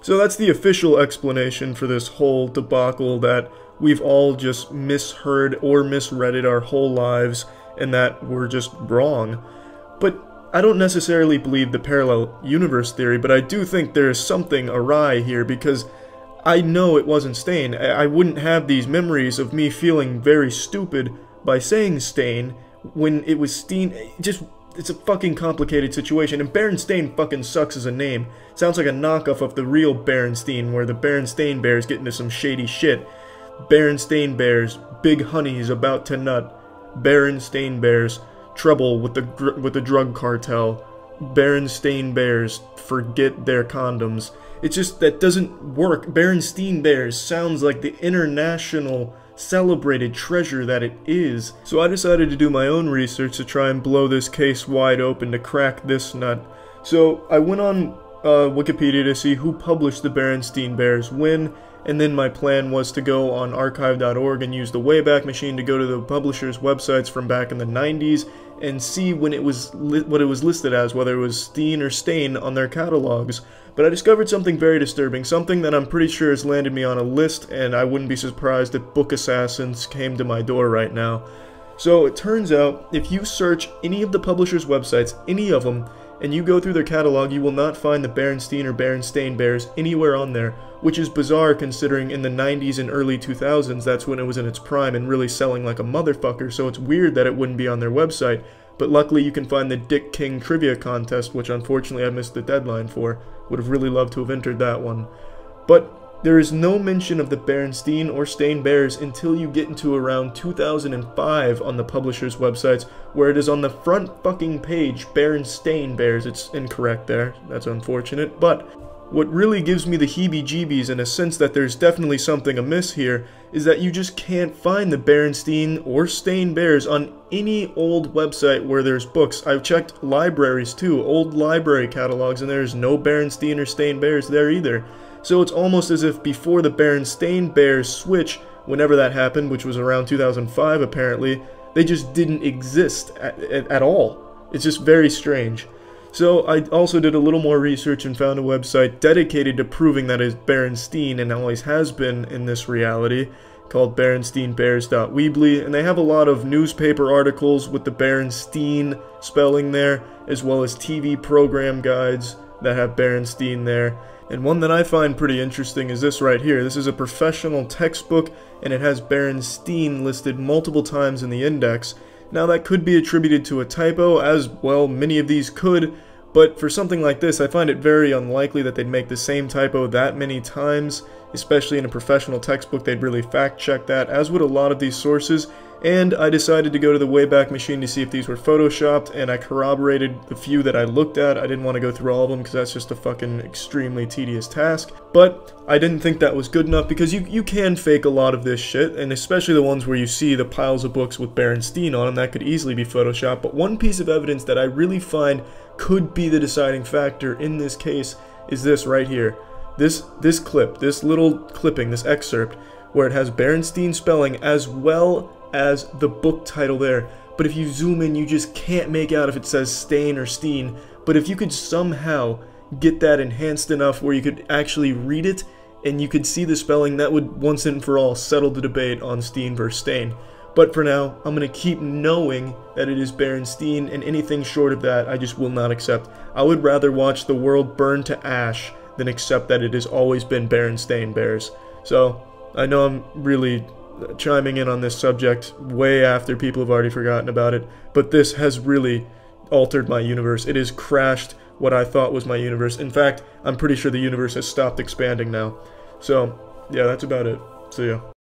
So that's the official explanation for this whole debacle, that we've all just misheard or misread it our whole lives, and that we're just wrong. But I don't necessarily believe the parallel universe theory, but I do think there is something awry here, because I know it wasn't Stain. I wouldn't have these memories of me feeling very stupid by saying Stain when it was Steen. It's a fucking complicated situation, and Berenstein fucking sucks as a name. Sounds like a knockoff of the real Berenstein, where the Berenstein Bears get into some shady shit. Berenstein Bears, big honeys about to nut. Berenstein Bears, trouble with the drug cartel. Berenstein Bears, forget their condoms. It's just, that doesn't work. Berenstein Bears sounds like the international celebrated treasure that it is. So I decided to do my own research to try and blow this case wide open, to crack this nut. So I went on Wikipedia to see who published the Berenstein Bears when, and then my plan was to go on archive.org and use the Wayback Machine to go to the publishers' websites from back in the 90s and see when it was what it was listed as, whether it was Steen or Stain on their catalogs. But I discovered something very disturbing, something that I'm pretty sure has landed me on a list, and I wouldn't be surprised if book assassins came to my door right now. So it turns out, if you search any of the publishers' websites, any of them, and you go through their catalog, you will not find the Berenstein or Berenstein Bears anywhere on there, which is bizarre considering in the 90s and early 2000s, that's when it was in its prime and really selling like a motherfucker, so it's weird that it wouldn't be on their website. But luckily you can find the Dick King Trivia Contest, which unfortunately I missed the deadline for. Would have really loved to have entered that one. But there is no mention of the Berenstein or Stain Bears until you get into around 2005 on the publisher's websites, where it is on the front fucking page, Berenstein Bears. It's incorrect there. That's unfortunate. But what really gives me the heebie-jeebies, in a sense that there's definitely something amiss here, is that you just can't find the Berenstein or Stain Bears on any old website where there's books. I've checked libraries too, old library catalogs, and there's no Berenstein or Stain Bears there either. So it's almost as if before the Berenstein Bears switch, whenever that happened, which was around 2005 apparently, they just didn't exist at all. It's just very strange. So I also did a little more research and found a website dedicated to proving that it's Berenstein and always has been in this reality, called BerensteinBears.weebly, and they have a lot of newspaper articles with the Berenstein spelling there, as well as TV program guides that have Berenstein there. And one that I find pretty interesting is this right here. This is a professional textbook, and it has Berenstein listed multiple times in the index. Now that could be attributed to a typo, as well many of these could, but for something like this I find it very unlikely that they'd make the same typo that many times, especially in a professional textbook. They'd really fact check that, as would a lot of these sources. And I decided to go to the Wayback Machine to see if these were photoshopped, and I corroborated the few that I looked at. I didn't want to go through all of them because that's just a fucking extremely tedious task. But I didn't think that was good enough, because you can fake a lot of this shit, and especially the ones where you see the piles of books with Berenstein on them, that could easily be photoshopped. But one piece of evidence that I really find could be the deciding factor in this case is this right here. This clip, this little clipping, this excerpt, where it has Berenstein spelling as well as the book title there. But if you zoom in, you just can't make out if it says Stain or Steen. But if you could somehow get that enhanced enough where you could actually read it and you could see the spelling, that would once and for all settle the debate on Steen versus Stain. But for now, I'm going to keep knowing that it is Berenstein, and anything short of that I just will not accept. I would rather watch the world burn to ash than accept that it has always been Berenstein Bears. So I know I'm really chiming in on this subject way after people have already forgotten about it, but this has really altered my universe. It has crashed what I thought was my universe. In fact, I'm pretty sure the universe has stopped expanding now. So, yeah, that's about it. See ya.